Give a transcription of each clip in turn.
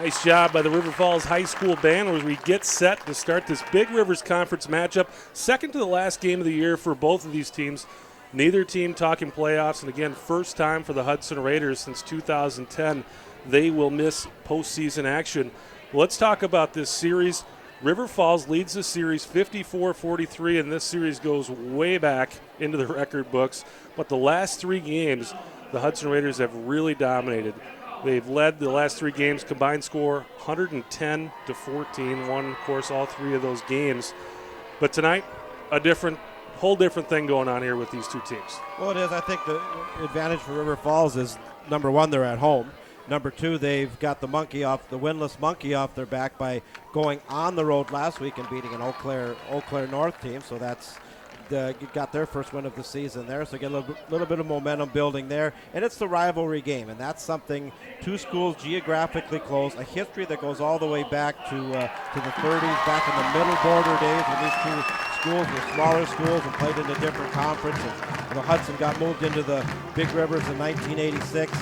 Nice job by the River Falls High School band as we get set to start this Big Rivers Conference matchup. Second to the last game of the year for both of these teams. Neither team talking playoffs, and again, first time for the Hudson Raiders since 2010. They will miss postseason action. Let's talk about this series. River Falls leads the series 54-43, and this series goes way back into the record books. But the last three games, the Hudson Raiders have really dominated. They've led the last three games, combined score 110-14, won, of course, all three of those games. But tonight, whole different thing going on here with these two teams. Well, it is. I think the advantage for River Falls is, number one, they're at home. Number two, they've got the winless monkey off their back by going on the road last week and beating an Eau Claire North team. So that's got their first win of the season there. So get a little bit of momentum building there. And it's the rivalry game, and that's something, two schools geographically close, a history that goes all the way back to the 30s, back in the middle border days when these two schools were smaller schools and played in a different conference. And, Hudson got moved into the Big Rivers in 1986.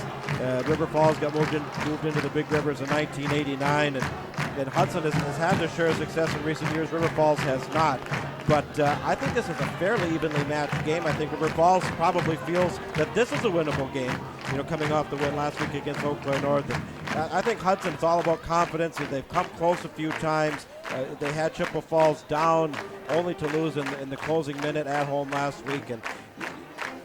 River Falls got moved into the Big Rivers in 1989, and Hudson has had their share of success in recent years. River Falls has not. But I think this is a fairly evenly matched game. I think River Falls probably feels that this is a winnable game, coming off the win last week against Eau Claire North. And I think Hudson, it's all about confidence. They've come close a few times. They had Chippewa Falls down only to lose in the closing minute at home last week. And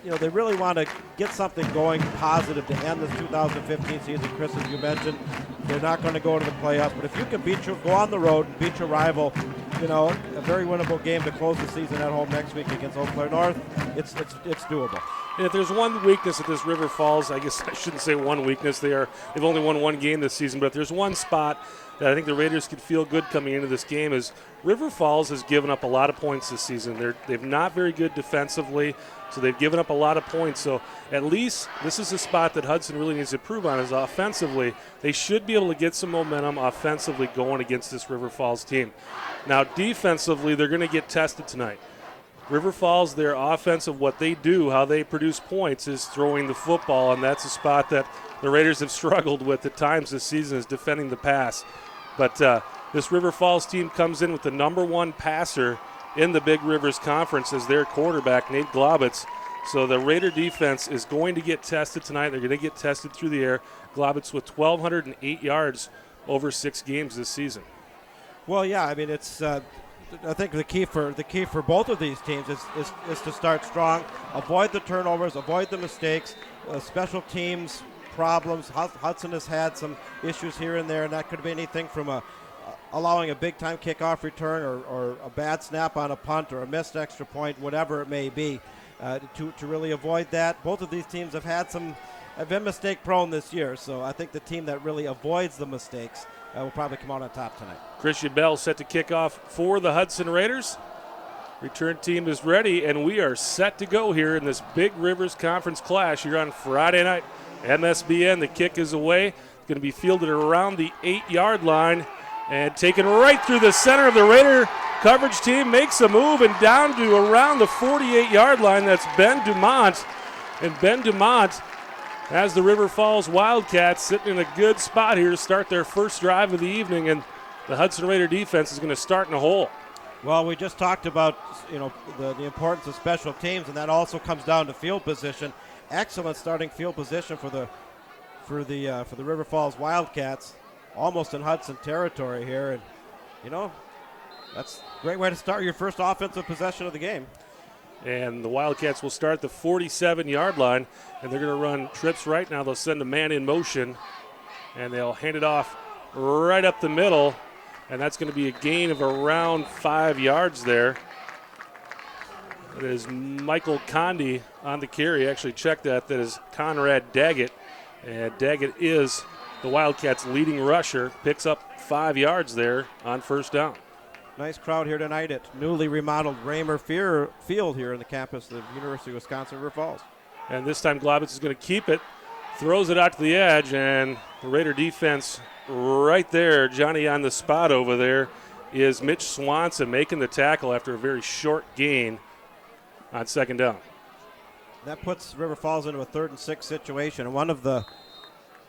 they really want to get something going positive to end this 2015 season. Chris, as you mentioned, they're not going to go to the playoffs, but if you can go on the road and beat your rival, a very winnable game to close the season at home next week against Eau Claire North, it's doable. And if there's one weakness at this River Falls, I guess I shouldn't say one weakness. They've only won one game this season, but if there's one spot that I think the Raiders could feel good coming into this game is River Falls has given up a lot of points this season. They've not very good defensively, so they've given up a lot of points. So at least this is a spot that Hudson really needs to improve on is offensively. They should be able to get some momentum offensively going against this River Falls team. Now defensively, they're going to get tested tonight. River Falls, their offensive, what they do, how they produce points is throwing the football, and that's a spot that the Raiders have struggled with at times this season is defending the pass. But this River Falls team comes in with the number one passer in the Big Rivers Conference as their quarterback, Nate Globitz. So the Raider defense is going to get tested tonight. They're going to get tested through the air. Globitz with 1,208 yards over 6 games this season. Well, yeah, I mean, it's I think the key for both of these teams is to start strong, avoid the turnovers, avoid the mistakes, special teams problems. Hudson has had some issues here and there, and that could be anything from allowing a big-time kickoff return or a bad snap on a punt or a missed extra point, whatever it may be, to really avoid that. Both of these teams have been mistake-prone this year, so I think the team that really avoids the mistakes will probably come out on top tonight. Christian Bell set to kick off for the Hudson Raiders. Return team is ready, and we are set to go here in this Big Rivers Conference clash here on Friday night. MSBN, the kick is away. It's going to be fielded around the 8-yard line and taken right through the center of the Raider coverage team. Makes a move and down to around the 48-yard line. That's Ben Dumont. And Ben Dumont has the River Falls Wildcats sitting in a good spot here to start their first drive of the evening, and the Hudson Raider defense is going to start in a hole. Well, we just talked about the importance of special teams, and that also comes down to field position. Excellent starting field position for the River Falls Wildcats, almost in Hudson territory here, and that's a great way to start your first offensive possession of the game. And the Wildcats will start the 47-yard line, and they're going to run trips right now. They'll send a man in motion, and they'll hand it off right up the middle, and that's going to be a gain of around 5 yards there. It is Michael Condi on the carry. Actually, check that. That is Conrad Daggett, and Daggett is the Wildcats' leading rusher. Picks up 5 yards there on first down. Nice crowd here tonight at newly remodeled Raymer Field here in the campus of the University of Wisconsin River Falls. And this time Globitz is going to keep it, throws it out to the edge, and the Raider defense right there, Johnny on the spot over there, is Mitch Swanson making the tackle after a very short gain on second down. That puts River Falls into a 3rd and 6 situation. And one of the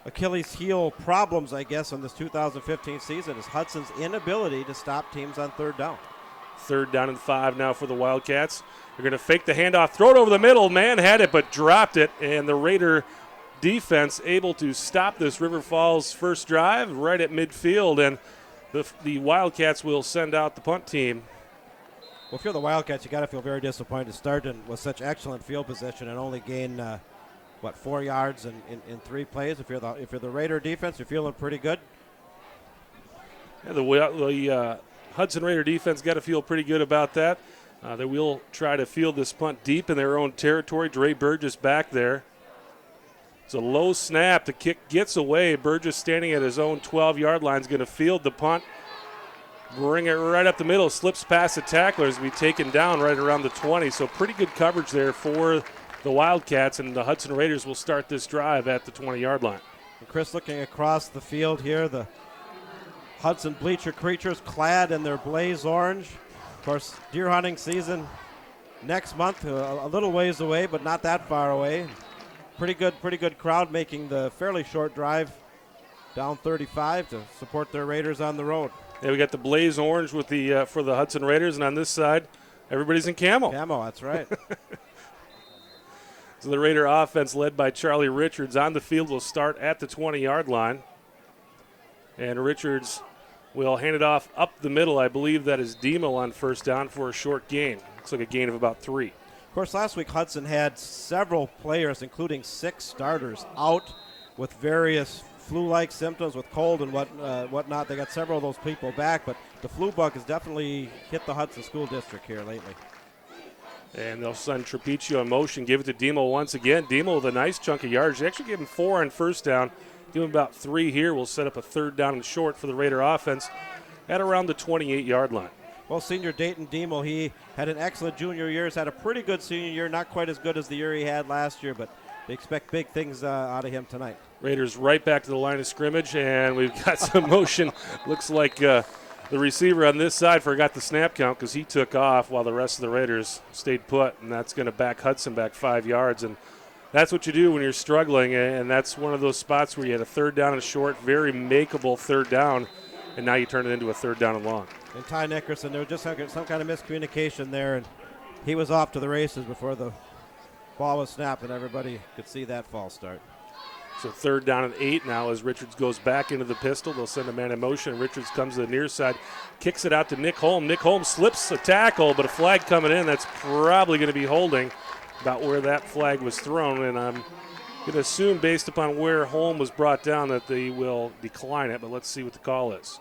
Achilles heel problems, I guess, in this 2015 season is Hudson's inability to stop teams on third down. 3rd down and 5 now for the Wildcats. They're going to fake the handoff, throw it over the middle. Man had it but dropped it, and the Raider defense able to stop this River Falls first drive right at midfield, and the Wildcats will send out the punt team. Well, if you're the Wildcats, you got to feel very disappointed starting with such excellent field position and only gain 4 yards in 3 plays. If you're the Raider defense, you're feeling pretty good. Yeah, the Hudson Raider defense got to feel pretty good about that. They will try to field this punt deep in their own territory. Dre Burgess back there. It's a low snap. The kick gets away. Burgess standing at his own 12-yard line is going to field the punt. Bring it right up the middle. Slips past the tacklers. Be taken down right around the 20. So pretty good coverage there for the Wildcats, and the Hudson Raiders will start this drive at the 20-yard line. And Chris, looking across the field here, the Hudson bleacher creatures clad in their blaze orange. Of course, deer hunting season next month, a little ways away, but not that far away. Pretty good crowd making the fairly short drive down 35 to support their Raiders on the road. Yeah, we got the blaze orange with the for the Hudson Raiders, and on this side, everybody's in camo. Camo, that's right. So the Raider offense led by Charlie Richards on the field will start at the 20-yard line. And Richards will hand it off up the middle. I believe that is Demo on first down for a short gain. Looks like a gain of about 3. Of course, last week Hudson had several players, including 6 starters, out with various flu-like symptoms with cold and whatnot. They got several of those people back, but the flu bug has definitely hit the Hudson School District here lately. And they'll send Trapiccio in motion, give it to Demo once again. Demo with a nice chunk of yards. They actually gave him 4 on first down. Give him about 3 here. We'll set up a 3rd down and short for the Raider offense at around the 28-yard line. Well, senior Dayton Demo, he had an excellent junior year. He's had a pretty good senior year, not quite as good as the year he had last year, but they expect big things out of him tonight. Raiders right back to the line of scrimmage, and we've got some motion. Looks like the receiver on this side forgot the snap count because he took off while the rest of the Raiders stayed put, and that's going to back Hudson back 5 yards. And that's what you do when you're struggling, and that's one of those spots where you had a 3rd down and short, very makeable 3rd down, and now you turn it into a 3rd down and long. And Ty Nickerson, there was just some kind of miscommunication there, and he was off to the races before the ball was snapped, and everybody could see that false start. So 3rd down and 8 now as Richards goes back into the pistol. They'll send a man in motion. Richards comes to the near side, kicks it out to Nick Holm. Nick Holm slips a tackle, but a flag coming in. That's probably going to be holding about where that flag was thrown. And I'm going to assume based upon where Holm was brought down that they will decline it, but let's see what the call is.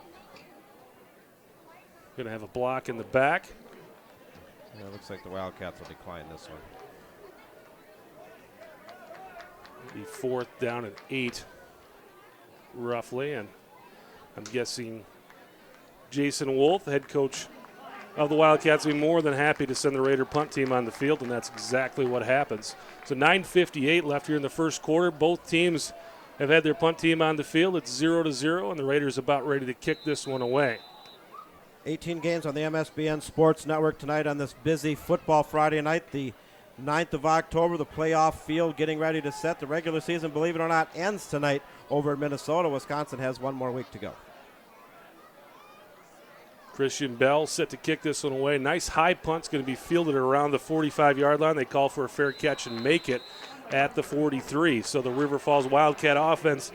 Going to have a block in the back. Yeah, it looks like the Wildcats will decline this one. Be 4th down and 8, roughly, and I'm guessing Jason Wolf, head coach of the Wildcats, will be more than happy to send the Raider punt team on the field, and that's exactly what happens. So 9:58 left here in the first quarter. Both teams have had their punt team on the field. It's 0-0, and the Raiders about ready to kick this one away. 18 games on the MSBN Sports Network tonight on this busy football Friday night. The 9th of October, the playoff field getting ready to set. The regular season, believe it or not, ends tonight over in Minnesota. Wisconsin has 1 more week to go. Christian Bell set to kick this one away. Nice high punt's going to be fielded around the 45-yard line. They call for a fair catch and make it at the 43. So the River Falls Wildcat offense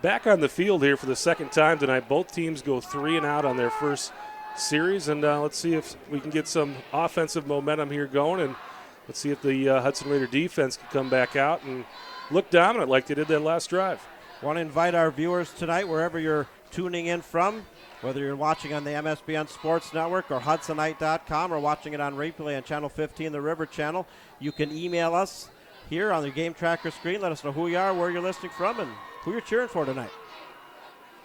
back on the field here for the 2nd time tonight. Both teams go 3 and out on their first series, and let's see if we can get some offensive momentum here going, and let's see if the Hudson Raider defense can come back out and look dominant like they did that last drive. Want to invite our viewers tonight, wherever you're tuning in from, whether you're watching on the MSBN Sports Network or Hudsonite.com or watching it on replay on Channel 15, the River Channel. You can email us here on the game tracker screen. Let us know who you are, where you're listening from, and who you're cheering for tonight.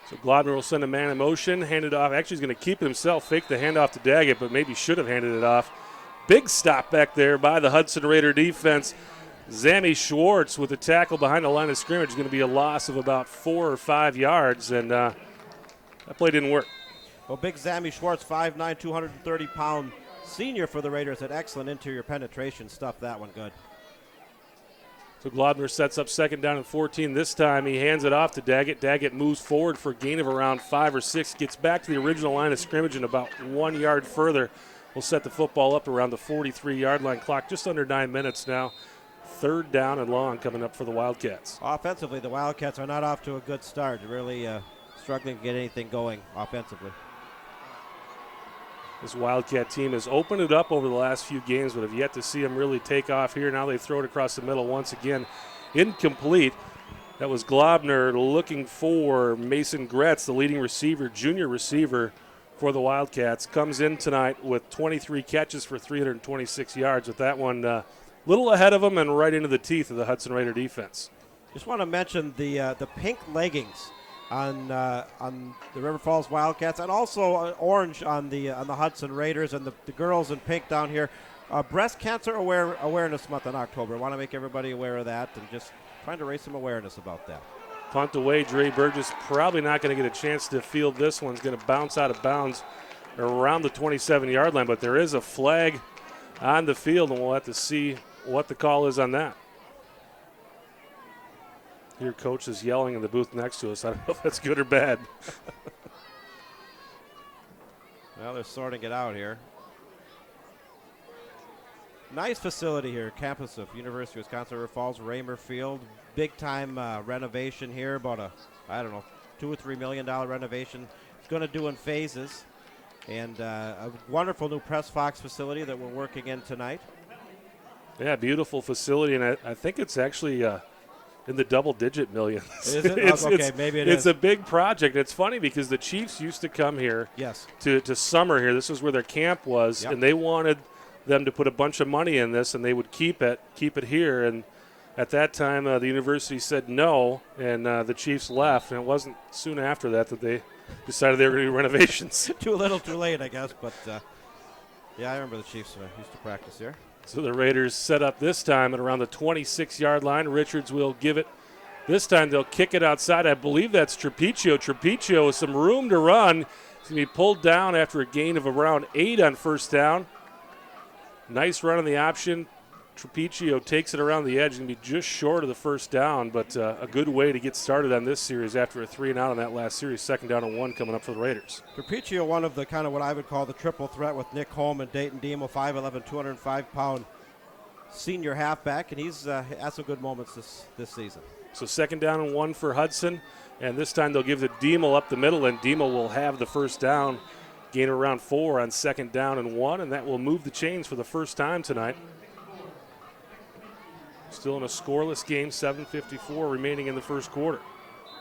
So Glodner will send a man in motion, hand it off. Actually, he's going to keep it himself, fake the handoff to Daggett, but maybe should have handed it off. Big stop back there by the Hudson Raider defense. Zammy Schwartz with a tackle behind the line of scrimmage. Going to be a loss of about 4 or 5 yards, and that play didn't work. Well, big Zammy Schwartz, 5'9", 230-pound senior for the Raiders, had excellent interior penetration. Stuffed that one good. So Globner sets up second down and 14. This time he hands it off to Daggett. Daggett moves forward for a gain of around 5 or 6. Gets back to the original line of scrimmage and about 1 yard further. We'll set the football up around the 43-yard line. Clock just under 9 minutes now. Third down and long coming up for the Wildcats. Offensively, the Wildcats are not off to a good start. Really struggling to get anything going offensively. This Wildcat team has opened it up over the last few games, but have yet to see them really take off here. Now they throw it across the middle once again. Incomplete. That was Globner looking for Mason Gretz, the leading receiver, junior receiver for the Wildcats. Comes in tonight with 23 catches for 326 yards, with that one little ahead of him and right into the teeth of the Hudson Raider defense. Just want to mention the pink leggings on the River Falls Wildcats, and also orange on the Hudson Raiders, and the girls in pink down here. Breast Cancer Awareness Month in October. I want to make everybody aware of that, and just trying to raise some awareness about that. Punt away. Dre Burgess probably not going to get a chance to field this one. It's going to bounce out of bounds around the 27-yard line, but there is a flag on the field, and we'll have to see what the call is on that. Your coach is yelling in the booth next to us. I don't know if that's good or bad. Well, they're sorting it out here. Nice facility here, campus of University of Wisconsin River Falls, Raymer Field. Big time renovation here, about a $2 or $3 million renovation. It's going to do in phases. And a wonderful new Press Fox facility that we're working in tonight. Yeah, beautiful facility, and I think it's actually in the double-digit millions. Is it? Okay, maybe it is. It's a big project. It's funny because the Chiefs used to come here to summer here. This was where their camp was, and they wanted them to put a bunch of money in this, and they would keep it here. And at that time, the university said no, and the Chiefs left. And it wasn't soon after that they decided they were going to do renovations. Too little, too late, I guess. But, I remember the Chiefs used to practice here. So the Raiders set up this time at around the 26-yard line. Richards will give it. This time they'll kick it outside. I believe that's Trapiccio. Trapiccio with some room to run. He's going to be pulled down after a gain of around 8 on first down. Nice run on the option. Trapiccio takes it around the edge and be just short of the first down, but a good way to get started on this series after a 3-and-out on that last series. Second down and 1 coming up for the Raiders. Trapiccio, one of the kind of what I would call the triple threat with Nick Holm and Dayton Demo, 5'11", 205-pound senior halfback, and he's had some good moments this season. So second down and 1 for Hudson, and this time they'll give the Demo up the middle, and Demo will have the first down, gain around 4 on second down and 1, and that will move the chains for the first time tonight. Still in a scoreless game, 7:54 remaining in the first quarter.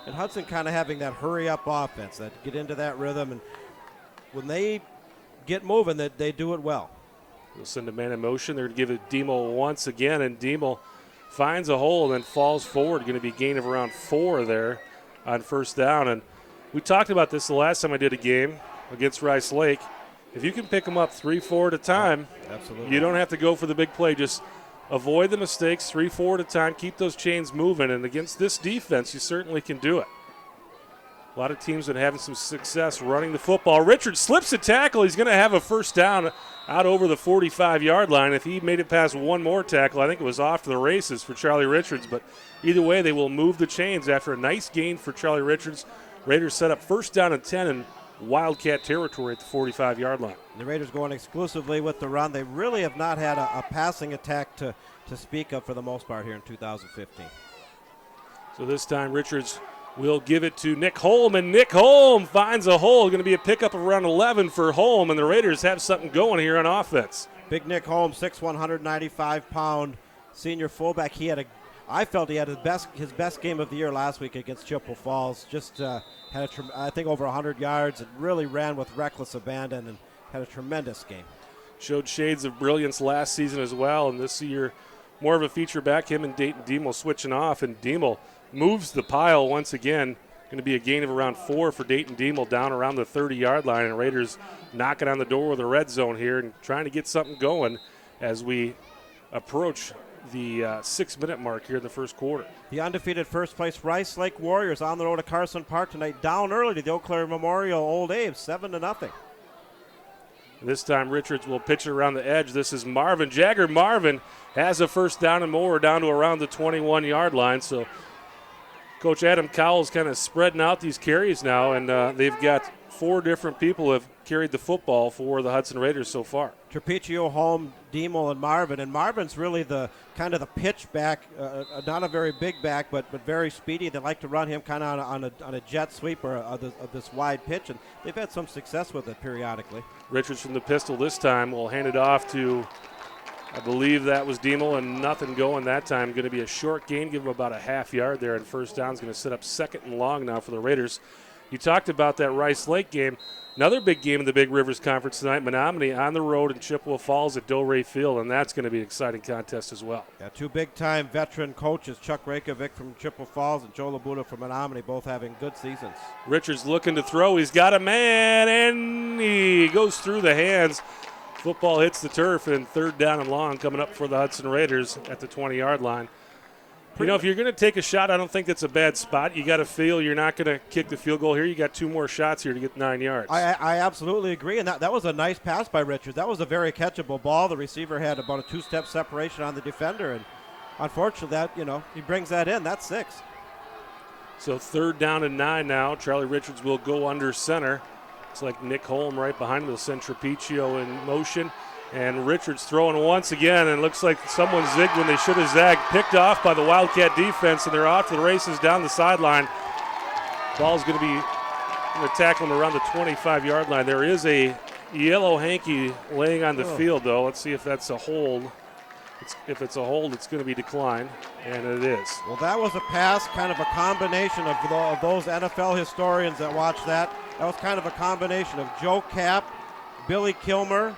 And Hudson kind of having that hurry-up offense, that get into that rhythm, and when they get moving, that they do it well. They'll send a man in motion. They're going to give it Demo once again, and Demo finds a hole and then falls forward. Going to be a gain of around 4 there on first down. And we talked about this the last time I did a game against Rice Lake. If you can pick them up 3-4 at a time, absolutely, you don't have to go for the big play. Just avoid the mistakes, 3-4 at a time, keep those chains moving, and against this defense, you certainly can do it. A lot of teams that are having some success running the football. Richards slips a tackle. He's going to have a first down out over the 45-yard line. If he made it past one more tackle, I think it was off to the races for Charlie Richards. But either way, they will move the chains after a nice gain for Charlie Richards. Raiders set up first down and 10 in Wildcat territory at the 45-yard line. The Raiders going exclusively with the run. They really have not had a passing attack to speak of for the most part here in 2015. So this time Richards will give it to Nick Holm, and Nick Holm finds a hole. Going to be a pickup of around 11 for Holm, and the Raiders have something going here on offense. Big Nick Holm, 6'1", 195-pound senior fullback. I felt he had his best game of the year last week against Chippewa Falls. Just had I think over 100 yards and really ran with reckless abandon and had a tremendous game. Showed shades of brilliance last season as well, and this year more of a feature back. Him and Dayton Demo switching off, and Demo moves the pile once again. Going to be a gain of around 4 for Dayton Demo down around the 30-yard line, and Raiders knocking on the door with the red zone here and trying to get something going as we approach the 6-minute mark here in the first quarter. The undefeated first-place Rice Lake Warriors on the road to Carson Park tonight, down early to the Eau Claire Memorial Old Abe, 7-0. This time Richards will pitch it around the edge. This is Marvin. Jagger Marvin has a first down and more down to around the 21-yard line. So Coach Adam Cowell's kind of spreading out these carries now, and they've got 4 different people who have carried the football for the Hudson Raiders so far. Trapiccio, Holm, Demel, and Marvin. And Marvin's really the kind of the pitch back, not a very big back, but very speedy. They like to run him kind of on a jet sweep or of this wide pitch, and they've had some success with it periodically. Richards from the pistol this time will hand it off to, I believe that was Demel, and nothing going that time. Going to be a short gain, give him about a half yard there, and first down is going to set up second and long now for the Raiders. You talked about that Rice Lake game. Another big game in the Big Rivers Conference tonight, Menominee on the road in Chippewa Falls at Doe Field, and that's going to be an exciting contest as well. Yeah, 2 big-time veteran coaches, Chuck Reykjavik from Chippewa Falls and Joe Labuda from Menominee, both having good seasons. Richards looking to throw. He's got a man, and he goes through the hands. Football hits the turf, and third down and long coming up for the Hudson Raiders at the 20-yard line. You know, if you're going to take a shot, I don't think that's a bad spot. You got to feel you're not going to kick the field goal here. You got 2 more shots here to get 9 yards. I absolutely agree, and that was a nice pass by Richards. That was a very catchable ball. The receiver had about a 2-step separation on the defender, and unfortunately, he brings that in. That's 6. So third down and 9 now. Charlie Richards will go under center. It's like Nick Holm right behind him. They'll send Trapiccio in motion. And Richards throwing once again, and it looks like someone zigged when they should have zagged. Picked off by the Wildcat defense, and they're off to the races down the sideline. Ball's going to tackle him around the 25-yard line. There is a yellow hanky laying on the field, though. Let's see if that's a hold. If it's a hold, it's going to be declined, and it is. Well, that was a pass, kind of a combination of those NFL historians that watched that. That was kind of a combination of Joe Kapp, Billy Kilmer,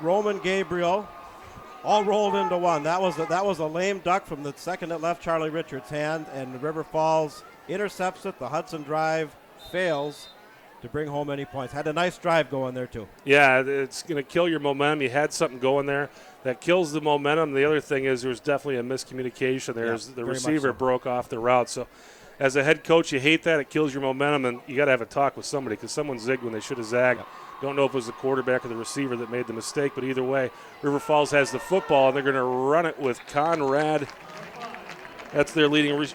Roman Gabriel, all rolled into one. That was a lame duck from the second that left Charlie Richards' hand, and River Falls intercepts it. The Hudson drive fails to bring home any points. Had a nice drive going there, too. Yeah, it's going to kill your momentum. You had something going there that kills the momentum. The other thing is there was definitely a miscommunication there. The receiver broke off the route. So as a head coach, you hate that. It kills your momentum, and you got to have a talk with somebody because someone zigged when they should have zagged. Don't know if it was the quarterback or the receiver that made the mistake, but either way, River Falls has the football, and they're going to run it with Conrad. That's their leading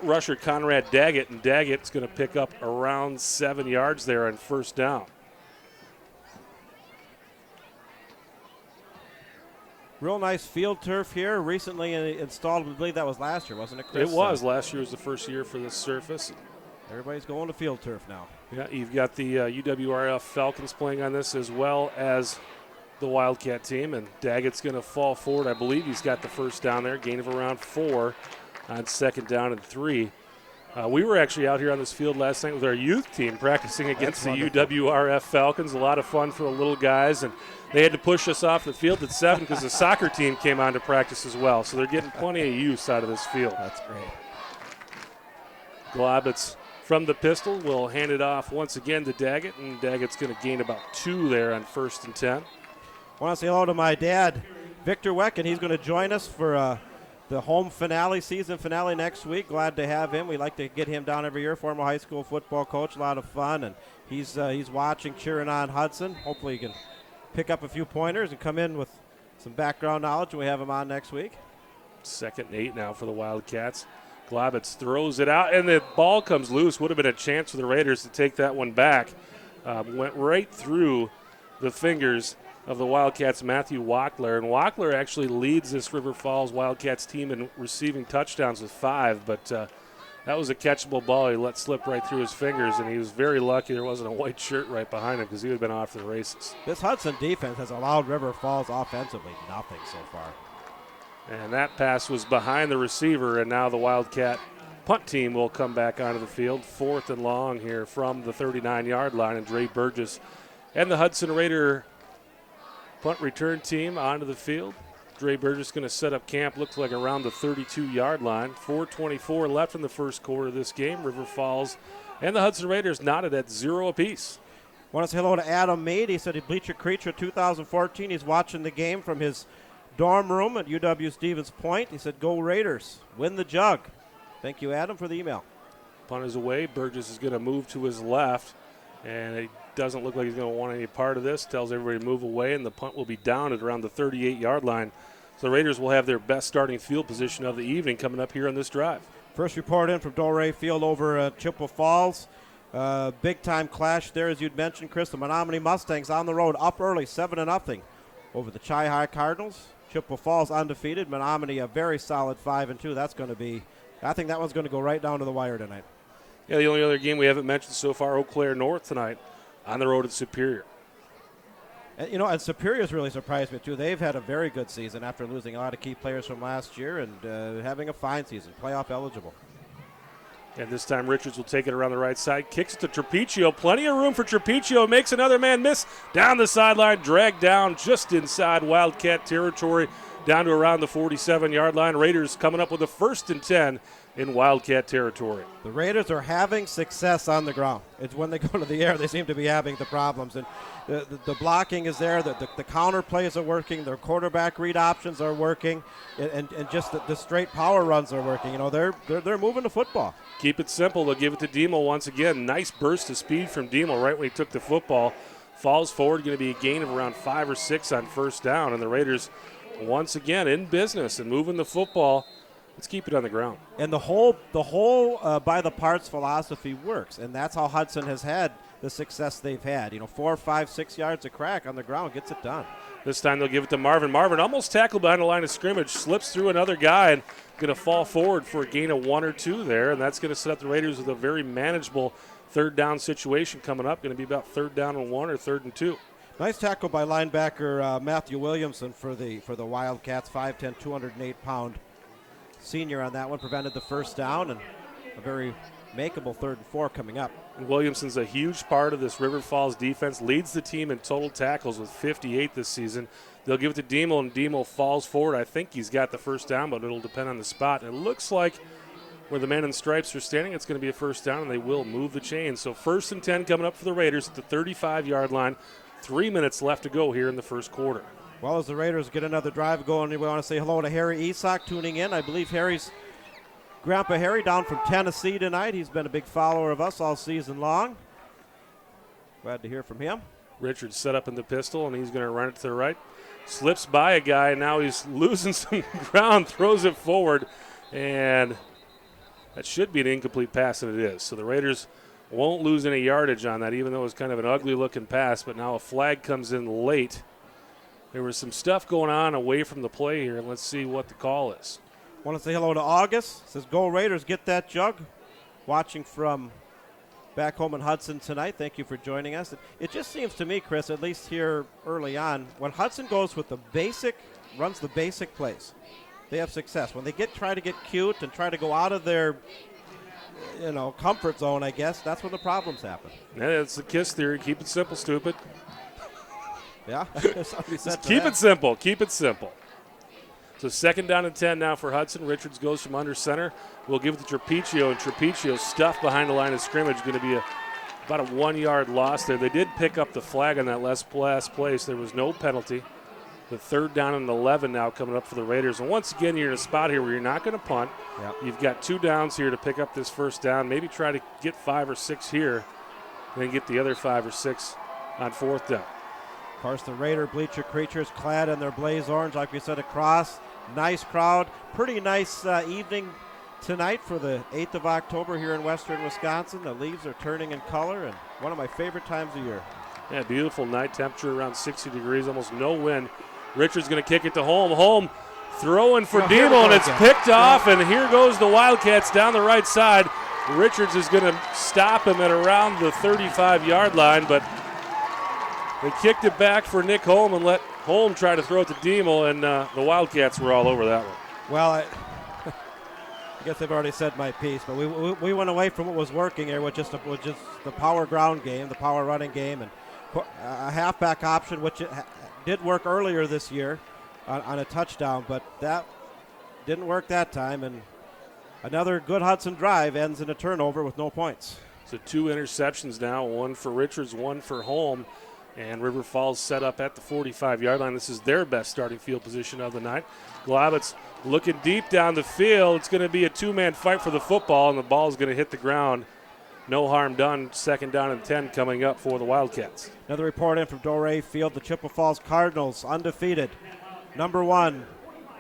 rusher, Conrad Daggett, and Daggett's going to pick up around 7 yards there on first down. Real nice field turf here, recently installed. I believe that was last year, wasn't it, Chris? It was. Last year was the first year for this surface. Everybody's going to field turf now. Yeah, you've got the UWRF Falcons playing on this as well as the Wildcat team, and Daggett's going to fall forward. I believe he's got the first down there, gain of around 4 on second down and 3. We were actually out here on this field last night with our youth team practicing against the UWRF Falcons. A lot of fun for the little guys, and they had to push us off the field at 7 because the soccer team came on to practice as well. So they're getting plenty of use out of this field. That's great. Globitz from the pistol will hand it off once again to Daggett, and Daggett's going to gain about 2 there on first and 10. I want to say hello to my dad, Victor Weck, he's going to join us for the home finale, season finale next week. Glad to have him. We like to get him down every year. Former high school football coach, a lot of fun, and he's watching, cheering on Hudson. Hopefully he can pick up a few pointers and come in with some background knowledge when we have him on next week. Second and 8 now for the Wildcats. Globitz throws it out, and the ball comes loose. Would have been a chance for the Raiders to take that one back. Went right through the fingers of the Wildcats' Matthew Wackler. And Wackler actually leads this River Falls Wildcats team in receiving touchdowns with 5, but that was a catchable ball he let slip right through his fingers, and he was very lucky there wasn't a white shirt right behind him because he would have been off to the races. This Hudson defense has allowed River Falls offensively nothing so far. And that pass was behind the receiver, and now the Wildcat punt team will come back onto the field. 4th and long here from the 39-yard line, and Dre Burgess and the Hudson Raider punt return team onto the field. Dre Burgess going to set up camp, looks like around the 32-yard line. 4:24 left in the first quarter of this game. River Falls and the Hudson Raiders knotted at 0 apiece. Want to say hello to Adam Mead. He said he Bleacher Creature 2014. He's watching the game from his dorm room at UW Stevens Point. He said, "Go Raiders, win the jug." Thank you, Adam, for the email. Punt is away. Burgess is going to move to his left, and a doesn't look like he's going to want any part of this. Tells everybody to move away, and the punt will be down at around the 38-yard line. So the Raiders will have their best starting field position of the evening coming up here on this drive. First report in from Doré Field over at Chippewa Falls. Big-time clash there, as you'd mentioned, Chris. The Menominee Mustangs on the road, up early, 7-0 over the Chi-High Cardinals. Chippewa Falls undefeated. Menominee a very solid 5-2. That's going to be, I think that one's going to go right down to the wire tonight. Yeah, the only other game we haven't mentioned so far, Eau Claire North tonight on the road at Superior. And Superior's really surprised me, too. They've had a very good season after losing a lot of key players from last year and having a fine season, playoff eligible. And this time Richards will take it around the right side, kicks it to Trapiccio. Plenty of room for Trapiccio, makes another man miss. Down the sideline, dragged down just inside Wildcat territory, down to around the 47-yard line. Raiders coming up with a 1st and 10 in Wildcat territory. The Raiders are having success on the ground. It's when they go to the air they seem to be having the problems. And the blocking is there, the counter plays are working, their quarterback read options are working, and just the straight power runs are working. They're moving the football. Keep it simple. They'll give it to Demo once again. Nice burst of speed from Demo right when he took the football. Falls forward, going to be a gain of around 5 or 6 on 1st down. And the Raiders once again in business and moving the football. Let's keep it on the ground. And the whole by the parts philosophy works, and that's how Hudson has had the success they've had. 4, 5, 6 yards of crack on the ground gets it done. This time they'll give it to Marvin. Marvin almost tackled behind the line of scrimmage, slips through another guy and going to fall forward for a gain of 1 or 2 there, and that's going to set up the Raiders with a very manageable 3rd down situation coming up. Going to be about 3rd down and 1 or 3rd and 2. Nice tackle by linebacker Matthew Williamson for the Wildcats, 5'10", 208-pound senior on that one, prevented the 1st down, and a very makeable 3rd and 4 coming up. And Williamson's a huge part of this River Falls defense, leads the team in total tackles with 58 this season. They'll give it to Demo, and Demo falls forward. I think he's got the 1st down, but it'll depend on the spot. And it looks like where the man in stripes are standing, it's going to be a 1st down, and they will move the chain. So 1st and 10 coming up for the Raiders at the 35-yard line. 3 minutes left to go here in the 1st quarter. Well, as the Raiders get another drive going, we want to say hello to Harry Isak tuning in. I believe Harry's Grandpa Harry down from Tennessee tonight. He's been a big follower of us all season long. Glad to hear from him. Richards set up in the pistol, and he's going to run it to the right. Slips by a guy, and now he's losing some ground, throws it forward, and that should be an incomplete pass, and it is. So the Raiders won't lose any yardage on that, even though it was kind of an ugly-looking pass, but now a flag comes in late. There was some stuff going on away from the play here, and let's see what the call is. Want to say hello to August. Says, go Raiders, get that jug. Watching from back home in Hudson tonight. Thank you for joining us. It just seems to me, Chris, at least here early on, when Hudson goes with runs the basic plays, they have success. When they try to get cute and try to go out of their comfort zone, I guess, that's when the problems happen. Yeah, it's the KISS theory. Keep it simple, stupid. Yeah. Keep it simple. Keep it simple. So 2nd down and 10 now for Hudson. Richards goes from under center. We'll give it to Trapiccio, and Trapiccio stuffed behind the line of scrimmage. Going to be about a 1-yard loss there. They did pick up the flag on that last place. There was no penalty. The 3rd down and 11 now coming up for the Raiders. And once again, you're in a spot here where you're not going to punt. Yep. You've got 2 downs here to pick up this 1st down. Maybe try to get 5 or 6 here, and then get the other 5 or 6 on 4th down. Of course, the Raider bleacher creatures clad in their blaze orange, like we said, across. Nice crowd. Pretty nice evening tonight for the 8th of October here in western Wisconsin. The leaves are turning in color, and one of my favorite times of year. Yeah, beautiful night temperature, around 60 degrees, almost no wind. Richards going to kick it to Holm. Holm throwing for Demo, and it's picked off, and here goes the Wildcats down the right side. Richards is going to stop him at around the 35-yard line, but they kicked it back for Nick Holm and let Holm try to throw it to Demo, and the Wildcats were all over that one. Well, I guess I've already said my piece, but we went away from what was working here with just the power ground game, the power running game, and a halfback option, which it did work earlier this year on a touchdown, but that didn't work that time, and another good Hudson drive ends in a turnover with no points. So 2 interceptions now, 1 for Richards, 1 for Holm. And River Falls set up at the 45-yard line. This is their best starting field position of the night. Globitz looking deep down the field. It's going to be a 2-man fight for the football, and the ball is going to hit the ground no harm done. Second down and 10 coming up for the Wildcats. Another report in from Doré Field. The Chippewa Falls Cardinals, undefeated, number 1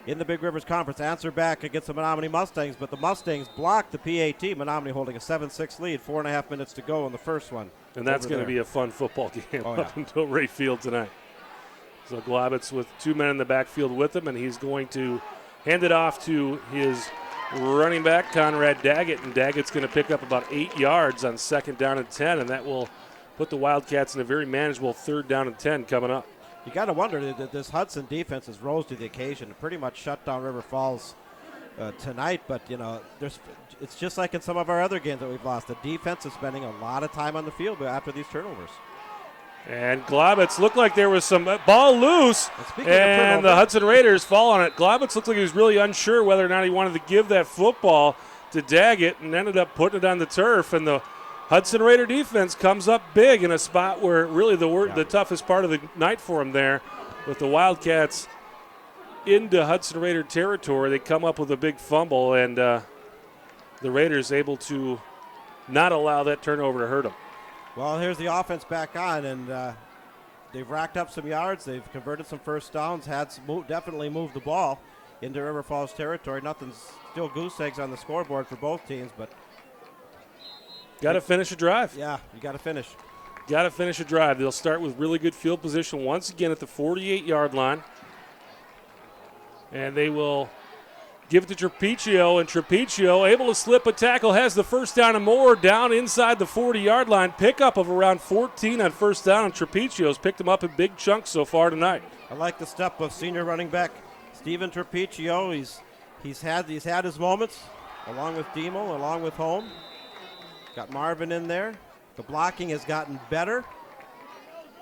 in the Big Rivers Conference. Answer back against the Menominee Mustangs, but the Mustangs blocked the PAT. Menominee holding a 7-6 lead, 4.5 minutes to go in the first one. And that's going to be a fun football game up in Doré Field tonight. So Globitz with 2 men in the backfield with him, and he's going to hand it off to his running back, Conrad Daggett, and Daggett's going to pick up about 8 yards on second down and 10, and that will put the Wildcats in a very manageable third down and 10 coming up. You got to wonder that this Hudson defense has rose to the occasion and pretty much shut down River Falls tonight. But, it's just like in some of our other games that we've lost. The defense is spending a lot of time on the field after these turnovers. And Globitz looked like there was some ball loose, and the Hudson Raiders fall on it. Globitz looked like he was really unsure whether or not he wanted to give that football to Daggett and ended up putting it on the turf. And the Hudson Raider defense comes up big in a spot where really the toughest part of the night for them there with the Wildcats into Hudson Raider territory. They come up with a big fumble, and the Raiders able to not allow that turnover to hurt them. Well, here's the offense back on, and they've racked up some yards. They've converted some first downs, definitely moved the ball into River Falls territory. Nothing's still goose eggs on the scoreboard for both teams, but got to finish a drive. Yeah, you got to finish. Got to finish a drive. They'll start with really good field position once again at the 48-yard line. And they will give it to Trapiccio, and Trapiccio able to slip a tackle, has the first down and more down inside the 40-yard line. Pickup of around 14 on first down, and Trapiccio's picked them up in big chunks so far tonight. I like the step of senior running back Stephen Trapiccio. He's had his moments, along with Demo, along with Holm. Got Marvin in there. The blocking has gotten better.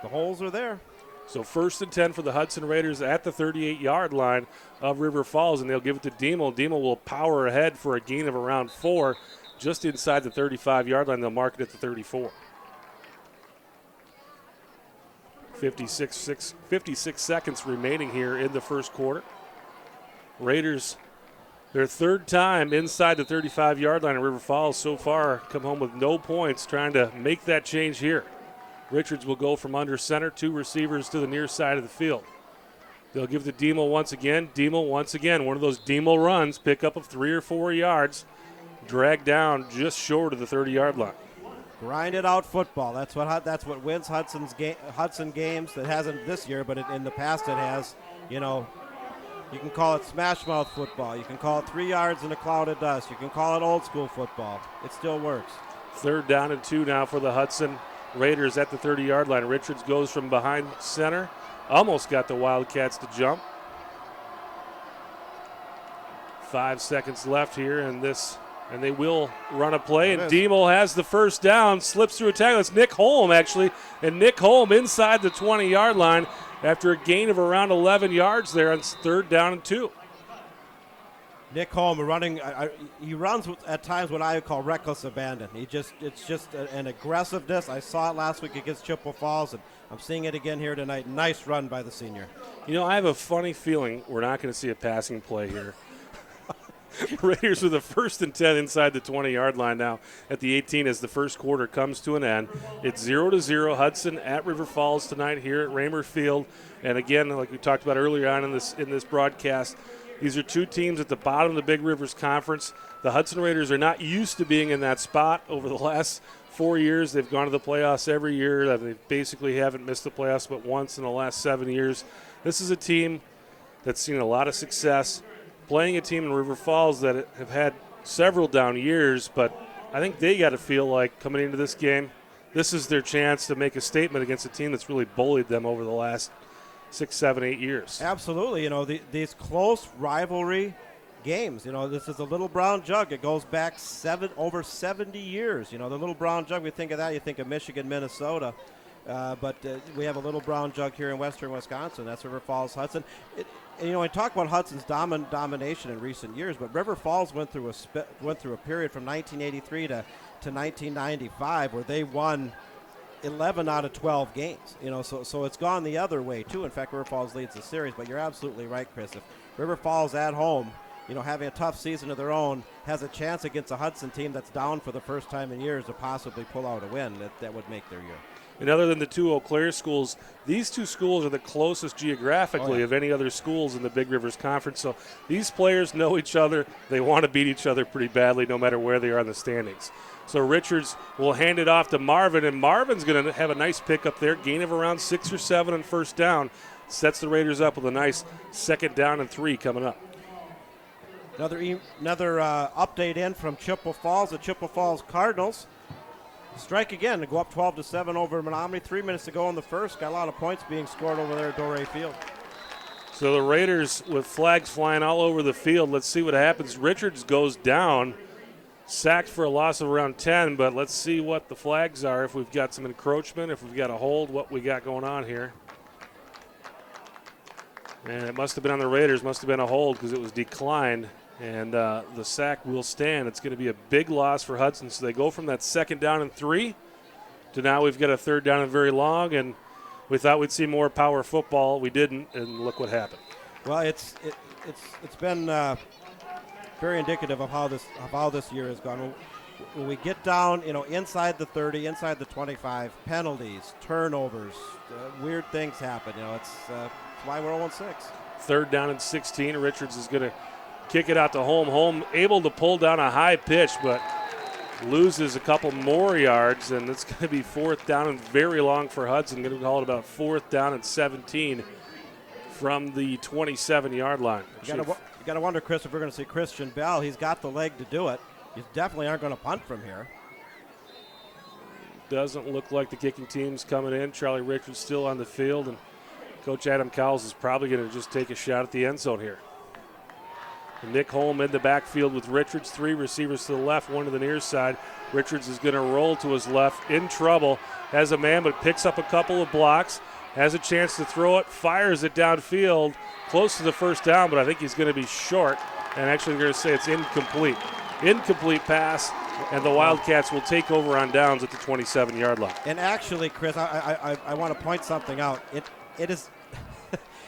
The holes are there. So first and 10 for the Hudson Raiders at the 38-yard line of River Falls, and they'll give it to Demo. Demo will power ahead for a gain of around 4 just inside the 35-yard line. They'll mark it at the 34. 56 seconds remaining here in the first quarter. Raiders, their third time inside the 35-yard line of River Falls so far, come home with no points, trying to make that change here. Richards will go from under center, 2 receivers to the near side of the field. They'll give it to Demo once again. Demo once again, one of those Demo runs, pickup of 3 or 4 yards, dragged down just short of the 30-yard line. Grinded out football. That's what wins Hudson games. That hasn't this year, but in the past it has. You can call it smash mouth football. You can call it 3 yards in a cloud of dust. You can call it old school football. It still works. Third down and 2 now for the Hudson Raiders at the 30-yard line. Richards goes from behind center. Almost got the Wildcats to jump. 5 seconds left here in this, and they will run a play. And Demo has the first down, slips through a tackle. It's Nick Holm, actually. And Nick Holm inside the 20-yard line after a gain of around 11 yards there on third down and 2. Nick Holm he runs at times what I would call reckless abandon. It's just an aggressiveness. I saw it last week against Chippewa Falls, and I'm seeing it again here tonight. Nice run by the senior. I have a funny feeling we're not going to see a passing play here. Raiders with a first and 10 inside the 20-yard line now at the 18 as the first quarter comes to an end. It's 0-0 Hudson at River Falls tonight here at Raymer Field. And again, like we talked about earlier on in this broadcast, these are 2 teams at the bottom of the Big Rivers Conference. The Hudson Raiders are not used to being in that spot over the last 4 years. They've gone to the playoffs every year. They basically haven't missed the playoffs but once in the last 7 years. This is a team that's seen a lot of success, playing a team in River Falls that have had several down years, but I think they got to feel like coming into this game, this is their chance to make a statement against a team that's really bullied them over the last 6, 7, 8 years. Absolutely. These close rivalry games, this is a Little Brown Jug. It goes back over 70 years. The Little Brown Jug, we think of that, you think of Michigan, Minnesota. But we have a Little Brown Jug here in western Wisconsin. That's River Falls Hudson. We talk about Hudson's domination in recent years, but River Falls went through a period from 1983 to 1995 where they won 11 out of 12 games. So it's gone the other way too. In fact, River Falls leads the series. But you're absolutely right, Chris. If River Falls at home, having a tough season of their own, has a chance against a Hudson team that's down for the first time in years to possibly pull out a win. That would make their year. And other than the two Eau Claire schools, these two schools are the closest geographically of any other schools in the Big Rivers Conference. So these players know each other. They want to beat each other pretty badly no matter where they are in the standings. So Richards will hand it off to Marvin, and Marvin's going to have a nice pick up there, gain of around 6 or 7 on first down. Sets the Raiders up with a nice 2nd down and 3 coming up. Another update in from Chippewa Falls. The Chippewa Falls Cardinals strike again to go up 12-7 over Menominee. 3 minutes to go in the first. Got a lot of points being scored over there at Doré Field. So the Raiders with flags flying all over the field. Let's see what happens. Richards goes down, sacked for a loss of around 10, but let's see what the flags are. If we've got some encroachment, if we've got a hold, what we got going on here. And it must have been on the Raiders, must have been a hold because it was declined. And the sack will stand. It's going to be a big loss for Hudson. So they go from that 2nd down and 3 to now we've got a 3rd down and very long. And we thought we'd see more power football. We didn't, and look what happened. Well, it's been very indicative of how this year has gone. When we get down, inside the 30, inside the 25, penalties, turnovers, weird things happen. It's why we're 0-6. 3rd down and 16. Richards is going to kick it out to Holm. Holm able to pull down a high pitch, but loses a couple more yards, and it's going to be 4th down and very long for Hudson. Going to call it about 4th down and 17 from the 27-yard line. You got to wonder, Chris, if we're going to see Christian Bell. He's got the leg to do it. You definitely aren't going to punt from here. Doesn't look like the kicking team's coming in. Charlie Richards still on the field, and Coach Adam Cowles is probably going to just take a shot at the end zone here. Nick Holm in the backfield with Richards. 3 receivers to the left, 1 to the near side. Richards is going to roll to his left, in trouble. Has a man, but picks up a couple of blocks. Has a chance to throw it, fires it downfield, close to the 1st down, but I think he's going to be short. And actually they're going to say it's incomplete. Incomplete pass, and the Wildcats will take over on downs at the 27-yard line. And actually, Chris, I want to point something out. It is...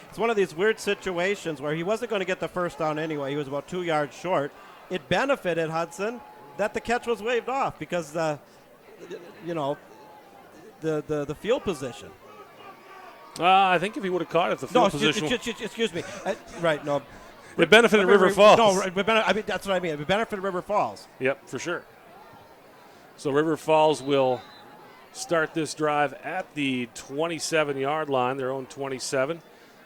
It's one of these weird situations where he wasn't going to get the 1st down anyway. He was about 2 yards short. It benefited Hudson that the catch was waved off because the field position. I think if he would have caught it, the field position. Excuse me. Right, no. It benefited River Falls. No, that's what I mean. It benefited River Falls. Yep, for sure. So River Falls will start this drive at the 27-yard line, their own 27.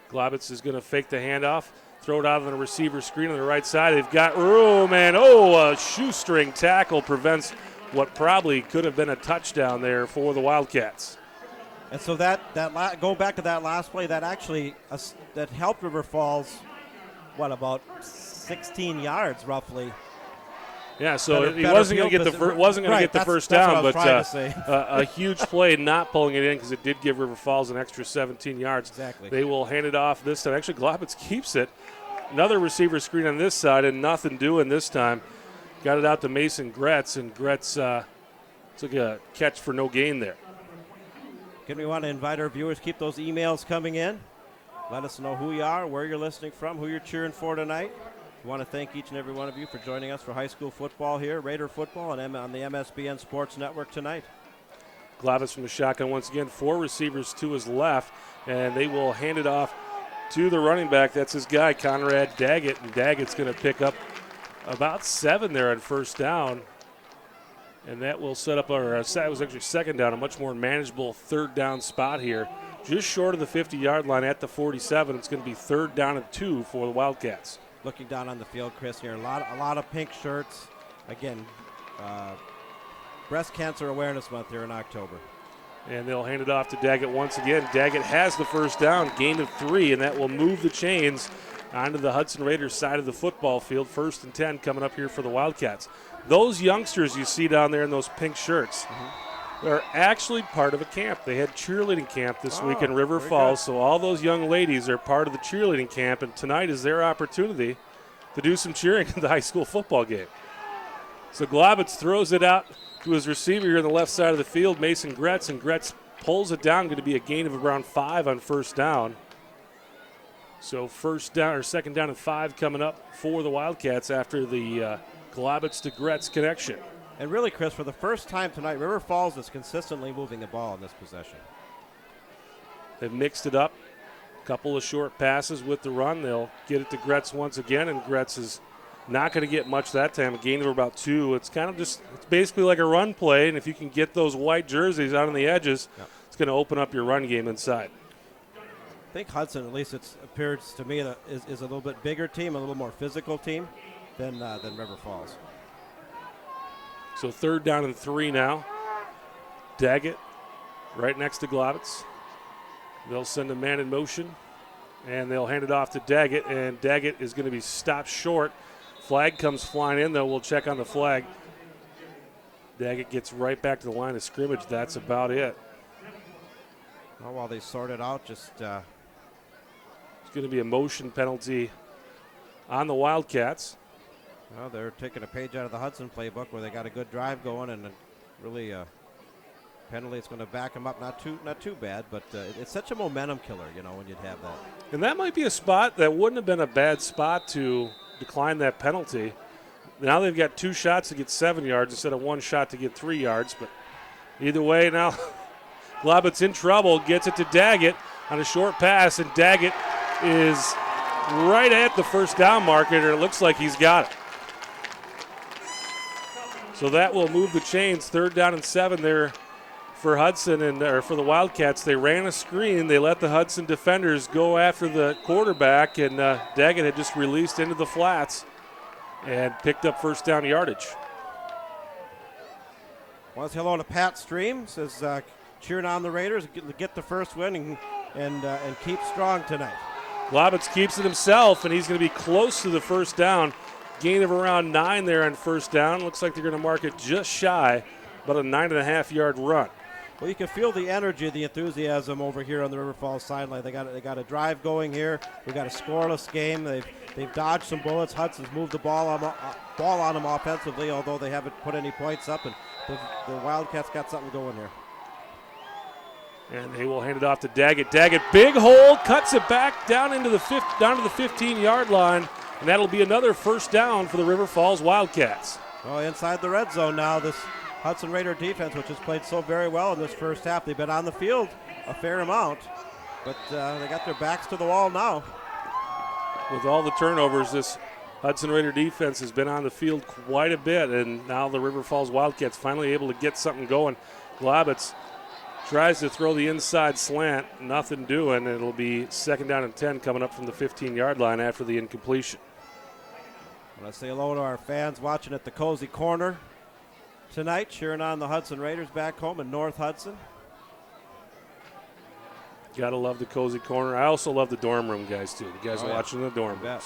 Globitz is going to fake the handoff, throw it out on the receiver screen on the right side. They've got room, and a shoestring tackle prevents what probably could have been a touchdown there for the Wildcats. And so go back to that last play, that actually that helped River Falls, about 16 yards roughly. Yeah, so he wasn't going to get the 1st down, but a huge play not pulling it in because it did give River Falls an extra 17 yards. Exactly. They will hand it off this time. Actually, Globitz keeps it. Another receiver screen on this side, and nothing doing this time. Got it out to Mason Gretz, and Gretz took a catch for no gain there. Again, we want to invite our viewers, keep those emails coming in. Let us know who you are, where you're listening from, who you're cheering for tonight. We want to thank each and every one of you for joining us for high school football here, Raider football, and on the MSBN Sports Network tonight. Globitz from the shotgun once again, 4 receivers to his left, and they will hand it off to the running back. That's his guy, Conrad Daggett, and Daggett's going to pick up about 7 there on 1st down, and that will set up that was actually 2nd down, a much more manageable 3rd down spot here, just short of the 50-yard line at the 47. It's going to be 3rd down and 2 for the Wildcats. Looking down on the field, Chris, here, a lot of pink shirts. Again, Breast Cancer Awareness Month here in October. And they'll hand it off to Daggett once again. Daggett has the 1st down, gain of 3, and that will move the chains onto the Hudson Raiders side of the football field. 1st and 10 coming up here for the Wildcats. Those youngsters you see down there in those pink shirts are actually part of a camp. They had cheerleading camp this week in River Falls, so all those young ladies are part of the cheerleading camp, and tonight is their opportunity to do some cheering in the high school football game. So Globitz throws it out to his receiver here on the left side of the field, Mason Gretz, and Gretz pulls it down, going to be a gain of around 5 on 1st down. So first down or second down and 5 coming up for the Wildcats after the Globitz to Gretz connection. And really, Chris, for the first time tonight, River Falls is consistently moving the ball in this possession. They've mixed it up. A couple of short passes with the run. They'll get it to Gretz once again, and Gretz is not going to get much that time. A gain of about 2. It's kind of it's basically like a run play, and if you can get those white jerseys out on the edges, it's going to open up your run game inside. I think Hudson, at least it appears to me, that is a little bit bigger team, a little more physical team than River Falls. So third down and 3 now. Daggett right next to Globitz. They'll send a man in motion, and they'll hand it off to Daggett, and Daggett is going to be stopped short. Flag comes flying in, though. We'll check on the flag. Daggett gets right back to the line of scrimmage. That's about it. Well, while they sort it out, just it's going to be a motion penalty on the Wildcats. well, they're taking a page out of the Hudson playbook where they got a good drive going, and really penalty. It's going to back them up. Not too bad, but it's such a momentum killer, when you'd have that. And that might be a spot that wouldn't have been a bad spot to decline that penalty. Now they've got 2 shots to get 7 yards instead of 1 shot to get 3 yards. But either way, now Globitz in trouble, gets it to Daggett on a short pass, and Daggett is right at the first down marker, and it looks like he's got it. So that will move the chains. Third down and 7 there for Hudson or for the Wildcats. They ran a screen. They let the Hudson defenders go after the quarterback, and Daggett had just released into the flats and picked up first down yardage. Well, hello to Pat Stream. Says cheering on the Raiders, get the first win and keep strong tonight. Globitz keeps it himself, and he's going to be close to the first down. Gain of around 9 there on first down. Looks like they're going to mark it just shy, about a 9.5-yard run. Well, you can feel the energy, the enthusiasm over here on the River Falls sideline. They got a drive going here. We got a scoreless game. They've dodged some bullets. Hudson's moved the ball on them offensively, although they haven't put any points up. And the Wildcats got something going here. And they will hand it off to Daggett. Daggett, big hole, cuts it back down to the 15-yard line, and that'll be another first down for the River Falls Wildcats. Well, inside the red zone now, this Hudson Raider defense, which has played so very well in this first half. They've been on the field a fair amount, but they got their backs to the wall now. With all the turnovers, this Hudson Raider defense has been on the field quite a bit, and now the River Falls Wildcats finally able to get something going. Globitz tries to throw the inside slant, nothing doing. It'll be second down and 10 coming up from the 15-yard line after the incompletion. I want to say hello to our fans watching at the Cozy Corner tonight, cheering on the Hudson Raiders back home in North Hudson. Gotta love the Cozy Corner. I also love the dorm room guys, too. The guys watching the dorm rooms.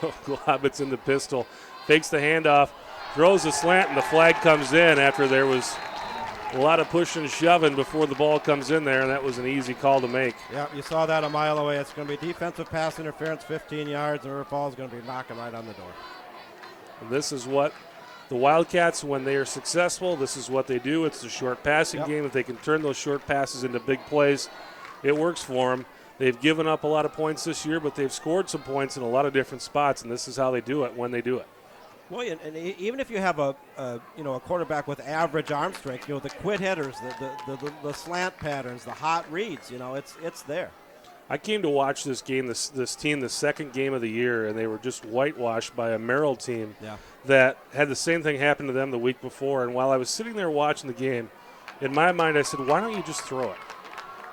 So Globitz in the pistol, fakes the handoff, throws a slant, and the flag comes in after there was a lot of pushing and shoving before the ball comes in there, and that was an easy call to make. Yeah, you saw that a mile away. It's going to be defensive pass interference, 15 yards, and River Falls is going to be knocking right on the door. And this is what the Wildcats, when they are successful, this is what they do. It's the short passing game. If they can turn those short passes into big plays, it works for them. They've given up a lot of points this year, but they've scored some points in a lot of different spots, and this is how they do it when they do it. Well, and even if you have a quarterback with average arm strength, the quit hitters, the slant patterns, the hot reads, it's there. I came to watch this game, this team, the second game of the year, and they were just whitewashed by a Merrill team that had the same thing happen to them the week before. And while I was sitting there watching the game, in my mind I said, why don't you just throw it?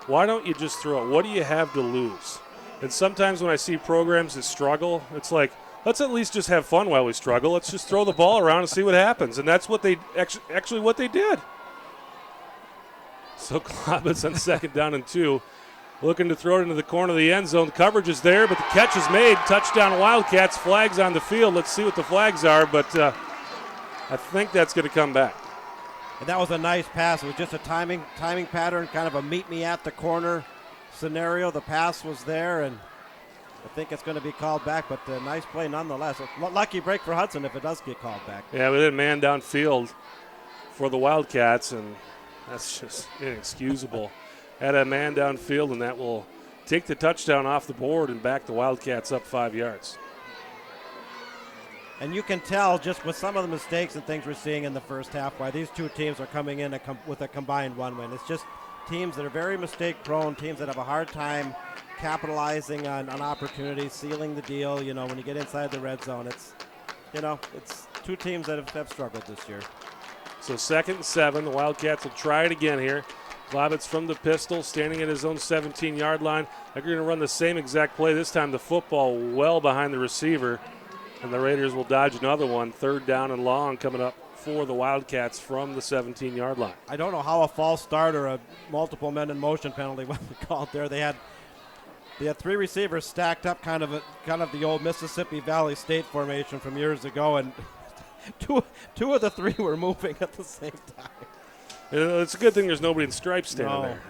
Why don't you just throw it? What do you have to lose? And sometimes when I see programs that struggle, it's like, let's at least just have fun while we struggle. Let's just throw the ball around and see what happens. And that's what they actually what they did. So Globitz on second down and 2. Looking to throw it into the corner of the end zone. The coverage is there, but the catch is made. Touchdown Wildcats. Flags on the field. Let's see what the flags are, but I think that's going to come back. And that was a nice pass. It was just a timing pattern, kind of a meet me at the corner scenario. The pass was there, and I think it's going to be called back, but a nice play nonetheless. A lucky break for Hudson if it does get called back. Yeah, we did man downfield for the Wildcats, and that's just inexcusable. Had a man downfield, and that will take the touchdown off the board and back the Wildcats up 5 yards. And you can tell just with some of the mistakes and things we're seeing in the first half why these two teams are coming in with a combined 1 win. It's just teams that are very mistake-prone, teams that have a hard time capitalizing on opportunities, sealing the deal. You know, when you get inside the red zone, it's two teams that have struggled this year. So 2nd and 7. The Wildcats will try it again here. Glavitz from the pistol, standing at his own 17-yard line. They're going to run the same exact play. This time the football well behind the receiver. And the Raiders will dodge another one. 3rd down and long coming up for the Wildcats from the 17-yard line. I don't know how a false start or a multiple men in motion penalty was called there. They had 3 receivers stacked up, kind of the old Mississippi Valley State formation from years ago, and two of the 3 were moving at the same time. It's a good thing there's nobody in stripes standing there.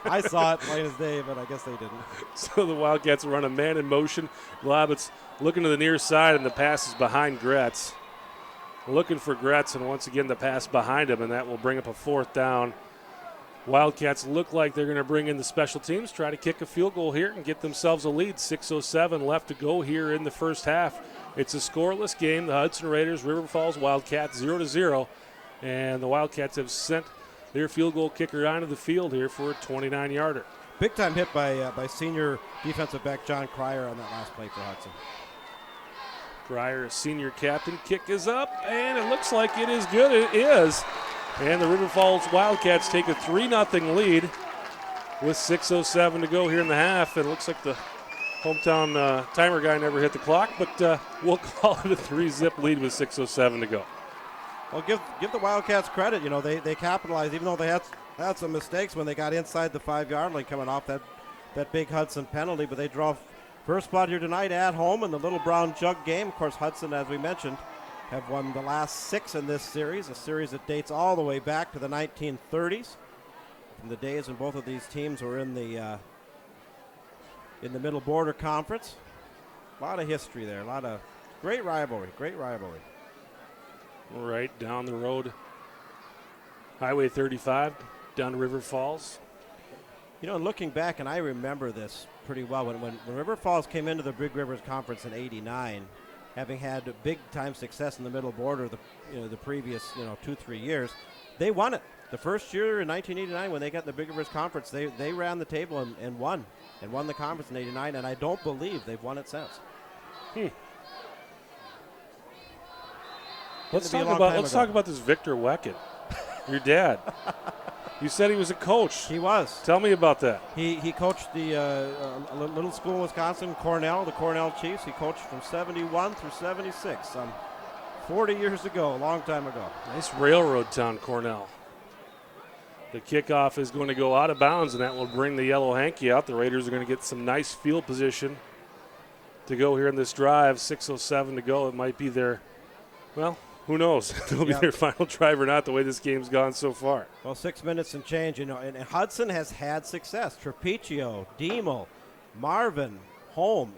I saw it plain as day, but I guess they didn't. So the Wildcats run a man in motion. Glavitz looking to the near side, and the pass is behind Gretz. Looking for Gretz, and once again the pass behind him, and that will bring up a 4th down. Wildcats look like they're going to bring in the special teams, try to kick a field goal here and get themselves a lead. 6:07 left to go here in the first half. It's a scoreless game. The Hudson Raiders, River Falls Wildcats 0-0, and the Wildcats have sent their field goal kicker onto the field here for a 29-yarder. Big time hit by senior defensive back John Cryer on that last play for Hudson. Cryer, senior captain, kick is up, and it looks like it is good. It is. And the River Falls Wildcats take a 3-0 lead with 6:07 to go here in the half. And it looks like the hometown timer guy never hit the clock, but we'll call it a 3-zip lead with 6:07 to go. Well, give the Wildcats credit. You know, they capitalized, even though they had some mistakes when they got inside the 5-yard line coming off that big Hudson penalty, but they draw first spot here tonight at home in the Little Brown Jug game. Of course, Hudson, as we mentioned, have won the last 6 in this series, a series that dates all the way back to the 1930s, from the days when both of these teams were in the Middle Border Conference. A lot of history there, a lot of great rivalry. Right down the road, Highway 35, down to River Falls. You know, looking back, and I remember this pretty well, when River Falls came into the Big Rivers Conference in '89, having had big-time success in the Middle Border the previous 2-3 years, they won it. The first year in 1989 when they got in the Big Rivers Conference, they ran the table and won the conference in '89, and I don't believe they've won it since. Let's talk about this Victor Wecken, your dad. You said he was a coach. He was. Tell me about that. He coached the a little school in Wisconsin, Cornell, the Cornell Chiefs. He coached from 71 through 76, some 40 years ago, a long time ago. Nice railroad town, Cornell. The kickoff is going to go out of bounds, and that will bring the yellow hanky out. The Raiders are going to get some nice field position to go here in this drive. 6:07 to go. It might be their, well, who knows? It'll be their final drive or not, the way this game's gone so far. Well, 6 minutes and change, and Hudson has had success. Trapecio, Diemel, Marvin, Holm,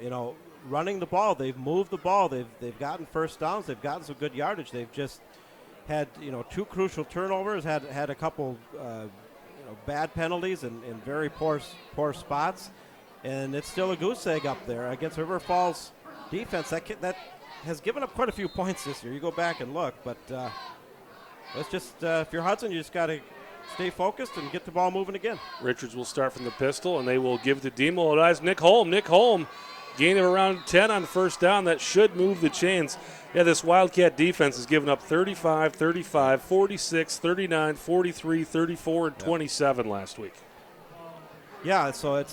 running the ball. They've moved the ball. They've gotten first downs. They've gotten some good yardage. They've just had 2 crucial turnovers, had a couple bad penalties and very poor spots, and it's still a goose egg up there against River Falls defense. That has given up quite a few points this year. You go back and look, but let's just if you're Hudson, you just got to stay focused and get the ball moving again. Richards will start from the pistol, and they will give to Diemel. It eyes Nick Holm, gain of around 10 on first down. That should move the chains. Yeah, this Wildcat defense has given up 35, 35, 46, 39, 43, 34, and 27 last week. Yeah, so if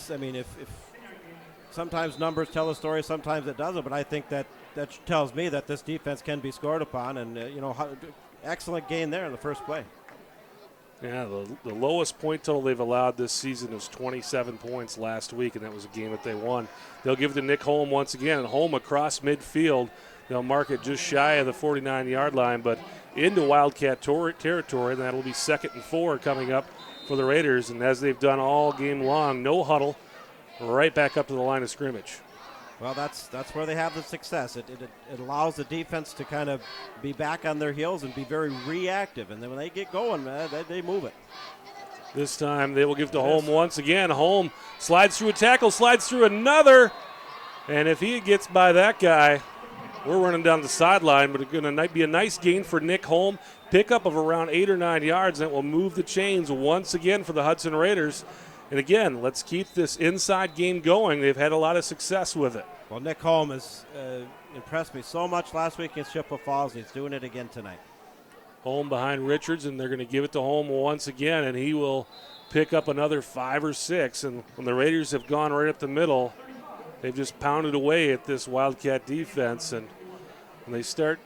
sometimes numbers tell a story, sometimes it doesn't, but I think that tells me that this defense can be scored upon, and excellent gain there in the first play. Yeah, the lowest point total they've allowed this season was 27 points last week, and that was a game that they won. They'll give it to Nick Holm once again, and Holm across midfield. They'll mark it just shy of the 49-yard line, but into Wildcat territory, and that'll be 2nd and 4 coming up for the Raiders. And as they've done all game long, no huddle, right back up to the line of scrimmage. Well, that's where they have the success. It allows the defense to kind of be back on their heels and be very reactive. And then when they get going, they move it. This time they will give to Holm once again. Holm slides through a tackle, slides through another. And if he gets by that guy, we're running down the sideline, but it's going to be a nice gain for Nick Holm. Pickup of around 8 or 9 yards, and it will move the chains once again for the Hudson Raiders. And again, let's keep this inside game going. They've had a lot of success with it. Well, Nick Holm has impressed me so much last week against Chippewa Falls. He's doing it again tonight. Holm behind Richards, and they're going to give it to Holm once again, and he will pick up another 5 or 6. And when the Raiders have gone right up the middle, they've just pounded away at this Wildcat defense. And when they start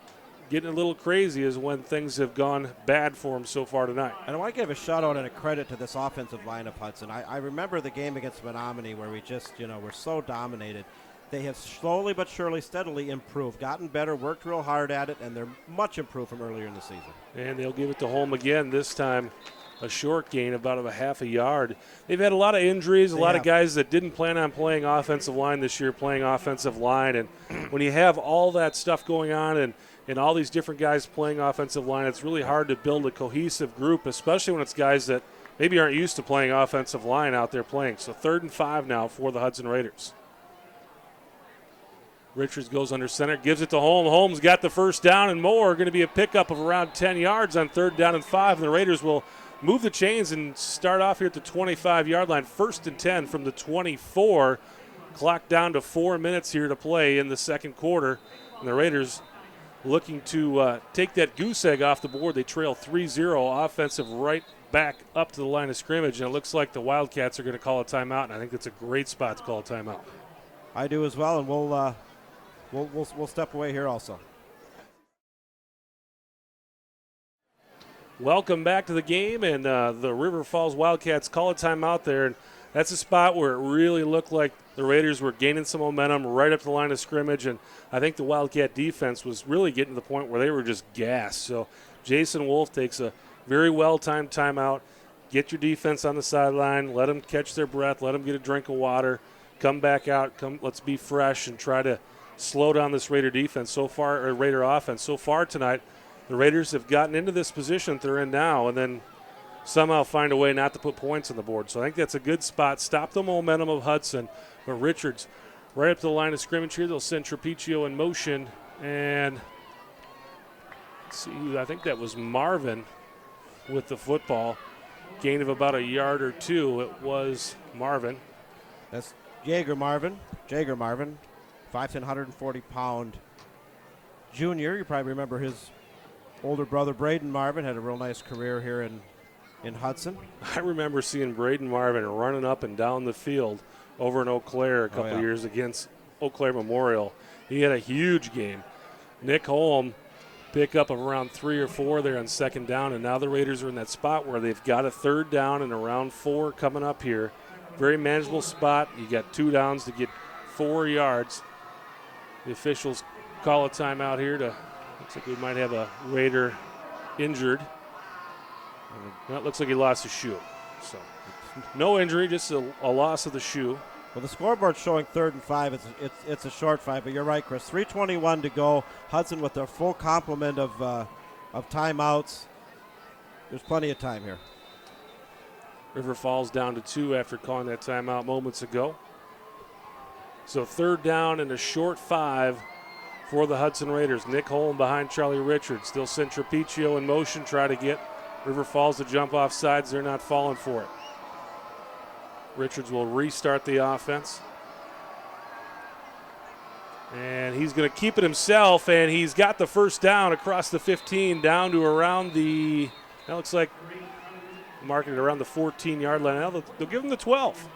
getting a little crazy is when things have gone bad for them so far tonight. And I want to give a shout out and a credit to this offensive line of Hudson. I remember the game against Menominee where we just, were so dominated. They have slowly but surely, steadily improved, gotten better, worked real hard at it, and they're much improved from earlier in the season. And they'll give it to Holm again, this time a short gain, about a half a yard. They've had a lot of injuries, a lot of guys that didn't plan on playing offensive line this year playing offensive line. And when you have all that stuff going on and all these different guys playing offensive line, it's really hard to build a cohesive group, especially when it's guys that maybe aren't used to playing offensive line out there playing. So 3rd and 5 now for the Hudson Raiders. Richards goes under center, gives it to Holm. Holm's got the first down and more. Going to be a pickup of around 10 yards on 3rd down and 5. And the Raiders will move the chains and start off here at the 25-yard line. 1st and 10 from the 24. Clock down to 4 minutes here to play in the second quarter. And the Raiders looking to take that goose egg off the board. They trail 3-0, offensive right back up to the line of scrimmage. And it looks like the Wildcats are going to call a timeout. And I think that's a great spot to call a timeout. I do as well, and we'll step away here also. Welcome back to the game, and the River Falls Wildcats call a timeout there. And that's a spot where it really looked like the Raiders were gaining some momentum right up to the line of scrimmage, and I think the Wildcat defense was really getting to the point where they were just gassed. So Jason Wolf takes a very well-timed timeout. Get your defense on the sideline, let them catch their breath, let them get a drink of water, come back out, let's be fresh and try to slow down this Raider defense so far, or Raider offense. So far tonight, the Raiders have gotten into this position that they're in now and then somehow find a way not to put points on the board. So I think that's a good spot. Stop the momentum of Hudson. But Richards right up to the line of scrimmage here. They'll send Trapecio in motion. And let's see, I think that was Marvin with the football. Gain of about a yard or two. It was Marvin. That's Jaeger Marvin. 5'10", 140-pound junior. You probably remember his older brother, Braden Marvin, had a real nice career here in Hudson. I remember seeing Braden Marvin running up and down the field over in Eau Claire a couple years against Eau Claire Memorial. He had a huge game. Nick Holm pick up of around 3 or 4 there on 2nd down, and now the Raiders are in that spot where they've got a 3rd down and around 4 coming up here. Very manageable spot. You got 2 downs to get 4 yards. The officials call a timeout here. Looks like we might have a Raider injured. Well, it looks like he lost his shoe. So no injury, just a loss of the shoe. Well, the scoreboard's showing 3rd and 5. It's a short 5, but you're right, Chris. 3:21 to go. Hudson with their full complement of timeouts. There's plenty of time here. River Falls down to 2 after calling that timeout moments ago. So 3rd down and a short 5 for the Hudson Raiders. Nick Holm behind Charlie Richards. Still send Trapecio in motion, try to get River Falls to jump off sides. They're not falling for it. Richards will restart the offense. And he's going to keep it himself, and he's got the first down across the 15 down to around the, that looks like marking it around the 14-yard line. Now they'll give him the 12.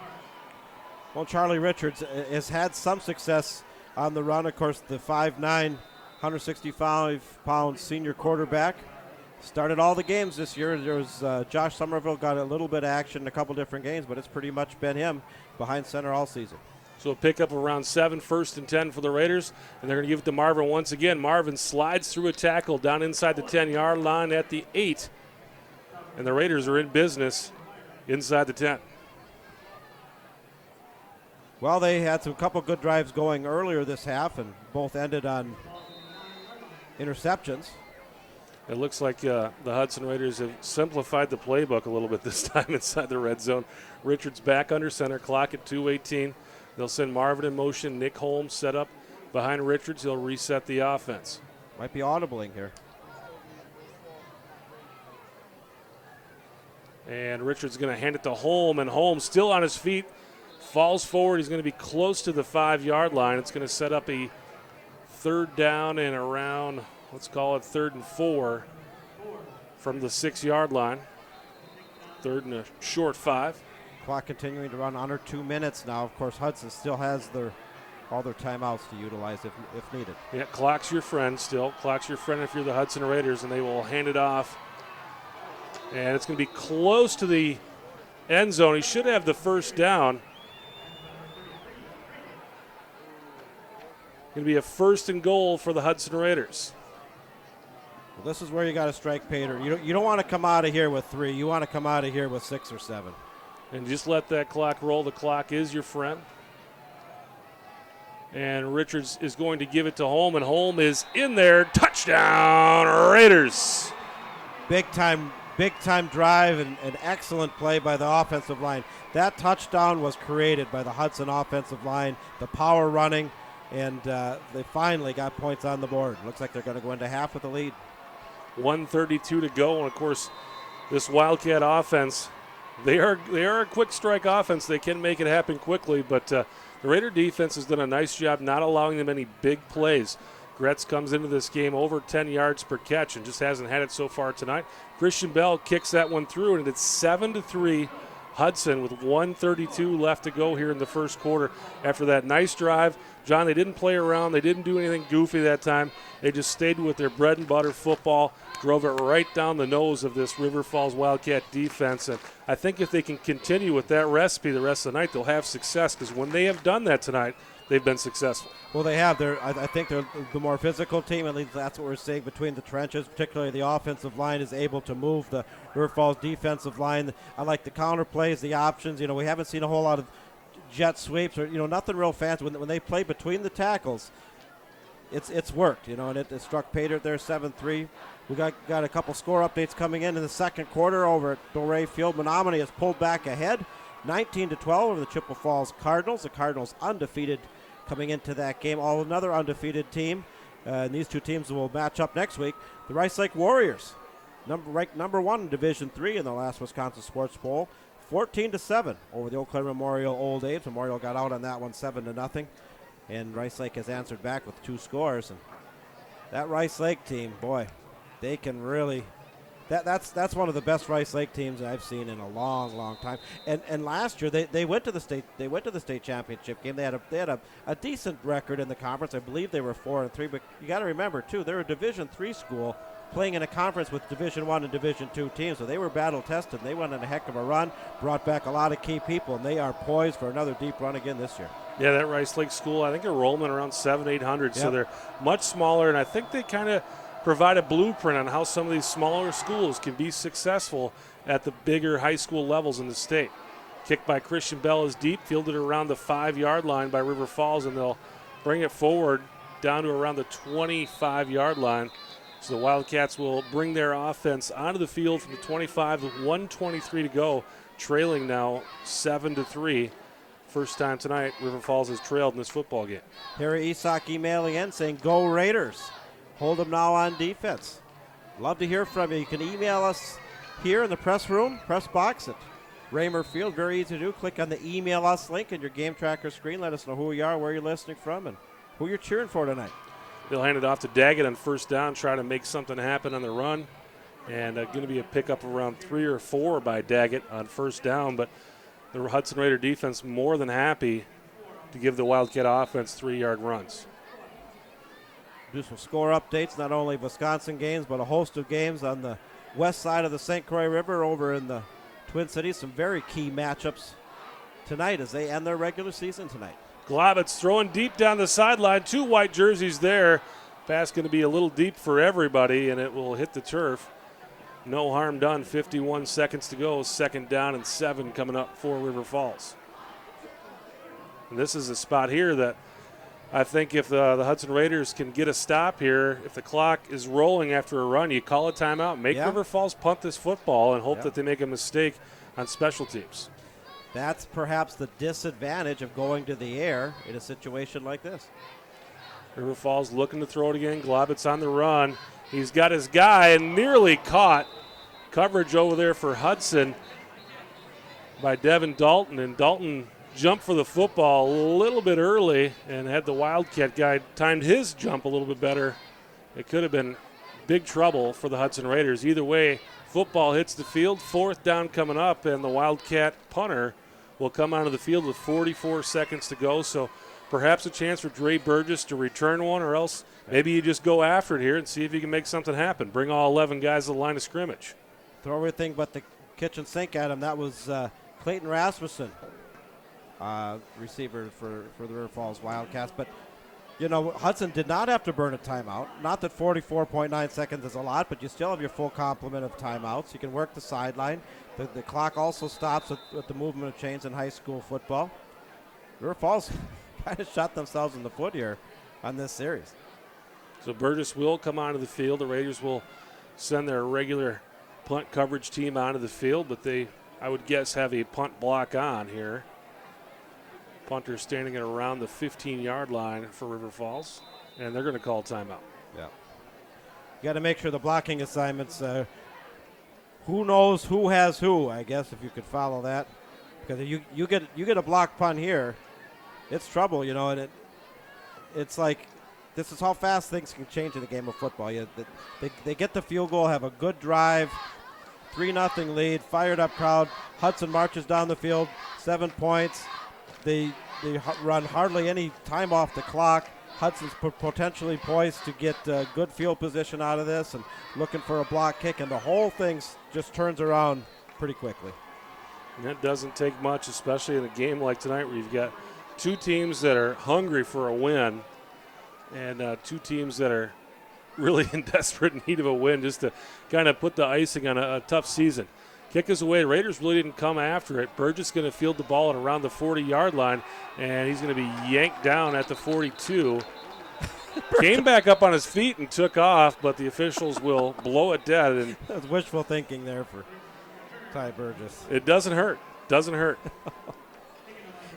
Well, Charlie Richards has had some success on the run. Of course, the 5'9", 165-pound senior quarterback started all the games this year. There was Josh Somerville got a little bit of action in a couple different games, but it's pretty much been him behind center all season. So a pickup around 7, 1st and 10 for the Raiders, and they're going to give it to Marvin once again. Marvin slides through a tackle down inside the 10-yard line at the 8, and the Raiders are in business inside the 10. Well, they had some couple good drives going earlier this half, and both ended on interceptions. It looks like the Hudson Raiders have simplified the playbook a little bit this time inside the red zone. Richards back under center, clock at 2:18. They'll send Marvin in motion. Nick Holmes set up behind Richards. He'll reset the offense. Might be audibling here. And Richards is going to hand it to Holm, and Holm still on his feet, falls forward. He's going to be close to the 5-yard line. It's going to set up a third down and around, let's call it 3rd and 4 from the 6-yard line. 3rd and a short 5. Clock continuing to run under 2 minutes now. Of course, Hudson still has all their timeouts to utilize if needed. Yeah, clock's your friend still. Clock's your friend if you're the Hudson Raiders, and they will hand it off. And it's going to be close to the end zone. He should have the first down. Going to be a 1st and goal for the Hudson Raiders. Well, this is where you got to strike Pater. You don't want to come out of here with 3. You want to come out of here with 6 or 7. And just let that clock roll. The clock is your friend. And Richards is going to give it to Holm, and Holm is in there. Touchdown, Raiders. Big time drive and an excellent play by the offensive line. That touchdown was created by the Hudson offensive line, the power running, and they finally got points on the board. Looks like they're going to go into half with the lead. 1:32 to go, and of course, this Wildcat offense, they are a quick strike offense. They can make it happen quickly, but the Raider defense has done a nice job not allowing them any big plays. Gretz comes into this game over 10 yards per catch and just hasn't had it so far tonight. Christian Bell kicks that one through, and it's 7-3 Hudson with 1:32 left to go here in the first quarter. After that nice drive, John, they didn't play around. They didn't do anything goofy that time. They just stayed with their bread and butter football, drove it right down the nose of this River Falls Wildcat defense. And I think if they can continue with that recipe the rest of the night, they'll have success, because when they have done that tonight, they've been successful. Well, they have. I think they're the more physical team. At least that's what we're seeing between the trenches. Particularly the offensive line is able to move the River Falls defensive line. I like the counter plays, the options. We haven't seen a whole lot of jet sweeps or nothing real fancy. When they play between the tackles, it's worked. And it struck Pater there 7-3. We got a couple score updates coming in the second quarter over at Doré Field. Menominee has pulled back ahead, 19-12 over the Chippewa Falls Cardinals. The Cardinals undefeated coming into that game. Another undefeated team. And these two teams will match up next week. The Rice Lake Warriors, ranked number 1 in Division III in the last Wisconsin Sports Bowl, 14-7 over the Eau Claire Memorial Old A's. Memorial got out on that one 7-0, and Rice Lake has answered back with 2 scores. And that Rice Lake team, boy, they can really. That's one of the best Rice Lake teams I've seen in a long time. And last year they went to the state championship game. They had a decent record in the conference. I believe they were 4-3. But you got to remember too, they're a Division III school playing in a conference with Division I and Division II teams. So they were battle tested. They went on a heck of a run, brought back a lot of key people, and they are poised for another deep run again this year. Yeah, that Rice Lake school, I think enrollment around 700-800. Yep. So they're much smaller, and I think they kind of provide a blueprint on how some of these smaller schools can be successful at the bigger high school levels in the state. Kick by Christian Bell is deep, fielded around the 5-yard line by River Falls, and they'll bring it forward down to around the 25-yard line. So the Wildcats will bring their offense onto the field from the 25 with 1:23 to go, trailing now 7-3. First time tonight River Falls has trailed in this football game. Harry Isak emailing in saying, "Go Raiders. Hold them now on defense." Love to hear from you. You can email us here in the press room, press box at Raymer Field. Very easy to do. Click on the email us link in your game tracker screen. Let us know who you are, where you're listening from, and who you're cheering for tonight. They'll hand it off to Daggett on first down, try to make something happen on the run. And going to be a pickup around 3 or 4 by Daggett on first down. But the Hudson Raider defense more than happy to give the Wildcat offense 3-yard runs. Do some score updates, not only Wisconsin games, but a host of games on the west side of the St. Croix River over in the Twin Cities. Some very key matchups tonight as they end their regular season tonight. Glavitz throwing deep down the sideline. 2 white jerseys there. Pass going to be a little deep for everybody, and it will hit the turf. No harm done. 51 seconds to go. 2nd down and 7 coming up for River Falls. And this is a spot here that I think if the Hudson Raiders can get a stop here, if the clock is rolling after a run, you call a timeout, make River Falls punt this football, and hope that they make a mistake on special teams. That's perhaps the disadvantage of going to the air in a situation like this. River Falls looking to throw it again. Globit's on the run. He's got his guy and nearly caught. Coverage over there for Hudson by Devin Dalton, and Dalton jumped for the football a little bit early and had the Wildcat guy timed his jump a little bit better. It could have been big trouble for the Hudson Raiders. Either way, football hits the field, 4th down coming up, and the Wildcat punter will come onto the field with 44 seconds to go. So perhaps a chance for Dre Burgess to return one, or else maybe you just go after it here and see if you can make something happen. Bring all 11 guys to the line of scrimmage. Throw everything but the kitchen sink at him. That was Clayton Rasmussen, receiver for the River Falls Wildcats. But, Hudson did not have to burn a timeout. Not that 44.9 seconds is a lot, but you still have your full complement of timeouts. You can work the sideline. The clock also stops with the movement of chains in high school football. River Falls kind of shot themselves in the foot here on this series. So Burgess will come onto the field. The Raiders will send their regular punt coverage team onto the field, but they, I would guess, have a punt block on here. Punter standing at around the 15-yard line for River Falls, and they're going to call timeout. Yeah. You got to make sure the blocking assignments, who knows who has who, I guess, if you could follow that. Because if you get a block punt here, it's trouble, and it's like this is how fast things can change in the game of football. They get the field goal, have a good drive, 3-0 lead, fired up crowd. Hudson marches down the field, 7 points. They run hardly any time off the clock. Hudson's potentially poised to get good field position out of this and looking for a block kick, and the whole thing just turns around pretty quickly. And that doesn't take much, especially in a game like tonight where you've got two teams that are hungry for a win and two teams that are really in desperate need of a win just to kind of put the icing on a tough season. Kick is away. Raiders really didn't come after it. Burgess going to field the ball at around the 40-yard line, and he's going to be yanked down at the 42. Came back up on his feet and took off, but the officials will blow it dead. And that's wishful thinking there for Ty Burgess. It doesn't hurt. Doesn't hurt.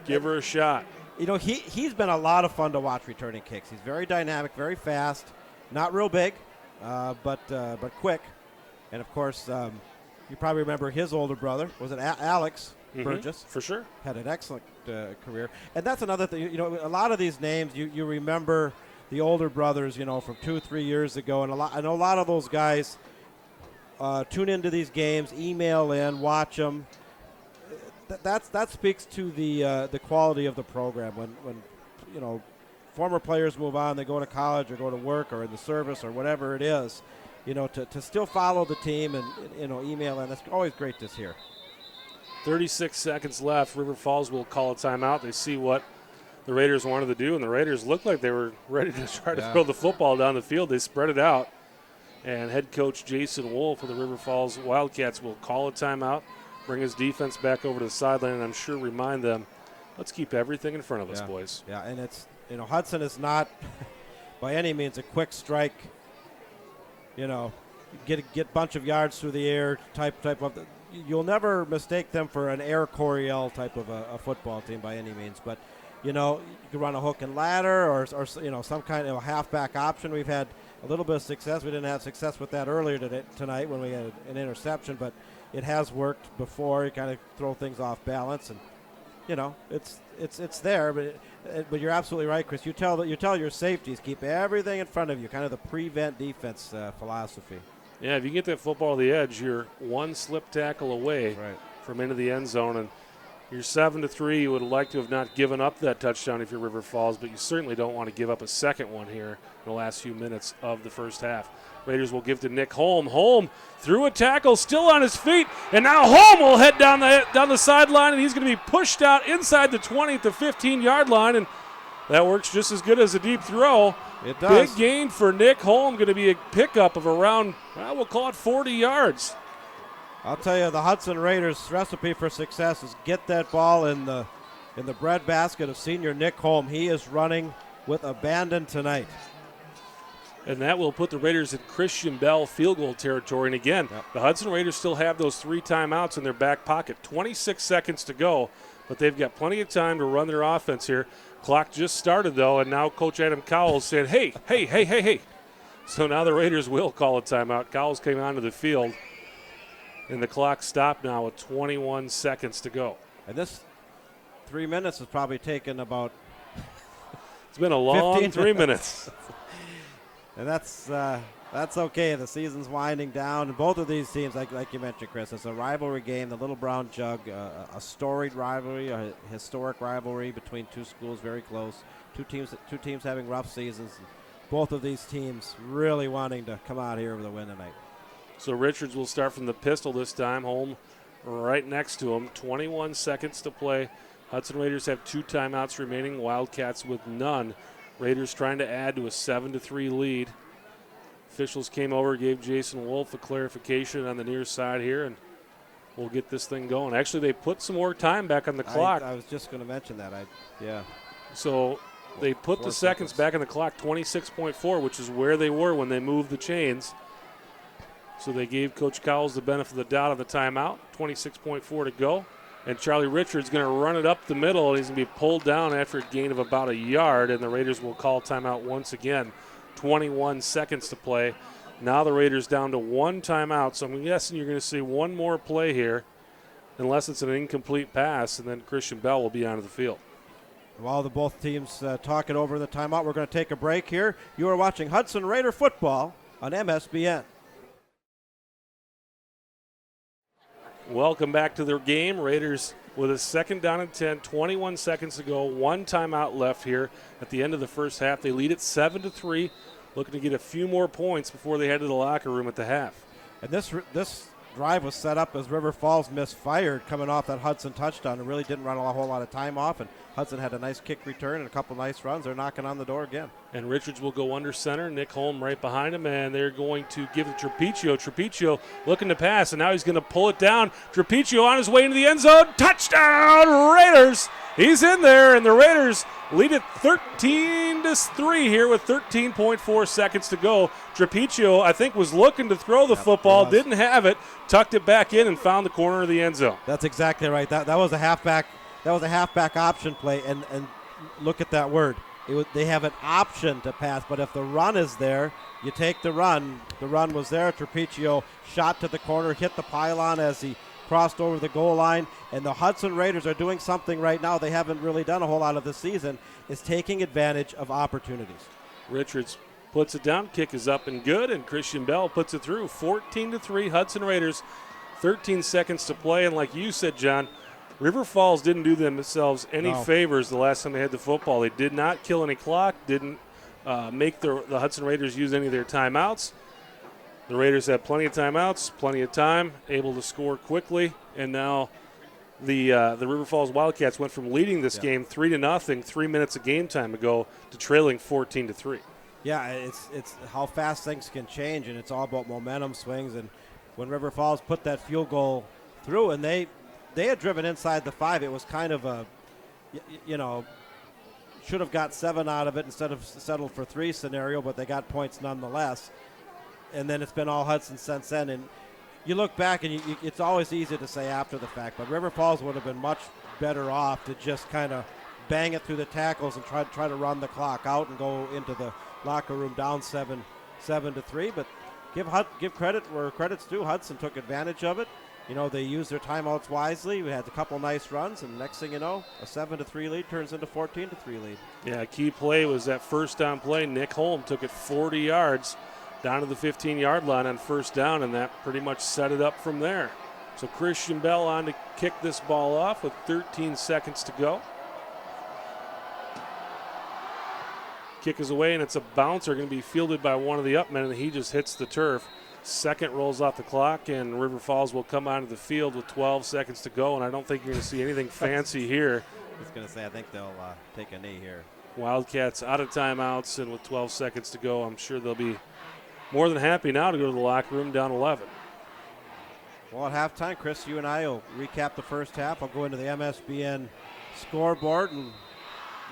Give her a shot. He's been a lot of fun to watch returning kicks. He's very dynamic, very fast, not real big, but quick. And, of course, you probably remember his older brother. Was it Alex Burgess? For sure. Had an excellent career. And that's another thing. A lot of these names, you remember the older brothers, from 2-3 years ago. And I know a lot of those guys tune into these games, email in, watch them. That speaks to the quality of the program. When former players move on, they go to college or go to work or in the service or whatever it is, to still follow the team and email in. That's always great to hear. 36 seconds left. River Falls will call a timeout. They see what the Raiders wanted to do, and the Raiders looked like they were ready to try to throw the football down the field. They spread it out, and head coach Jason Wolf of the River Falls Wildcats will call a timeout, bring his defense back over to the sideline, and I'm sure remind them, let's keep everything in front of us, boys. Yeah, and it's, Hudson is not by any means a quick strike, get a bunch of yards through the air type of. You'll never mistake them for an Air Coryell type of a football team by any means, but you can run a hook and ladder or some kind of halfback option. We've had a little bit of success. We didn't have success with that earlier tonight when we had an interception, but it has worked before. You kind of throw things off balance, and it's there. But you're absolutely right, Chris. You tell your safeties keep everything in front of you. Kind of the prevent defense philosophy. Yeah, if you get that football to the edge, you're one slip tackle away from into the end zone, and you're 7-3. You would like to have not given up that touchdown if you're River Falls, but you certainly don't want to give up a second one here in the last few minutes of the first half. Raiders will give to Nick Holm. Holm through a tackle, still on his feet, and now Holm will head down the sideline, and he's going to be pushed out inside the 20 at the 15-yard line, and that works just as good as a deep throw. It does. Big gain for Nick Holm, going to be a pickup of around, we'll call it 40 yards. I'll tell you, the Hudson Raiders' recipe for success is get that ball in the breadbasket of senior Nick Holm. He is running with abandon tonight. And that will put the Raiders in Christian Bell field goal territory. And again, the Hudson Raiders still have those 3 timeouts in their back pocket. 26 seconds to go, but they've got plenty of time to run their offense here. Clock just started, though, and now Coach Adam Cowles said, hey. So now the Raiders will call a timeout. Cowles came onto the field, and the clock stopped now with 21 seconds to go. And this 3 minutes has probably taken about it's been a long 3 minutes. And that's okay. The season's winding down, and both of these teams, like you mentioned, Chris, it's a rivalry game. The Little Brown Jug, a storied rivalry, a historic rivalry between two schools, very close. Two teams having rough seasons. Both of these teams really wanting to come out here with a win tonight. So Richards will start from the pistol this time. Holm right next to him. 21 seconds to play. Hudson Raiders have 2 timeouts remaining. Wildcats with none. Raiders trying to add to a 7-3 lead. Officials came over, gave Jason Wolf a clarification on the near side here, and we'll get this thing going. Actually, they put some more time back on the clock. I was just going to mention that. So they put the seconds back on the clock, 26.4, which is where they were when they moved the chains. So they gave Coach Cowles the benefit of the doubt on the timeout. 26.4 to go. And Charlie Richards going to run it up the middle, and he's going to be pulled down after a gain of about a yard, and the Raiders will call timeout once again. 21 seconds to play. Now the Raiders down to 1 timeout, so I'm guessing you're going to see one more play here, unless it's an incomplete pass, and then Christian Bell will be onto the field. While both teams talk it over the timeout, we're going to take a break here. You are watching Hudson Raider football on MSBN. Welcome back to the game. Raiders with a 2nd down and 10, 21 seconds to go, 1 timeout left here at the end of the first half. They lead it 7-3, looking to get a few more points before they head to the locker room at the half. And this drive was set up as River Falls misfired coming off that Hudson touchdown and really didn't run a whole lot of time off, and Hudson had a nice kick return and a couple nice runs. They're knocking on the door again. And Richards will go under center. Nick Holm right behind him, and they're going to give it to Trapiccio. Trapiccio looking to pass, and now he's going to pull it down. Trapiccio on his way into the end zone. Touchdown, Raiders! He's in there, and the Raiders lead it 13-3 here with 13.4 seconds to go. Trapiccio, I think, was looking to throw the football, didn't have it, tucked it back in, and found the corner of the end zone. That's exactly right. That was a halfback. That was a halfback option play, and look at that word. They have an option to pass, but if the run is there, you take the run. The run was there. Trapiccio shot to the corner, hit the pylon as he crossed over the goal line, and the Hudson Raiders are doing something right now they haven't really done a whole lot of this season, is taking advantage of opportunities. Richards puts it down, kick is up and good, and Christian Bell puts it through. 14-3 Hudson Raiders, 13 seconds to play, and like you said, John, River Falls didn't do themselves any favors the last time they had the football. They did not kill any clock, didn't make the Hudson Raiders use any of their timeouts. The Raiders had plenty of timeouts, plenty of time, able to score quickly, and now the River Falls Wildcats went from leading this game 3-0 3 minutes of game time ago to trailing 14-3. Yeah, it's how fast things can change, and it's all about momentum swings. And when River Falls put that field goal through, and they had driven inside the 5, it was kind of a, should have got 7 out of it instead of settled for 3 scenario, but they got points nonetheless. And then it's been all Hudson since then. And you look back, and it's always easy to say after the fact, but River Falls would have been much better off to just kind of bang it through the tackles and try to run the clock out and go into the locker room down 7-3. But give credit where credit's due. Hudson took advantage of it. They used their timeouts wisely. We had a couple nice runs, and next thing you know, a 7-3 lead turns into 14-3 lead. Yeah, a key play was that first down play. Nick Holm took it 40 yards down to the 15-yard line on first down, and that pretty much set it up from there. So Christian Bell on to kick this ball off with 13 seconds to go. Kick is away, and it's a bouncer going to be fielded by one of the upmen, and he just hits the turf. Second rolls off the clock, and River Falls will come onto the field with 12 seconds to go, and I don't think you're going to see anything fancy here. I was going to say, I think they'll take a knee here. Wildcats out of timeouts, and with 12 seconds to go, I'm sure they'll be more than happy now to go to the locker room down 11. Well, at halftime, Chris, you and I will recap the first half. I'll go into the MSBN scoreboard, and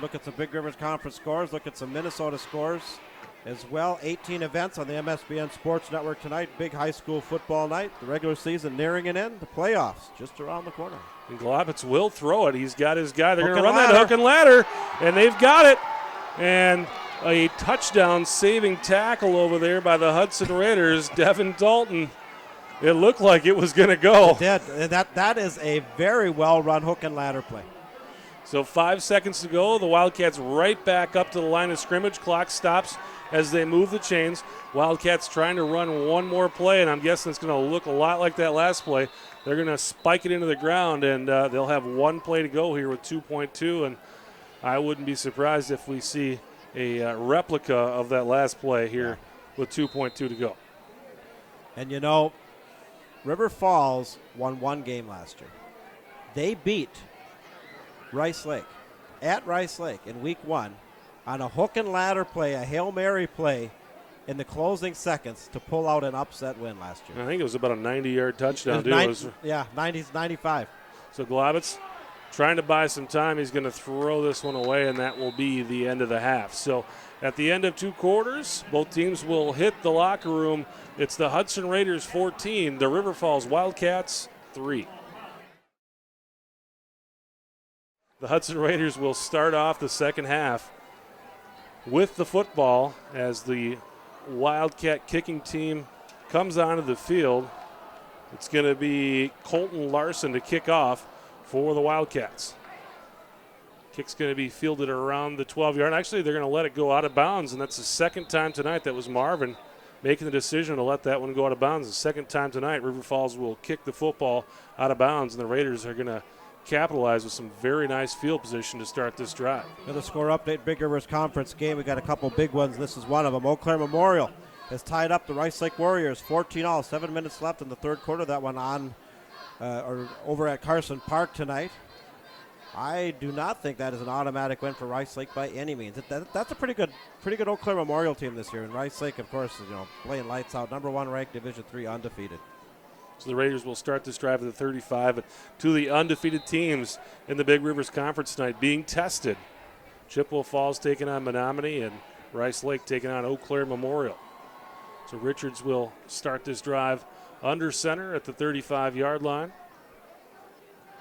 look at some Big Rivers Conference scores, look at some Minnesota scores as well. 18 events on the MSBN Sports Network tonight. Big high school football night. The regular season nearing an end. The playoffs just around the corner. And Globitz will throw it. He's got his guy. They're going to run ladder. that hook and ladder, and they've got it. And a touchdown saving tackle over there by the Hudson Raiders. Devin Dalton. It looked like it was going to go. It did. That is a very well-run hook and ladder play. So 5 seconds to go. The Wildcats right back up to the line of scrimmage. Clock stops as they move the chains. Wildcats trying to run one more play, and I'm guessing it's going to look a lot like that last play. They're going to spike it into the ground, and they'll have one play to go here with 2.2, and I wouldn't be surprised if we see a replica of that last play here with 2.2 to go. And, you know, River Falls won one game last year. They beat Rice Lake at Rice Lake in week 1 on a hook and ladder play, a Hail Mary play in the closing seconds to pull out an upset win last year. I think it was about a 90-yard touchdown, too. 95. So Globitz trying to buy some time. He's going to throw this one away, and that will be the end of the half. So at the end of 2 quarters, both teams will hit the locker room. It's the Hudson Raiders 14, the River Falls Wildcats 3. The Hudson Raiders will start off the second half with the football as the Wildcat kicking team comes onto the field. It's going to be Colton Larson to kick off for the Wildcats. Kick's going to be fielded around the 12-yard. Actually, they're going to let it go out of bounds, and that's the second time tonight. That was Marvin making the decision to let that one go out of bounds. The second time tonight, River Falls will kick the football out of bounds, and the Raiders are going to capitalize with some very nice field position to start this drive. And the score update, Big Rivers Conference game. We got a couple big ones. This is one of them. Eau Claire Memorial has tied up the Rice Lake Warriors 14-all. 7 minutes left in the third quarter. That one on or over at Carson Park tonight. I do not think that is an automatic win for Rice Lake by any means. That's a pretty good Eau Claire Memorial team this year. And Rice Lake, of course, playing lights out. Number 1 ranked, Division III, undefeated. So the Raiders will start this drive at the 35. But two of the undefeated teams in the Big Rivers Conference tonight being tested. Chippewa Falls taking on Menominee and Rice Lake taking on Eau Claire Memorial. So Richards will start this drive under center at the 35-yard line.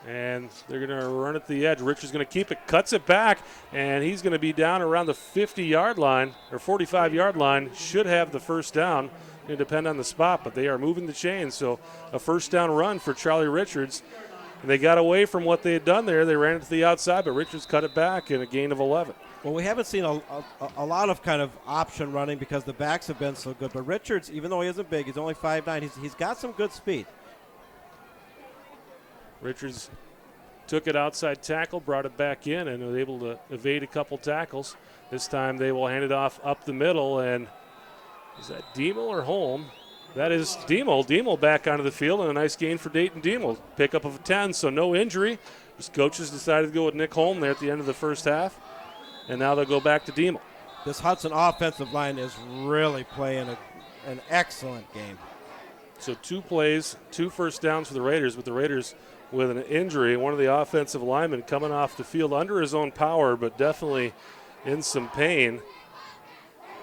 And they're going to run at the edge. Richards going to keep it, cuts it back, and he's going to be down around the 50-yard line or 45-yard line. Should have the first down. Going to depend on the spot, but they are moving the chains. So a first down run for Charlie Richards. And they got away from what they had done there. They ran it to the outside, but Richards cut it back in a gain of 11. Well, we haven't seen a lot of kind of option running because the backs have been so good. But Richards, even though he isn't big, he's only 5'9", he's got some good speed. Richards took it outside tackle, brought it back in, and was able to evade a couple tackles. This time they will hand it off up the middle, and is that Diemel or Holm? That is Diemel. Diemel back onto the field, and a nice gain for Dayton Diemel. Pickup of 10, so no injury. Just coaches decided to go with Nick Holm there at the end of the first half, and now they'll go back to Diemel. This Hudson offensive line is really playing an excellent game. So 2 plays, 2 first downs for the Raiders, but the Raiders with an injury. One of the offensive linemen coming off the field under his own power, but definitely in some pain.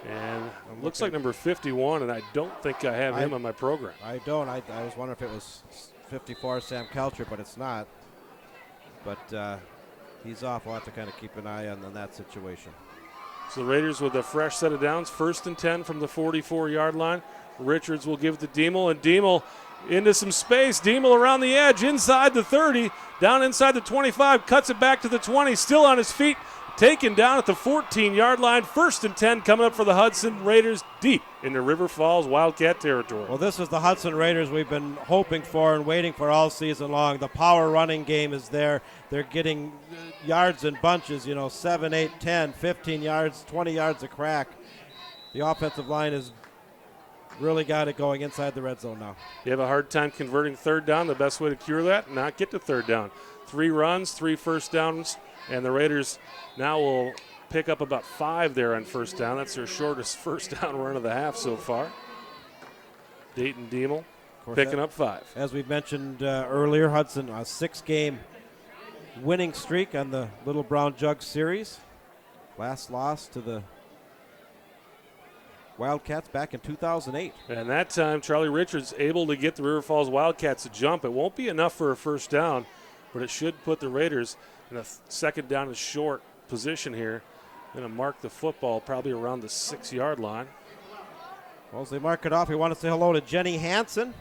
And it looks like number 51, and I don't think I have him on my program. I don't. I was wondering if it was 54, Sam Kelcher, but it's not. But he's off. We'll have to kind of keep an eye on that situation. So the Raiders with a fresh set of downs. 1st and 10 from the 44-yard line. Richards will give it to Diemel, and Diemel into some space. Diemel around the edge, inside the 30, down inside the 25, cuts it back to the 20, still on his feet, taken down at the 14-yard line. 1st and 10 coming up for the Hudson Raiders deep into River Falls Wildcat territory. Well, this is the Hudson Raiders we've been hoping for and waiting for all season long. The power running game is there. They're getting yards in bunches, 7, 8, 10, 15 yards, 20 yards a crack. The offensive line is really got it going inside the red zone now. You have a hard time converting 3rd down. The best way to cure that, not get to 3rd down. 3 runs, 3 first downs, and the Raiders now will pick up about 5 there on 1st down. That's their shortest first down run of the half so far. Dayton Diemel picking up 5. As we mentioned earlier, Hudson, a 6-game winning streak on the Little Brown Jug Series. Last loss to the Wildcats back in 2008. And that time, Charlie Richards able to get the River Falls Wildcats to jump. It won't be enough for a first down, but it should put the Raiders in a second down and short position here. Going to mark the football probably around the 6-yard line. Well, as they mark it off, we want to say hello to Jenny Hansen,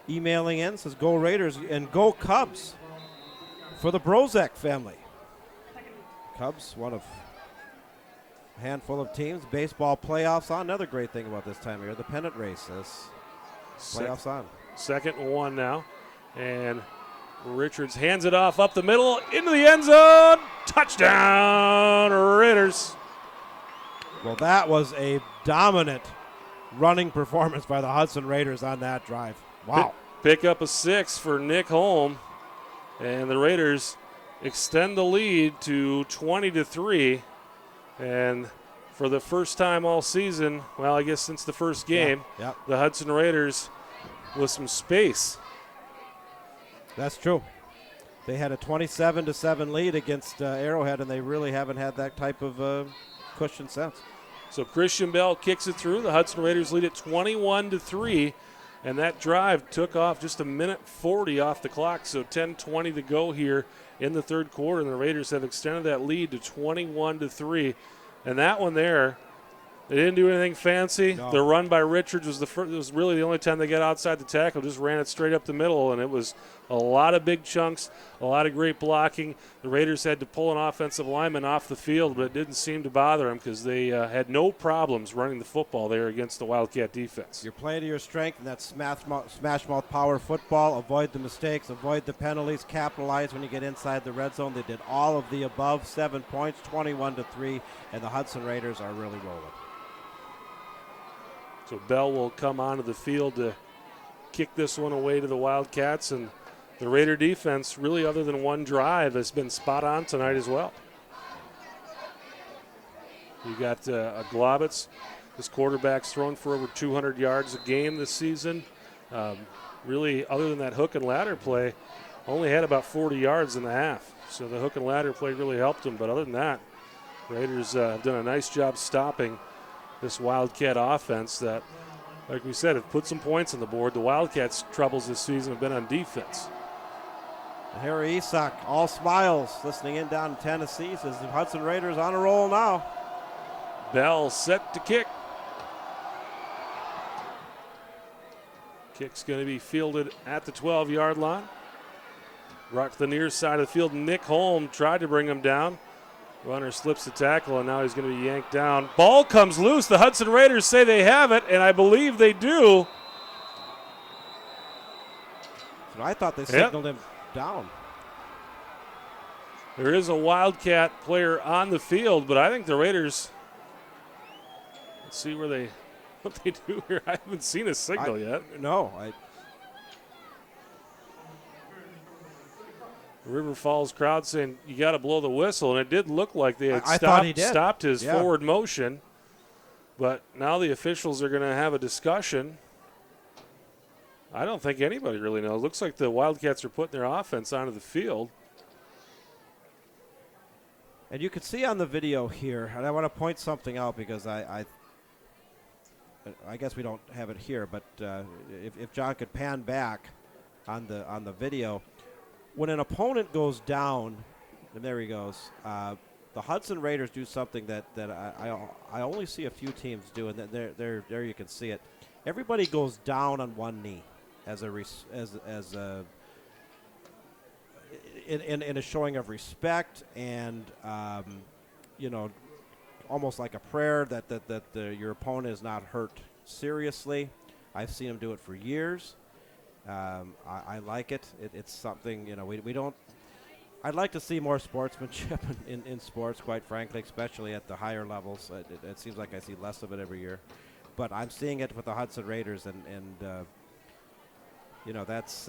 emailing in, says go Raiders and go Cubs for the Brozek family. Cubs, one of a handful of teams. Baseball playoffs on. Another great thing about this time of year, the pennant race is playoffs on. Second and 1 now. And Richards hands it off up the middle into the end zone. Touchdown, Raiders. Well, that was a dominant running performance by the Hudson Raiders on that drive. Wow. Pick up a 6 for Nick Holm. And the Raiders extend the lead to 20-3. And for the first time all season, well, I guess since the first game, the Hudson Raiders with some space. That's true. They had a 27-7 lead against Arrowhead, and they really haven't had that type of cushion since. So Christian Bell kicks it through. The Hudson Raiders lead at 21-3, and that drive took off just a minute 40 off the clock. So 10:20 to go here in the third quarter, and the Raiders have extended that lead to 21-3. And that one there, they didn't do anything fancy. No. The run by Richards was was really the only time they got outside the tackle. Just ran it straight up the middle, and it was a lot of big chunks, a lot of great blocking. The Raiders had to pull an offensive lineman off the field, but it didn't seem to bother them because they had no problems running the football there against the Wildcat defense. You're playing to your strength, and that's smash mouth power football. Avoid the mistakes, avoid the penalties, capitalize when you get inside the red zone. They did all of the above. 7 points, 21-3, and the Hudson Raiders are really rolling. So Bell will come onto the field to kick this one away to the Wildcats, and the Raider defense, really other than one drive, has been spot on tonight as well. You got a Globitz. This quarterback's thrown for over 200 yards a game this season. Really, other than that hook and ladder play, only had about 40 yards in the half. So the hook and ladder play really helped him. But other than that, Raiders have done a nice job stopping this Wildcat offense that, like we said, have put some points on the board. The Wildcats' troubles this season have been on defense. Harry Isak, all smiles, listening in down in Tennessee, says the Hudson Raiders on a roll now. Bell set to kick. Kick's going to be fielded at the 12-yard line. Brought to the near side of the field. Nick Holm tried to bring him down. Runner slips the tackle, and now he's going to be yanked down. Ball comes loose. The Hudson Raiders say they have it, and I believe they do. So I thought they signaled him down. There is a Wildcat player on the field, but I think the Raiders, let's see what they do here. I haven't seen a signal yet. No. The River Falls crowd saying you got to blow the whistle, and it did look like they had stopped his forward motion. But now the officials are going to have a discussion. I don't think anybody really knows. It looks like the Wildcats are putting their offense onto the field. And you can see on the video here, and I want to point something out because I guess we don't have it here, but if John could pan back on the video, when an opponent goes down, and there he goes, the Hudson Raiders do something that I only see a few teams do, and there you can see it. Everybody goes down on one knee in a showing of respect and almost like a prayer that your opponent is not hurt seriously. I've seen them do it for years. I like it. It's something we don't. I'd like to see more sportsmanship in sports, quite frankly, especially at the higher levels. It seems like I see less of it every year, but I'm seeing it with the Hudson Raiders, and that's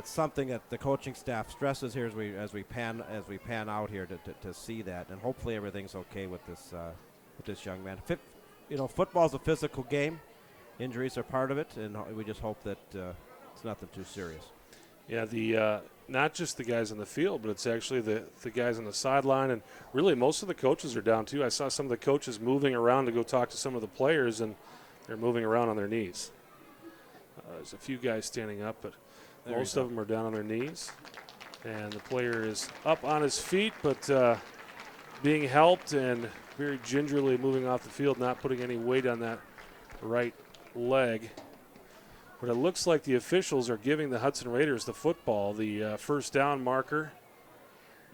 something that the coaching staff stresses here as we pan out here to see that, and hopefully everything's okay with this young man. Football's a physical game. Injuries are part of it, and we just hope that it's nothing too serious. Yeah, the not just the guys on the field, but it's actually the guys on the sideline, and really most of the coaches are down too. I saw some of the coaches moving around to go talk to some of the players, and they're moving around on their knees. There's a few guys standing up, but most of them are down on their knees. And the player is up on his feet, but being helped and very gingerly moving off the field, not putting any weight on that right leg. But it looks like the officials are giving the Hudson Raiders the football, the first down marker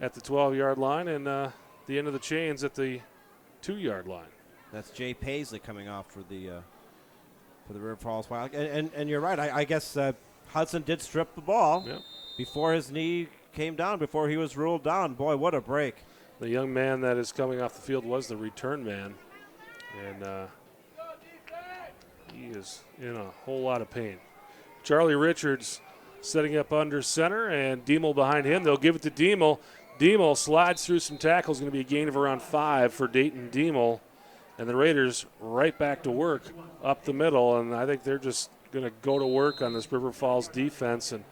at the 12-yard line, and the end of the chains at the 2-yard line. That's Jay Paisley coming off for the River Falls Wild. And you're right. I guess Hudson did strip the ball before his knee came down, before he was ruled down. Boy, what a break. The young man that is coming off the field was the return man, and he is in a whole lot of pain. Charlie Richards setting up under center, and Diemel behind him. They'll give it to Diemel. Diemel slides through some tackles. Going to be a gain of around 5 for Dayton Diemel. And the Raiders right back to work up the middle, and I think they're just going to go to work on this River Falls defense, and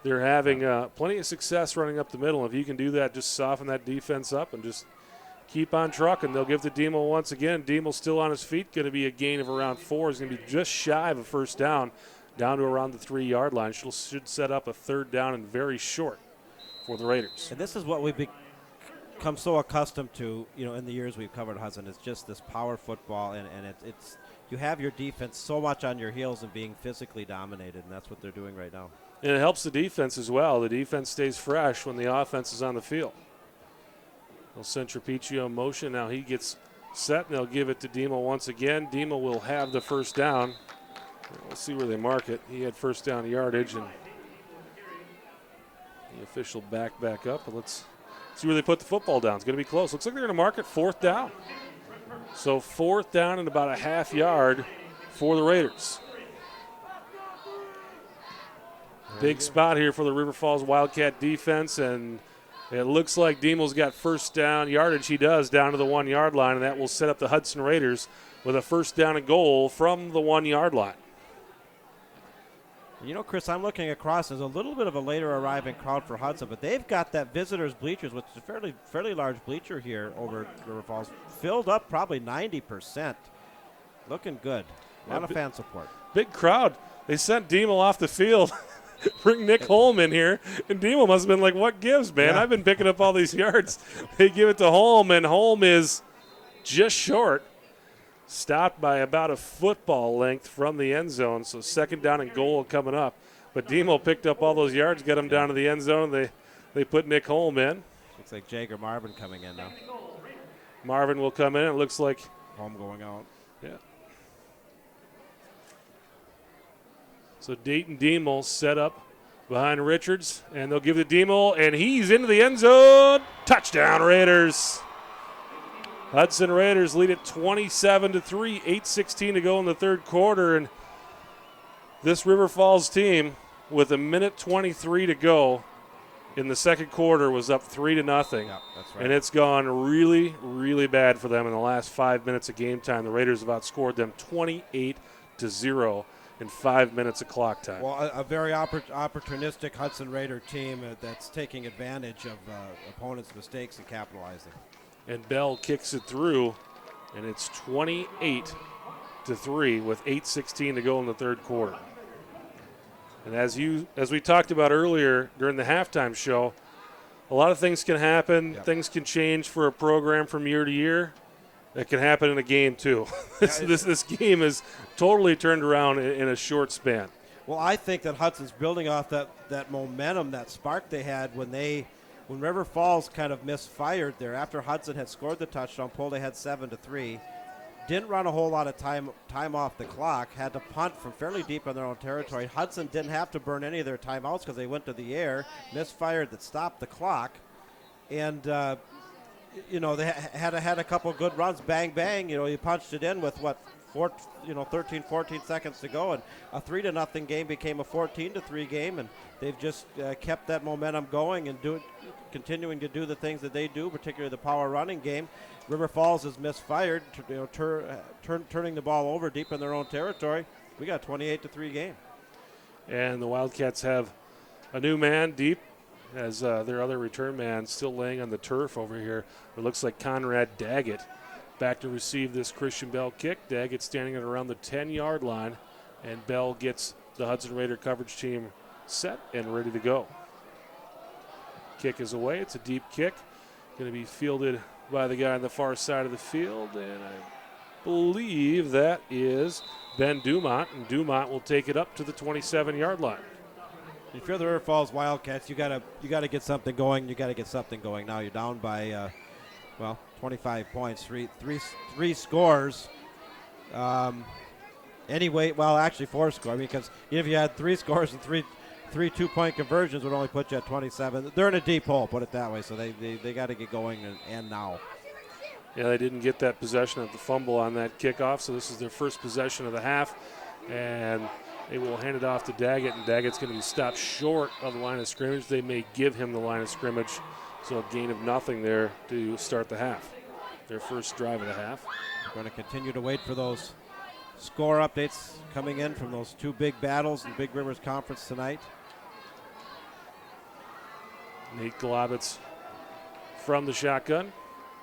they're having plenty of success running up the middle. If you can do that, just soften that defense up and just keep on trucking. They'll give to Diemel once again. Diemel's still on his feet, going to be a gain of around 4. He's going to be just shy of a first down to around the 3-yard line. Should set up a third down and very short for the Raiders. And this is what we've become so accustomed to, in the years we've covered Hudson. It's just this power football, and it's you have your defense so much on your heels and being physically dominated, and that's what they're doing right now. And it helps the defense as well. The defense stays fresh when the offense is on the field. They'll send Trapicio in motion. Now he gets set, and they'll give it to Diemel once again. Diemel will have the first down. We'll see where they mark it. He had first down yardage, and the official back up. But let's see where they put the football down. It's going to be close. Looks like they're going to mark it 4th down. So 4th down and about a half yard for the Raiders. Big spot here for the River Falls Wildcat defense, and it looks like Diemel's got first down yardage. He does, down to the 1-yard line, and that will set up the Hudson Raiders with a first down and goal from the 1-yard line. Chris, I'm looking across. There's a little bit of a later arriving crowd for Hudson, but they've got that visitors' bleachers, which is a fairly large bleacher here over at River Falls, filled up probably 90%. Looking good. A lot of fan support. Big crowd. They sent Diemel off the field. Bring Nick Holm in here, and Diemel must have been like, what gives, man? I've been picking up all these yards. They give it to Holm, and Holm is just short. Stopped by about a football length from the end zone, so second down and goal coming up. But Diemel picked up all those yards, got him down to the end zone. They put Nick Holm in. Looks like Jagger Marvin coming in now. Marvin will come in. It looks like Holm going out. Yeah. So Dayton Diemel set up behind Richards, and they'll give it to Diemel, and he's into the end zone. Touchdown, Raiders. Hudson Raiders lead it 27-3, 8:16 to go in the third quarter, and this River Falls team, with 1:23 to go in the second quarter, was up 3-0. Yeah, that's right. And it's gone really, really bad for them in the last 5 minutes of game time. The Raiders have outscored them 28-0 in 5 minutes of clock time. Well, a very opportunistic Hudson Raider team that's taking advantage of opponents' mistakes and capitalizing. And Bell kicks it through, and it's 28-3 with 8:16 to go in the third quarter. And as we talked about earlier during the halftime show, a lot of things can happen. Yep. Things can change for a program from year to year. That can happen in a game too. This game is totally turned around in a short span. Well, I think that Hudson's building off that momentum, that spark they had when River Falls kind of misfired there after Hudson had scored the touchdown, pulled ahead 7-3, didn't run a whole lot of time off the clock, had to punt from fairly deep in their own territory. Hudson didn't have to burn any of their timeouts because they went to the air, misfired that stopped the clock, and they had a couple of good runs, bang bang. You punched it in with 13, 14 seconds to go, and a 3-0 game became a 14-3 game, and they've just kept that momentum going and continuing to do the things that they do, particularly the power running game. River Falls has misfired, turning the ball over deep in their own territory. We got a 28-3 game. And the Wildcats have A new man deep as their other return man still laying on the turf over here. It looks like Conrad Daggett back to receive this Christian Bell kick. Daggett standing at around the 10-yard line, and Bell gets the Hudson Raider coverage team set and ready to go. Kick is away. It's a deep kick. Going to be fielded by the guy on the far side of the field, and I believe that is Ben Dumont, and Dumont will take it up to the 27-yard line. If you're the River Falls Wildcats, you gotta get something going. You gotta get something going now. You're down by 25 points, three scores. Anyway, well, actually 4 scores. Because if you had 3 scores and three 2-point conversions, would only put you at 27. They're in a deep hole, put it that way. So they got to get going and now. Yeah, they didn't get that possession of the fumble on that kickoff, so this is their first possession of the half, and they will hand it off to Daggett, and Daggett's going to be stopped short of the line of scrimmage. They may give him the line of scrimmage, so a gain of nothing there to start the half. Their first drive of the half. We're going to continue to wait for those score updates coming in from those 2 big battles in Big Rivers Conference tonight. Nate Globitz from the shotgun.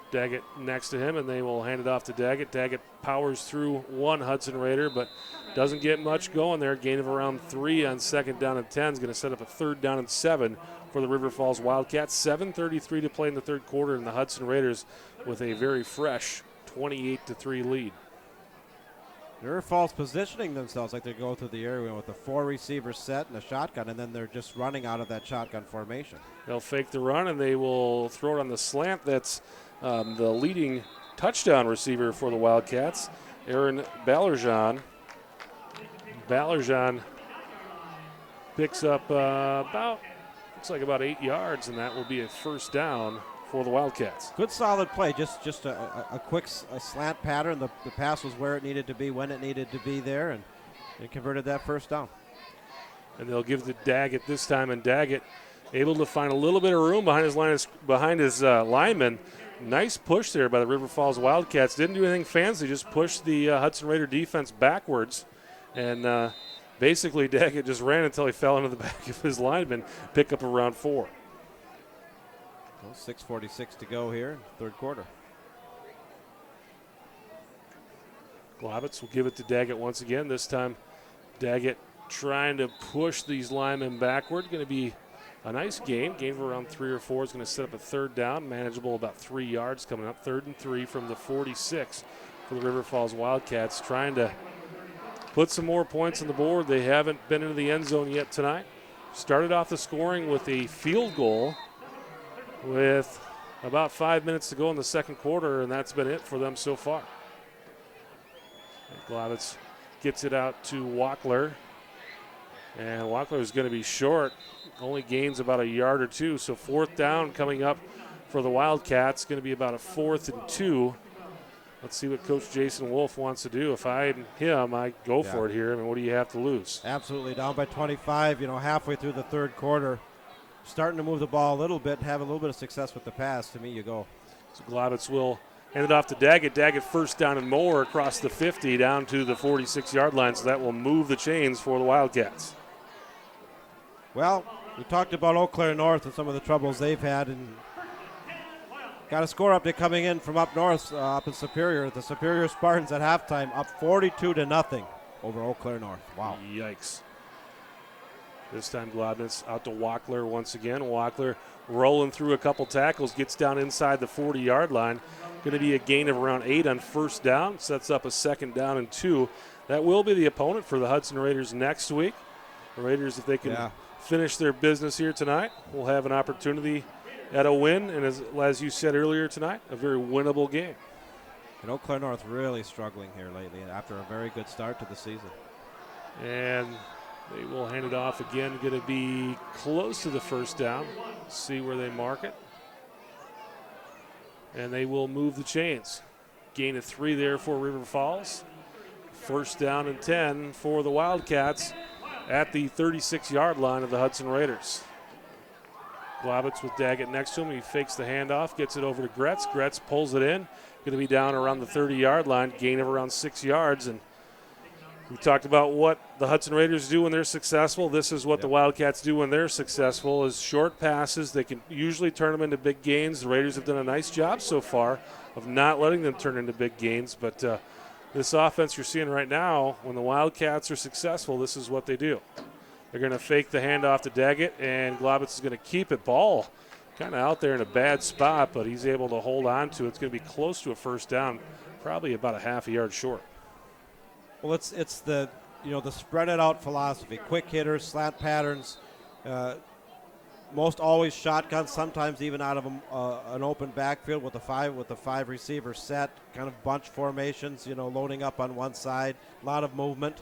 Daggett next to him, and they will hand it off to Daggett. Daggett powers through one Hudson Raider, but doesn't get much going there. Gain of around 3 on 2nd down and 10 is going to set up a 3rd down and 7 for the River Falls Wildcats. 7:33 to play in the 3rd quarter, and the Hudson Raiders with a very fresh 28-3 lead. River Falls positioning themselves like they go through the area with a 4-receiver set and a shotgun, and then they're just running out of that shotgun formation. They'll fake the run, and they will throw it on the slant. That's the leading touchdown receiver for the Wildcats, Aaron Ballerjan. Ballerjan picks up looks like about 8 yards, and that will be a 1st down for the Wildcats. Good solid play, just a quick slant pattern. The pass was where it needed to be, when it needed to be there, and they converted that 1st down. And they'll give the Daggett this time, and Daggett able to find a little bit of room behind his lineman. Nice push there by the River Falls Wildcats. Didn't do anything fancy, just pushed the Hudson Raider defense backwards. And basically Daggett just ran until he fell into the back of his lineman, pick up around 4. Well, 6:46 to go here, 3rd quarter. Globitz will give it to Daggett once again. This time Daggett trying to push these linemen backward. Going to be a nice gain. Gain of around 3 or 4 is going to set up a 3rd down. Manageable, about 3 yards coming up. 3rd and 3 from the 46 for the River Falls Wildcats. Trying to put some more points on the board. They haven't been into the end zone yet tonight. Started off the scoring with a field goal with about 5 minutes to go in the 2nd quarter, and that's been it for them so far. Globitz gets it out to Walkler. And Walkler is going to be short. Only gains about a yard or 2. So 4th down coming up for the Wildcats. Going to be about a 4th and 2. Let's see what Coach Jason Wolf wants to do. If I'm him, I go for it here. I mean, what do you have to lose? Absolutely. Down by 25, halfway through the 3rd quarter. Starting to move the ball a little bit, have a little bit of success with the pass. To me, you go. So Globitz will hand it off to Daggett. Daggett 1st down and more across the 50 down to the 46-yard line. So that will move the chains for the Wildcats. Well, we talked about Eau Claire North and some of the troubles they've had, and got a score update coming in from up north, up in Superior. The Superior Spartans at halftime up 42-0 over Eau Claire North. Wow. Yikes. This time Globitz out to Walkler once again. Walkler rolling through a couple tackles, gets down inside the 40-yard line. Going to be a gain of around 8 on 1st down. Sets up a 2nd down and 2. That will be the opponent for the Hudson Raiders next week. The Raiders, if they can finish their business here tonight, will have an opportunity at a win. And as you said earlier tonight, a very winnable game. And Eau Claire North really struggling here lately after a very good start to the season. And they will hand it off again. Going to be close to the 1st down. See where they mark it. And they will move the chains. Gain of 3 there for River Falls. 1st down and 10 for the Wildcats at the 36-yard line of the Hudson Raiders. Globitz with Daggett next to him. He fakes the handoff, gets it over to Gretz. Gretz pulls it in. Going to be down around the 30-yard line. Gain of around 6 yards. And We talked about what the Hudson Raiders do when they're successful. This is what the Wildcats do when they're successful, is short passes. They can usually turn them into big gains. The Raiders have done a nice job so far of not letting them turn into big gains. But this offense you're seeing right now, when the Wildcats are successful, this is what they do. They're going to fake the handoff to Daggett, and Globitz is going to keep it. Ball kind of out there in a bad spot, but he's able to hold on to it. It's going to be close to a first down, probably about a half a yard short. Well, it's the the spread it out philosophy. Quick hitters, slant patterns, most always shotgun. Sometimes even out of an open backfield with the five receiver set, kind of bunch formations. Loading up on one side, a lot of movement,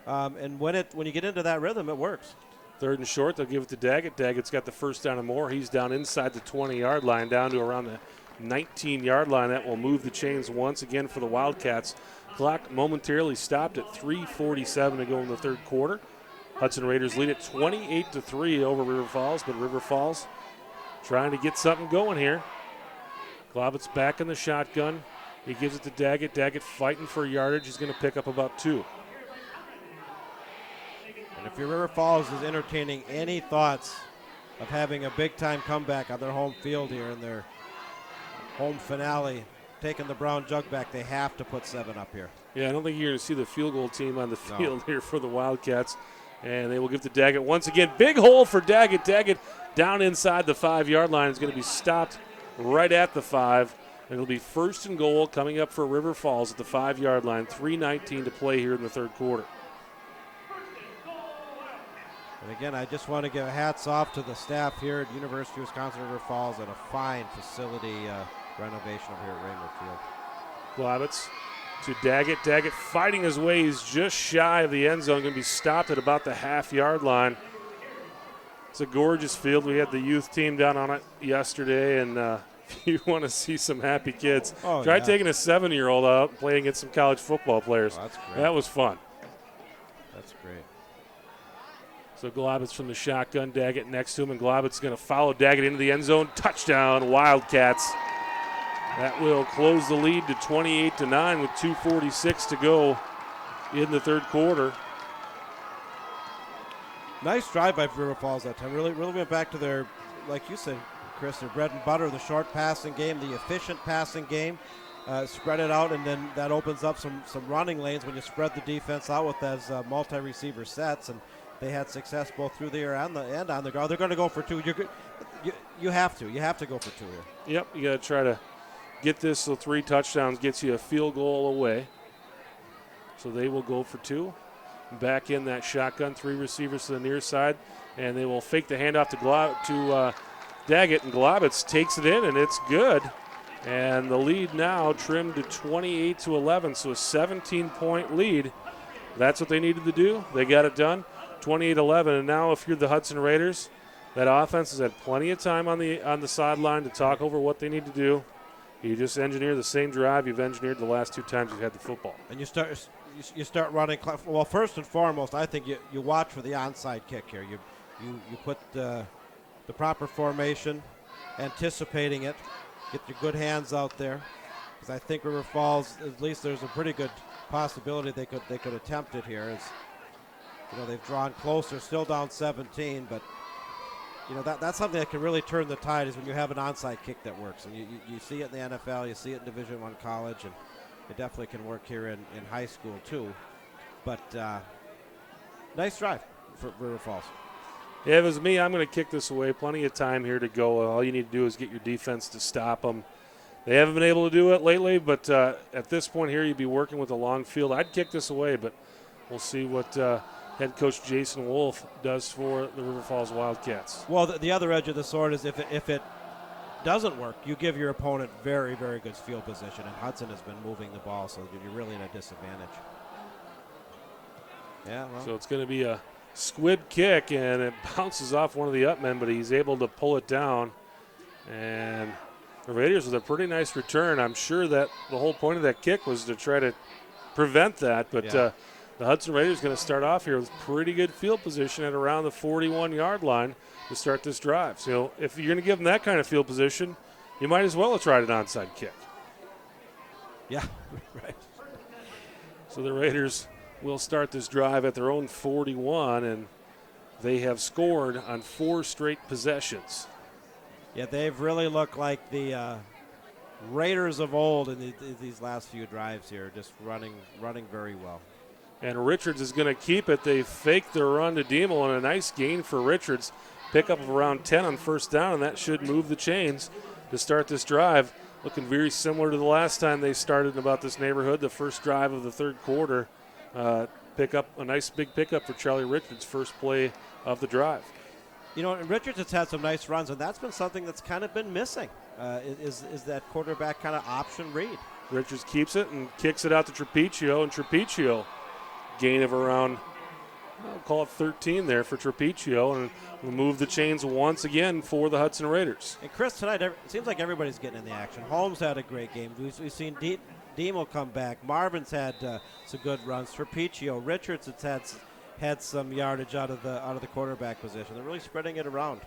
and when you get into that rhythm, it works. Third and short, they'll give it to Daggett. Daggett's got the first down and more. He's down inside the 20-yard line, down to around the 19-yard line. That will move the chains once again for the Wildcats. Clock momentarily stopped at 3:47 to go in the third quarter. Hudson Raiders lead at 28-3 over River Falls, but River Falls trying to get something going here. Globitz back in the shotgun. He gives it to Daggett. Daggett fighting for yardage. He's going to pick up about 2. And if your River Falls is entertaining any thoughts of having a big-time comeback on their home field here in their home finale, taking the brown jug back, they have to put 7 up here. Yeah, I don't think you're going to see the field goal team on the field here for the Wildcats. And they will give to Daggett once again. Big hole for Daggett. Daggett down inside the 5-yard line is going to be stopped right at the 5. And it'll be first and goal coming up for River Falls at the 5-yard line. 3:19 to play here in the third quarter. And again, I just want to give hats off to the staff here at University of Wisconsin-River Falls and a fine facility renovation over here at Raymond Field. Globitz to Daggett. Daggett fighting his way. He's just shy of the end zone. Going to be stopped at about the half-yard line. It's a gorgeous field. We had the youth team down on it yesterday, and if you want to see some happy kids, try taking a 7-year-old out and playing against some college football players. Oh, that's great. That was fun. That's great. So Globitz from the shotgun, Daggett next to him, and Globitz is going to follow Daggett into the end zone. Touchdown, Wildcats. That will close the lead to 28-9 with 2:46 to go in the third quarter. Nice drive by River Falls that time. Really went back to their, like you said, Chris, their bread and butter, the short passing game, the efficient passing game. Spread it out, and then that opens up some running lanes when you spread the defense out with those multi-receiver sets. And they had success both through the air and on the ground. They're going to go for 2. You have to go for 2 here. Yep, you got to try to get this so 3 touchdowns gets you a field goal away. So they will go for 2. Back in that shotgun, 3 receivers to the near side, and they will fake the handoff to Daggett, and Globitz takes it in, and it's good. And the lead now trimmed to 28-11, so a 17-point lead. That's what they needed to do. They got it done, 28-11. And now if you're the Hudson Raiders, that offense has had plenty of time on the sideline to talk over what they need to do. You just engineer the same drive you've engineered the last 2 times you've had the football. And you start running. Well, first and foremost, I think you watch for the onside kick here. You put the proper formation, anticipating it, get your good hands out there, because I think River Falls, at least there's a pretty good possibility they could attempt it here. They've drawn closer, still down 17, but that's something that can really turn the tide is when you have an onside kick that works. And you see it in the NFL, you see it in Division I college, and it definitely can work here in high school too. But nice drive for River Falls. Yeah, if it was me, I'm going to kick this away. Plenty of time here to go. All you need to do is get your defense to stop them. They haven't been able to do it lately, but at this point here, you'd be working with a long field. I'd kick this away, but we'll see what head coach Jason Wolf does for the River Falls Wildcats. Well, the other edge of the sword is if it doesn't work, you give your opponent very, very good field position, and Hudson has been moving the ball, so you're really in a disadvantage. Yeah. Well. So it's going to be a squib kick, and it bounces off one of the up men, but he's able to pull it down. And the Raiders with a pretty nice return. I'm sure that the whole point of that kick was to try to prevent that, but the Hudson Raiders going to start off here with pretty good field position at around the 41-yard line to start this drive. So if you're going to give them that kind of field position, you might as well have tried an onside kick. Yeah, right. So the Raiders will start this drive at their own 41, and they have scored on 4 straight possessions. Yeah, they've really looked like the Raiders of old in these last few drives here, just running very well. And Richards is going to keep it. They fake their run to Diemel, and a nice gain for Richards. Pickup of around 10 on first down, and that should move the chains to start this drive. Looking very similar to the last time they started in about this neighborhood, the first drive of the third quarter. Pick up a nice big pickup for Charlie Richards, first play of the drive. You know, and Richards has had some nice runs, and that's been something that's kind of been missing, is that quarterback kind of option read. Richards keeps it and kicks it out to Trapiccio, and Trapiccio gain of around, I'll call it 13 there for Trapiccio, and we'll move the chains once again for the Hudson Raiders. And Chris, tonight it seems like everybody's getting in the action. Holmes had a great game. We've seen Diemel come back. Marvin's had some good runs. Trapiccio, Richards has had some yardage out of the quarterback position. They're really spreading it around.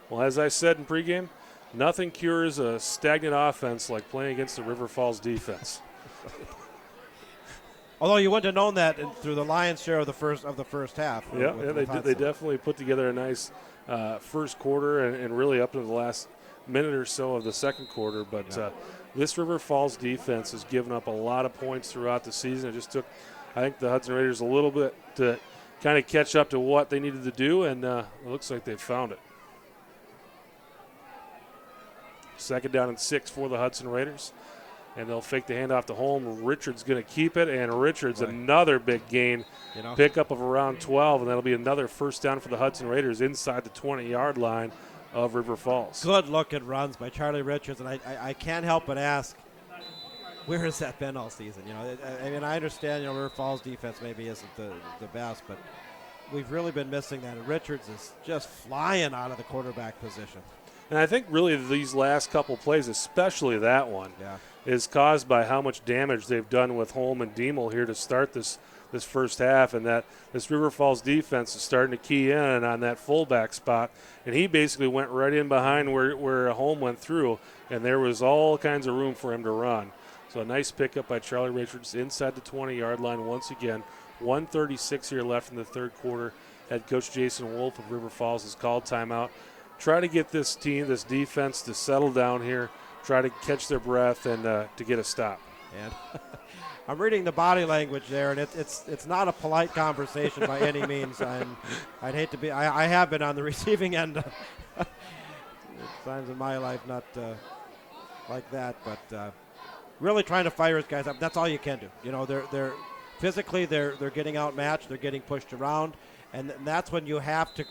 Well, as I said in pregame, nothing cures a stagnant offense like playing against the River Falls defense. Although you wouldn't have known that through the lion's share of the first half. Yeah, they definitely put together a nice first quarter and really up to the last minute or so of the second quarter. But this River Falls defense has given up a lot of points throughout the season. It just took, I think, the Hudson Raiders a little bit to kind of catch up to what they needed to do, and it looks like they've found it. Second down and 6 for the Hudson Raiders. And they'll fake the handoff to Holm. Richards going to keep it, and Richards another big gain. Pickup of around 12, and that'll be another first down for the Hudson Raiders inside the 20-yard line of River Falls. Good looking runs by Charlie Richards, and I can't help but ask, where has that been all season? I mean, I understand, River Falls defense maybe isn't the best, but we've really been missing that. And Richards is just flying out of the quarterback position. And I think really these last couple plays, especially that one, is caused by how much damage they've done with Holm and Diemel here to start this first half, and that this River Falls defense is starting to key in on that fullback spot. And he basically went right in behind where Holm went through, and there was all kinds of room for him to run. So a nice pickup by Charlie Richards inside the 20-yard line once again. 1:36 here left in the third quarter. Head coach Jason Wolf of River Falls has called timeout. Try to get this team, this defense, to settle down here, try to catch their breath, and to get a stop. And I'm reading the body language there, and it's not a polite conversation by any means. I'd hate to be. I have been on the receiving end at times in my life, not like that, but really trying to fire his guys up. That's all you can do. They're physically they're getting outmatched, they're getting pushed around, and that's when you have to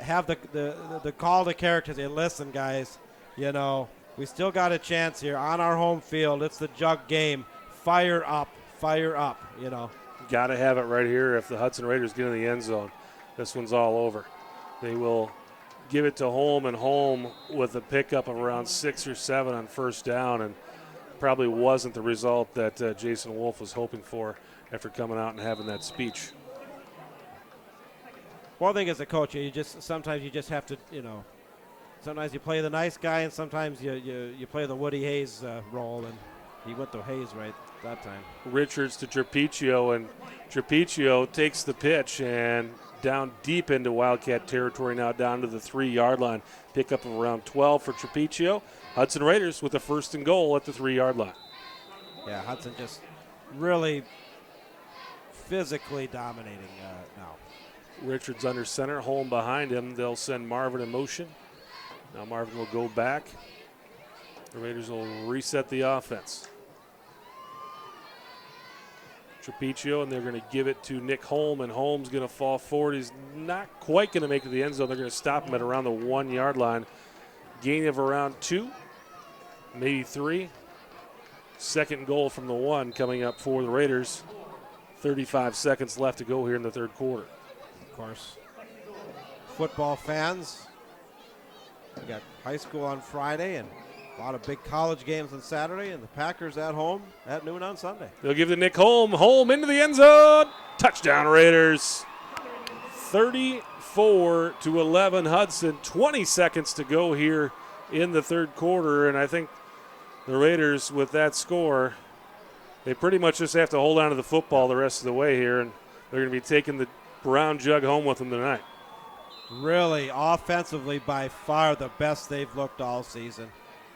have the call to characters. Say, listen, guys, we still got a chance here on our home field. It's the jug game. Fire up. Got to have it right here if the Hudson Raiders get in the end zone. This one's all over. They will give it to Holm, and Holm with a pickup of around 6 or 7 on first down, and probably wasn't the result that Jason Wolf was hoping for after coming out and having that speech. One thing as a coach, sometimes you just have to, sometimes you play the nice guy, and sometimes you play the Woody Hayes role, and he went to Hayes right that time. Richards to Trapiccio, and Trapiccio takes the pitch and down deep into Wildcat territory, now down to the 3-yard line. Pickup of around 12 for Trapiccio. Hudson Raiders with a first and goal at the 3-yard line. Yeah, Hudson just really physically dominating now. Richards under center, Holm behind him. They'll send Marvin in motion. Now Marvin will go back. The Raiders will reset the offense. Trapiccio, and they're going to give it to Nick Holm, and Holm's going to fall forward. He's not quite going to make it to the end zone. They're going to stop him at around the 1-yard line. Gain of around 2, maybe 3. Second goal from the 1 coming up for the Raiders. 35 seconds left to go here in the third quarter. Of course, football fans, we got high school on Friday and a lot of big college games on Saturday, and the Packers at home at noon on Sunday. They'll give to Nick Holm. Holm into the end zone. Touchdown Raiders. 34-11 Hudson. 20 seconds to go here in the third quarter, and I think the Raiders with that score, they pretty much just have to hold on to the football the rest of the way here, and they're going to be taking the brown jug home with them tonight. Really, offensively, by far the best they've looked all season.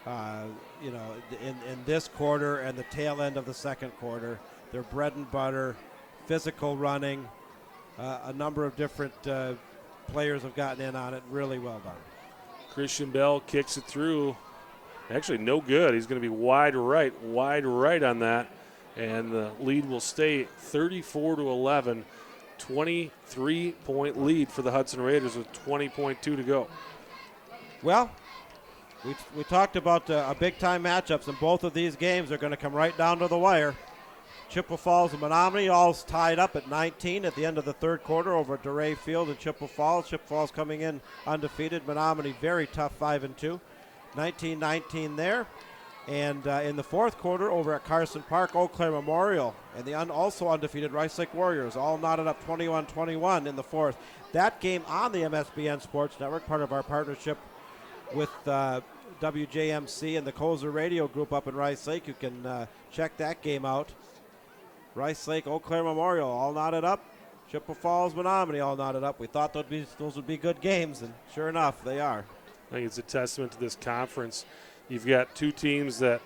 In this quarter and the tail end of the second quarter, their bread and butter, physical running, a number of different players have gotten in on it. Really well done. Christian Bell kicks it through. Actually, no good. He's going to be wide right on that, and the lead will stay 34-11. 23-point lead for the Hudson Raiders with 20.2 to go. Well, we talked about a big-time matchups, and both of these games are going to come right down to the wire. Chippewa Falls and Menominee all tied up at 19 at the end of the third quarter over at DeRay Field in Chippewa Falls. Chippewa Falls coming in undefeated. Menominee very tough 5-2. 19-19 there. And in the fourth quarter over at Carson Park, Eau Claire Memorial, and the also undefeated Rice Lake Warriors all knotted up 21-21 in the fourth. That game on the MSBN Sports Network, part of our partnership with WJMC and the Kozer Radio Group up in Rice Lake. You can check that game out. Rice Lake, Eau Claire Memorial all knotted up. Chippewa Falls, Menominee all knotted up. We thought those would be good games, and sure enough, they are. I think it's a testament to this conference. You've got two teams that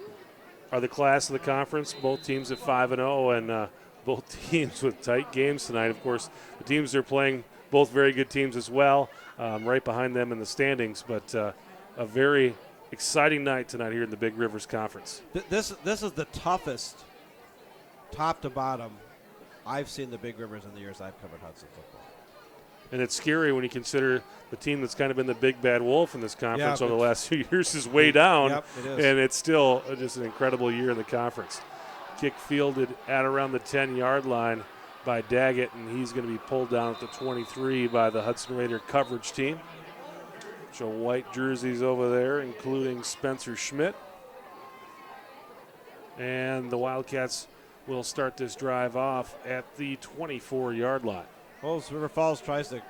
are the class of the conference, both teams at 5-0, and both teams with tight games tonight. Of course, the teams they're playing, both very good teams as well, right behind them in the standings. But a very exciting night tonight here in the Big Rivers Conference. This is the toughest, top to bottom, I've seen the Big Rivers in the years I've covered Hudson football. And it's scary when you consider the team that's kind of been the big bad wolf in this conference over the last few years is way down. Yep, it is. And it's still just an incredible year in the conference. Kick fielded at around the 10-yard line by Daggett, and he's going to be pulled down at the 23 by the Hudson Raider coverage team. So white jerseys over there, including Spencer Schmidt. And the Wildcats will start this drive off at the 24-yard line. Well, River Falls tries to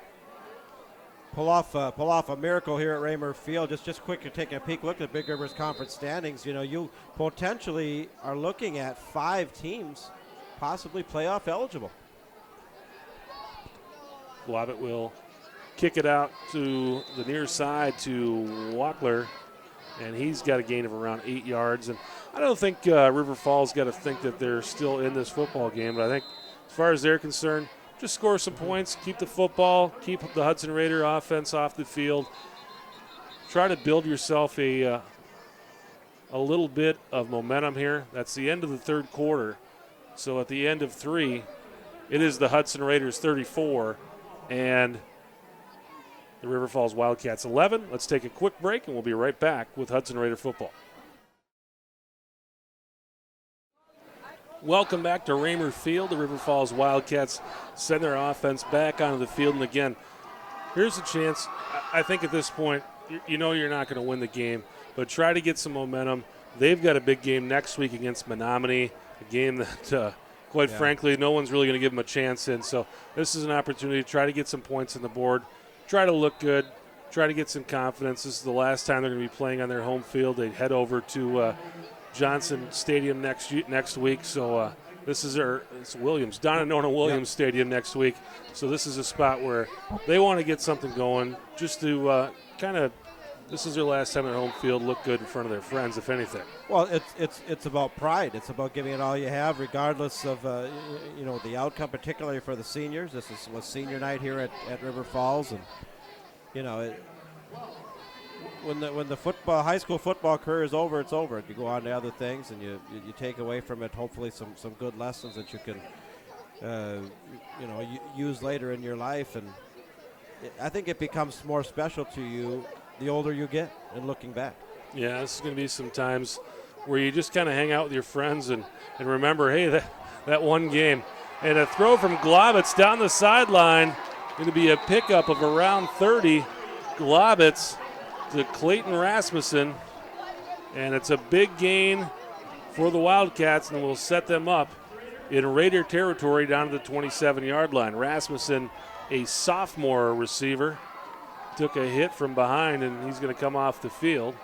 pull off a miracle here at Raymer Field. Just quick to take a peek look at Big Rivers Conference standings. You know, you potentially are looking at 5 teams possibly playoff eligible. Lobbit will kick it out to the near side to Wackler, and he's got a gain of around 8 yards. And I don't think River Falls got to think that they're still in this football game, but I think as far as they're concerned, just score some points, keep the football, keep the Hudson Raider offense off the field. Try to build yourself a little bit of momentum here. That's the end of the third quarter. So at the end of 3, it is the Hudson Raiders 34 and the River Falls Wildcats 11. Let's take a quick break, and we'll be right back with Hudson Raider football. Welcome back to Raymer Field. The River Falls Wildcats send their offense back onto the field. And again, here's a chance. I think at this point, you know you're not going to win the game, but try to get some momentum. They've got a big game next week against Menominee, a game that, quite frankly, no one's really going to give them a chance in. So this is an opportunity to try to get some points on the board, try to look good, try to get some confidence. This is the last time they're going to be playing on their home field. They head over to Johnson Stadium next week. So this is it's Williams, Donna Nona Williams Stadium next week. So this is a spot where they want to get something going, just to this is their last time at home field, look good in front of their friends, if anything. Well, it's about pride. It's about giving it all you have, regardless of the outcome, particularly for the seniors. This was senior night here at River Falls, and when the high school football career is over, it's over. You go on to other things, and you take away from it hopefully some good lessons that you can use later in your life. And I think it becomes more special to you the older you get and looking back. Yeah, this is going to be some times where you just kind of hang out with your friends and remember, hey, that one game. And a throw from Globitz down the sideline, going to be a pickup of around 30. Globitz to Clayton Rasmussen, and it's a big gain for the Wildcats, and will set them up in Raider territory down to the 27-yard line. Rasmussen, a sophomore receiver, took a hit from behind, and he's going to come off the field.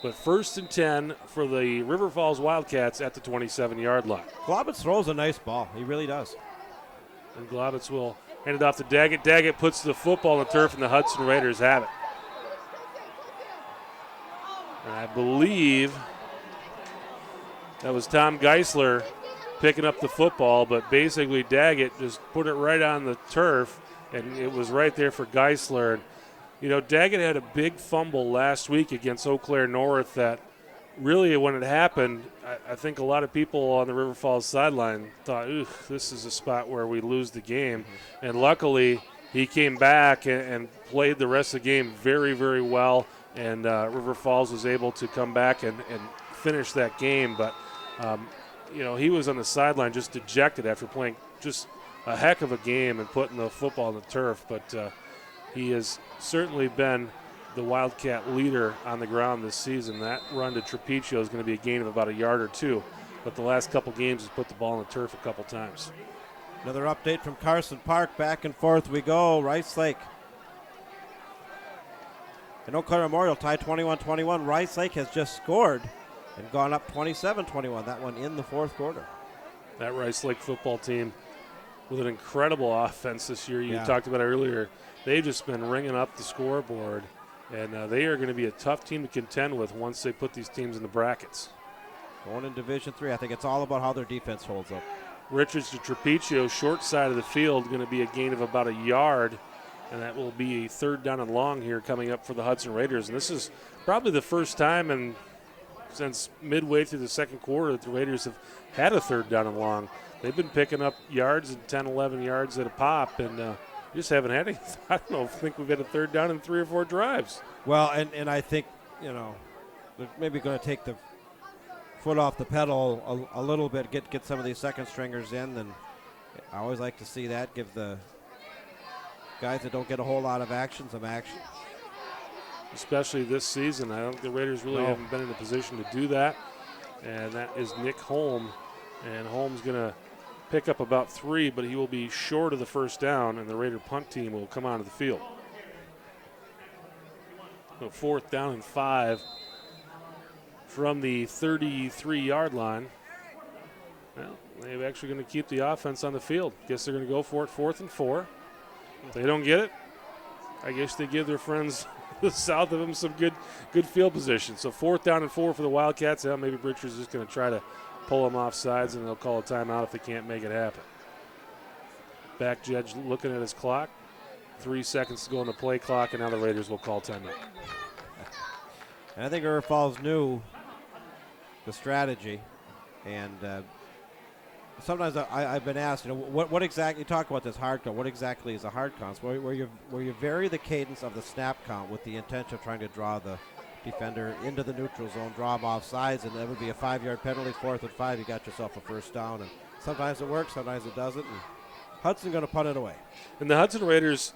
But 1st and 10 for the River Falls Wildcats at the 27-yard line. Globitz throws a nice ball. He really does. And Globitz will hand it off to Daggett. Daggett puts the football on the turf, and the Hudson Raiders have it. And I believe that was Tom Geisler picking up the football, but basically Daggett just put it right on the turf, and it was right there for Geisler. And, you know, Daggett had a big fumble last week against Eau Claire North that really, when it happened, I think a lot of people on the River Falls sideline thought, this is a spot where we lose the game. Mm-hmm. And luckily, he came back and played the rest of the game very, very well, and River Falls was able to come back and finish that game. But, you know, he was on the sideline just dejected after playing just a heck of a game and putting the football on the turf. But he has certainly been the Wildcat leader on the ground this season. That run to Trapecio is going to be a gain of about a yard or two. But the last couple games has put the ball on the turf a couple times. Another update from Carson Park. Back and forth we go. Rice Lake and Eau Claire Memorial tie 21-21. Rice Lake has just scored and gone up 27-21. That one in the fourth quarter. That Rice Lake football team with an incredible offense this year. You talked about it earlier. They've just been ringing up the scoreboard, and they are going to be a tough team to contend with once they put these teams in the brackets. Going in Division III, I think it's all about how their defense holds up. Richards to Trapecio, short side of the field, going to be a gain of about a yard, and that will be a 3rd down and long here coming up for the Hudson Raiders. And this is probably the first time since midway through the second quarter that the Raiders have had a 3rd down and long. They've been picking up yards and 10, 11 yards at a pop, and just haven't had any. I think we've had a 3rd down in 3 or 4 drives. Well, and I think, you know, they're maybe going to take the foot off the pedal a little bit, get some of these second stringers in, and I always like to see that, give the guys that don't get a whole lot of action some action. Especially this season. I don't think the Raiders really haven't been in a position to do that, and that is Nick Holm, and Holm's going to pick up about 3, but he will be short of the 1st down, and the Raider punt team will come onto the field. So 4th down and 5 from the 33-yard line. Well, they're actually going to keep the offense on the field. Guess they're going to go for it 4th and 4. If they don't get it, I guess they give their friends south of them some good field position. So 4th down and 4 for the Wildcats. Well, maybe Richards is just going to try to pull them off sides, and they'll call a timeout if they can't make it happen. Back judge looking at his clock. 3 seconds to go on the play clock, and now the Raiders will call timeout. And I think River Falls knew the strategy, and sometimes I've been asked, you know, what exactly, you talk about this hard count, what exactly is a hard count? So where you vary the cadence of the snap count with the intention of trying to draw the defender into the neutral zone, draw him off sides, and that would be a 5-yard penalty. 4th and 5, you got yourself a 1st down, and sometimes it works, sometimes it doesn't, and Hudson going to punt it away. And the Hudson Raiders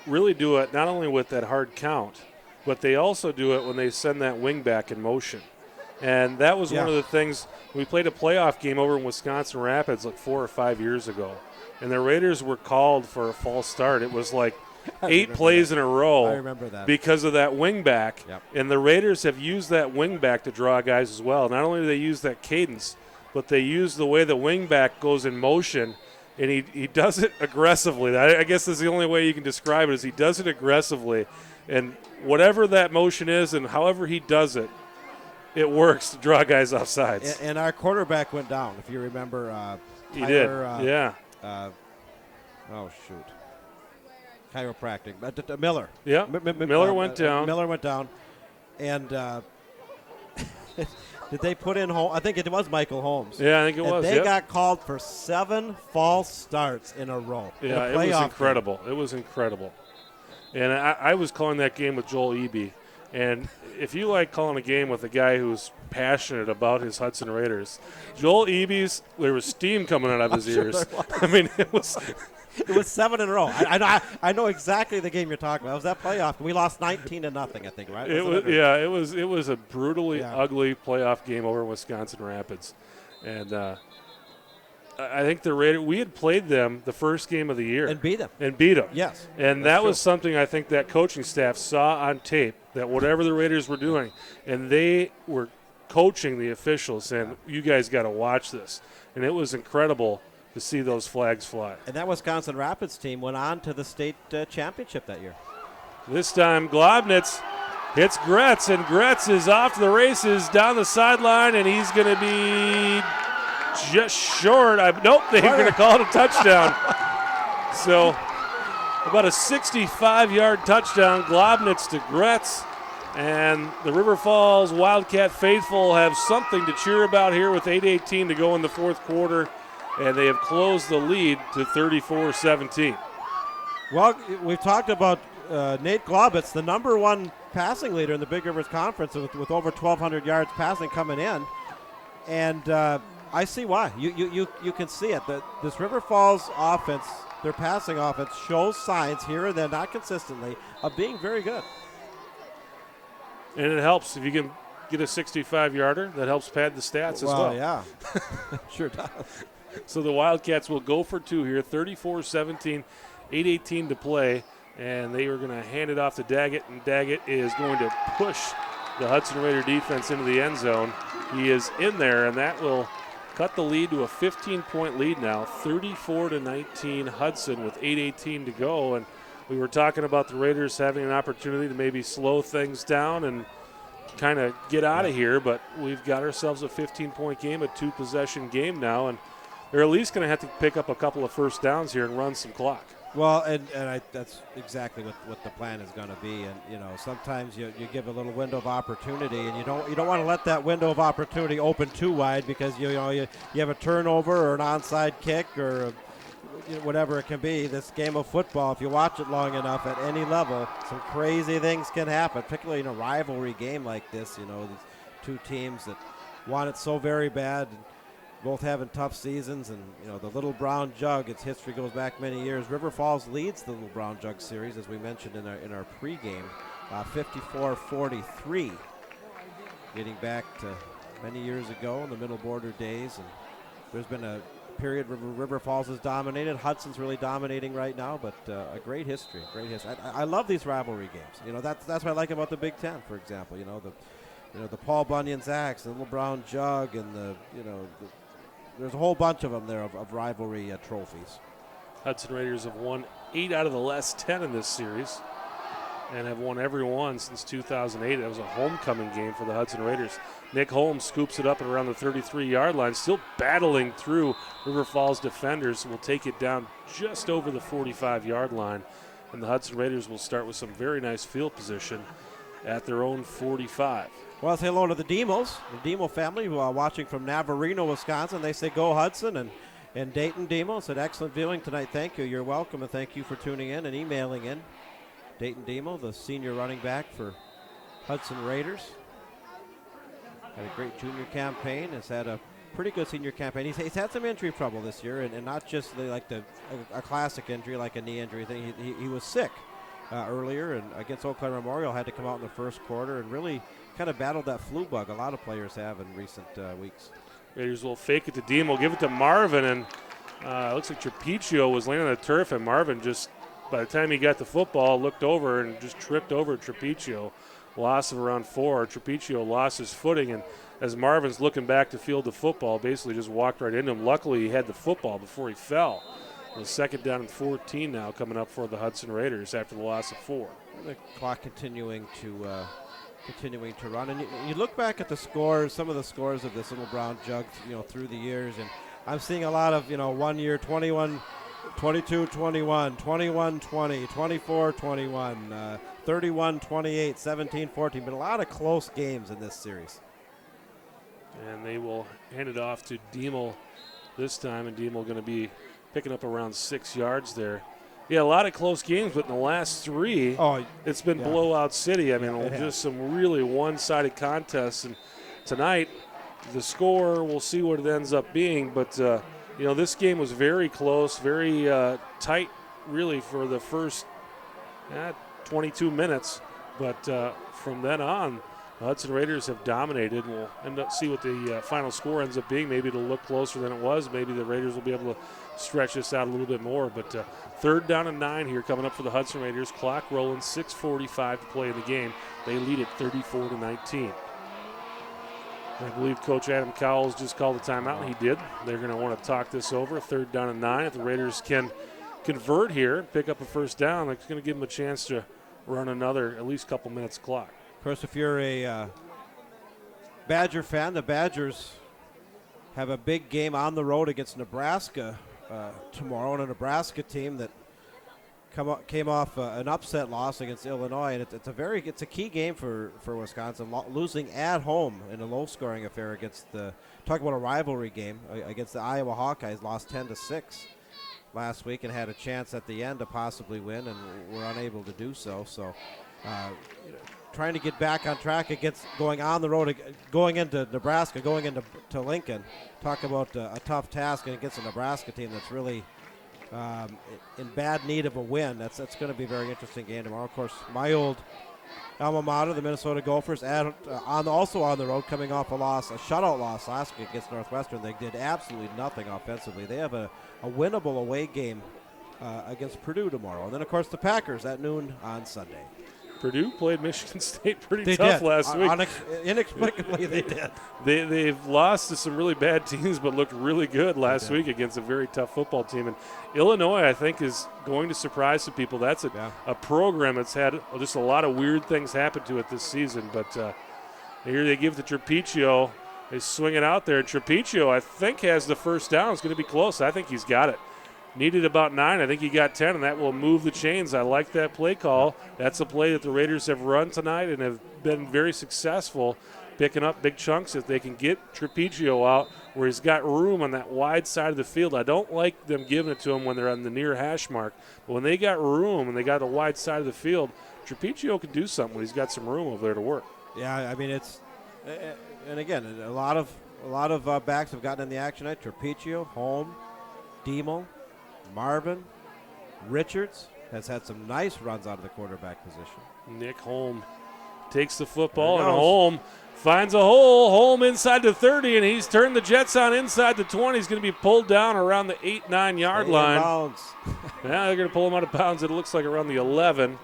really do it not only with that hard count, but they also do it when they send that wing back in motion. And that was one of the things, we played a playoff game over in Wisconsin Rapids like 4 or 5 years ago, and the Raiders were called for a false start. It was like 8 plays in a row. I remember that. Because of that wing back. Yep. And the Raiders have used that wing back to draw guys as well. Not only do they use that cadence, but they use the way the wing back goes in motion, and he does it aggressively. I guess that's the only way you can describe it, is he does it aggressively. And whatever that motion is and however he does it, it works to draw guys off sides. And our quarterback went down, if you remember. He did, oh, shoot. Chiropractic. Miller. Yeah, Miller went down. Miller went down. And did they put in Holmes? I think it was Michael Holmes. Yeah, I think it was. They got called for 7 false starts in a row. Yeah, it was incredible. It was incredible. And I was calling that game with Joel Eby. And if you like calling a game with a guy who's passionate about his Hudson Raiders, Joel Eby's, there was steam coming out of his ears. I mean, it was 7 in a row. I know exactly the game you're talking about. It was that playoff. We lost 19-0, I think, right? It was a brutally ugly playoff game over in Wisconsin Rapids. And I think the Raiders, we had played them the first game of the year. And beat them. Yes. that's And that was true. something I think that coaching staff saw on tape, that whatever the Raiders were doing, and they were coaching the officials saying, you guys got to watch this. And it was incredible to see those flags fly. And that Wisconsin Rapids team went on to the state championship that year. This time, Globnitz hits Gretz, and Gretz is off to the races down the sideline, and he's going to be just short. Nope, they're going to call it a touchdown. So about a 65-yard touchdown, Globnitz to Gretz. And the River Falls Wildcat faithful have something to cheer about here with 8:18 to go in the fourth quarter, and they have closed the lead to 34-17. Well, we've talked about Nate Globitz, the number one passing leader in the Big Rivers Conference with over 1,200 yards passing coming in. And I see why. You can see it. This River Falls offense, their passing offense, shows signs here and there, not consistently, of being very good. And it helps if you can get a 65-yarder. That helps pad the stats as well. Yeah, sure does. So the Wildcats will go for two here, 34-17, 8:18 to play, and they are going to hand it off to Daggett, and Daggett is going to push the Hudson Raider defense into the end zone. He is in there, and that will cut the lead to a 15-point lead now, 34-19 Hudson with 8:18 to go. And we were talking about the Raiders having an opportunity to maybe slow things down and kind of get out of here, but we've got ourselves a 15-point game, a two-possession game now, and they're at least going to have to pick up a couple of first downs here and run some clock. Well, that's exactly what the plan is going to be. And sometimes you give a little window of opportunity, and you don't want to let that window of opportunity open too wide, because you have a turnover or an onside kick or whatever it can be. This game of football, if you watch it long enough at any level, some crazy things can happen, particularly in a rivalry game like this. These two teams that want it so very bad, both having tough seasons, and the Little Brown Jug, its history goes back many years. River Falls leads the Little Brown Jug series, as we mentioned in our pregame, 54-43, getting back to many years ago in the Middle Border days. And there's been a period where River Falls has dominated. Hudson's really dominating right now, but a great history. I love these rivalry games. That's what I like about the Big Ten, for example. The Paul Bunyan Zacks, the Little Brown Jug, and there's a whole bunch of them there of rivalry trophies. Hudson Raiders have won 8 out of the last 10 in this series and have won every one since 2008. That was a homecoming game for the Hudson Raiders. Nick Holmes scoops it up at around the 33-yard line, still battling through River Falls defenders. Will take it down just over the 45-yard line, and the Hudson Raiders will start with some very nice field position at their own 45. Well, say hello to the Demos, the Demo family, who are watching from Navarino, Wisconsin. They say go Hudson, and Dayton Demo said excellent viewing tonight. Thank you. You're welcome, and thank you for tuning in and emailing in. Dayton Demo, the senior running back for Hudson Raiders. Had a great junior campaign, has had a pretty good senior campaign. He's had some injury trouble this year, and not just a classic injury like a knee injury thing. He was sick earlier, and against Eau Claire Memorial had to come out in the first quarter and really kind of battled that flu bug a lot of players have in recent weeks. Raiders will fake it to Demo, give it to Marvin, and it looks like Trapiccio was laying on the turf, and Marvin just, by the time he got the football, looked over and just tripped over Trapiccio. Loss of around 4. Trapiccio lost his footing, and as Marvin's looking back to field the football, basically just walked right into him. Luckily, he had the football before he fell. It was 2nd down and 14 now coming up for the Hudson Raiders after the loss of 4. The clock continuing to run, and you look back at the scores, some of the scores of this Little Brown Jug, through the years, and I'm seeing a lot of 1 year 21, 22-21, 21-20, 24-21, 31-28, 17-14, but a lot of close games in this series. And they will hand it off to Demo this time, and Demo going to be picking up around 6 yards there. Yeah, a lot of close games, but in the last 3, it's been blowout city. I mean, just some really one-sided contests. And tonight, the score, we'll see what it ends up being. But, this game was very close, very tight, really, for the first 22 minutes. But from then on, The Hudson Raiders have dominated, and we'll end up see what the final score ends up being. Maybe it'll look closer than it was. Maybe the Raiders will be able to stretch this out a little bit more. But 3rd down and 9 here coming up for the Hudson Raiders. Clock rolling, 6:45 to play in the game. They lead it 34-19. I believe Coach Adam Cowles just called the timeout, and he did. They're going to want to talk this over. 3rd down and 9. If the Raiders can convert here, pick up a first down, it's going to give them a chance to run another at least couple minutes clock. Of course, if you're a Badger fan, the Badgers have a big game on the road against Nebraska tomorrow, and a Nebraska team that came off an upset loss against Illinois, and it's a key game for Wisconsin, losing at home in a low-scoring affair against talk about a rivalry game against the Iowa Hawkeyes, lost 10-6 last week and had a chance at the end to possibly win, and were unable to do so. So, trying to get back on track against going on the road, going into Nebraska, going into Lincoln. Talk about a tough task against a Nebraska team that's really in bad need of a win. That's going to be a very interesting game tomorrow. Of course, my old alma mater, the Minnesota Gophers, also on the road, coming off a shutout loss last week against Northwestern. They did absolutely nothing offensively. They have a winnable away game against Purdue tomorrow. And then, of course, the Packers at noon on Sunday. Purdue played Michigan State pretty tough last week. Inexplicably, they did. They've lost to some really bad teams, but looked really good last week against a very tough football team. And Illinois, I think, is going to surprise some people. That's a program that's had just a lot of weird things happen to it this season. But here they give the Trapiccio. They swing it out there. And Trapiccio, I think, has the first down. It's going to be close. I think he's got it. Needed about 9. I think he got 10, and that will move the chains. I like that play call. That's a play that the Raiders have run tonight and have been very successful picking up big chunks if they can get Trapiccio out where he's got room on that wide side of the field. I don't like them giving it to him when they're on the near hash mark, but when they got room and they got the wide side of the field, Trapiccio can do something when he's got some room over there to work. Yeah, I mean, it's and again, a lot of backs have gotten in the action tonight. Trapiccio, Holm, Demo, Marvin, Richards has had some nice runs out of the quarterback position. Nick Holm takes the football, and Holm finds a hole. Holm inside the 30, and he's turned the Jets on inside the 20. He's going to be pulled down around the 8-9 yard line. Yeah, they're going to pull him out of bounds. It looks like around the 11.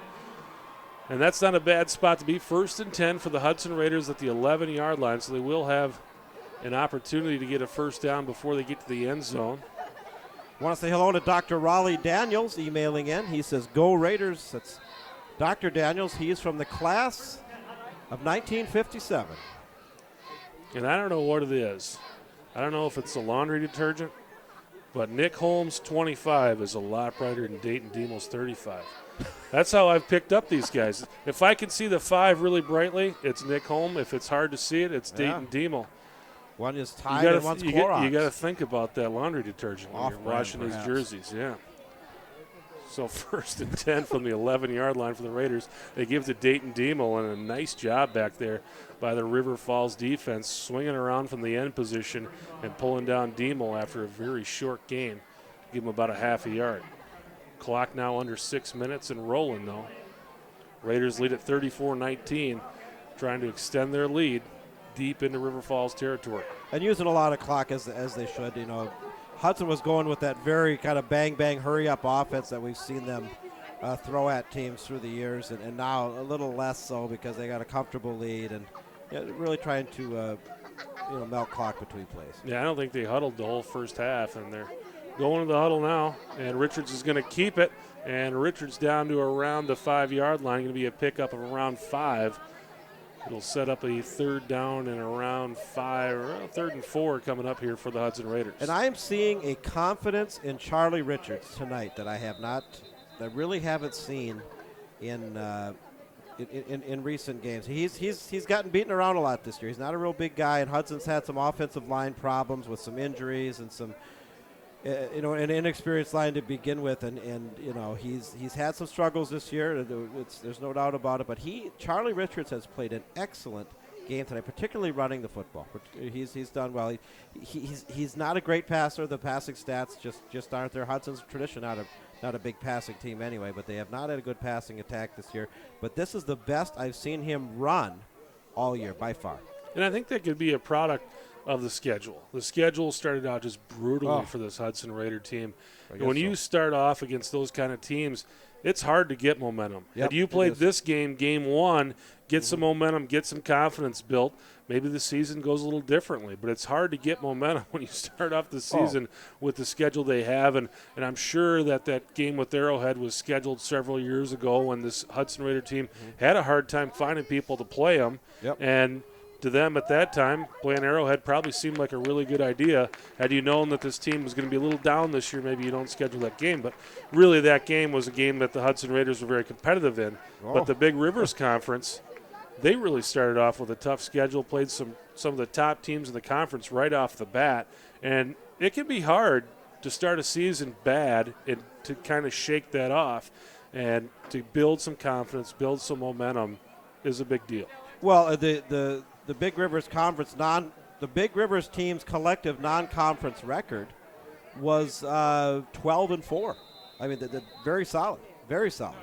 And that's not a bad spot to be. 1st and 10 for the Hudson Raiders at the 11-yard line, so they will have an opportunity to get a first down before they get to the end zone. Want to say hello to Dr. Raleigh Daniels emailing in. He says, "Go Raiders." That's Dr. Daniels. He is from the class of 1957. And I don't know what it is. I don't know if it's a laundry detergent, but Nick Holmes' 25 is a lot brighter than Dayton Demo's 35. That's how I've picked up these guys. If I can see the 5 really brightly, it's Nick Holmes. If it's hard to see it, it's Dayton Demo. One is Tide and one's Clorox. You got to think about that laundry detergent when you're washing these jerseys. Yeah. So 1st and 10 from the 11-yard line for the Raiders. They give to Dayton Demo, and a nice job back there by the River Falls defense, swinging around from the end position and pulling down Demo after a very short game. Give him about a half a yard. Clock now under 6 minutes and rolling, though. Raiders lead at 34-19, trying to extend their lead deep into River Falls territory. And using a lot of clock as they should. You know, Hudson was going with that very kind of bang-bang, hurry-up offense that we've seen them throw at teams through the years, and now a little less so because they got a comfortable lead and really trying to melt clock between plays. Yeah, I don't think they huddled the whole first half, and they're going to the huddle now, and Richards is going to keep it, and Richards down to around the 5-yard line, going to be a pickup of around 5. It'll set up a 3rd down and around 3rd and 4 coming up here for the Hudson Raiders. And I am seeing a confidence in Charlie Richards tonight that I really haven't seen in recent games. He's gotten beaten around a lot this year. He's not a real big guy, and Hudson's had some offensive line problems with some injuries and some an inexperienced line to begin with, and he's had some struggles this year. There's no doubt about it. But Charlie Richards has played an excellent game tonight, particularly running the football. He's done well. He's not a great passer. The passing stats just aren't there. Hudson's tradition not a big passing team anyway, but they have not had a good passing attack this year. But this is the best I've seen him run all year by far. And I think that could be a product of the schedule. The schedule started out just brutally for this Hudson Raider team. And when you start off against those kind of teams, it's hard to get momentum. Had you played this game, game one, get some momentum, get some confidence built, maybe the season goes a little differently. But it's hard to get momentum when you start off the season with the schedule they have. And I'm sure that game with Arrowhead was scheduled several years ago when this Hudson Raider team had a hard time finding people to play them. And to them at that time, playing Arrowhead probably seemed like a really good idea. Had you known that this team was going to be a little down this year, maybe you don't schedule that game. But really that game was a game that the Hudson Raiders were very competitive in. But the Big Rivers Conference, they really started off with a tough schedule, played some of the top teams in the conference right off the bat. And it can be hard to start a season bad and to kind of shake that off. And to build some confidence, build some momentum is a big deal. Well, the Big Rivers Conference the Big Rivers team's collective non-conference record was 12-4. I mean, they're very solid, very solid.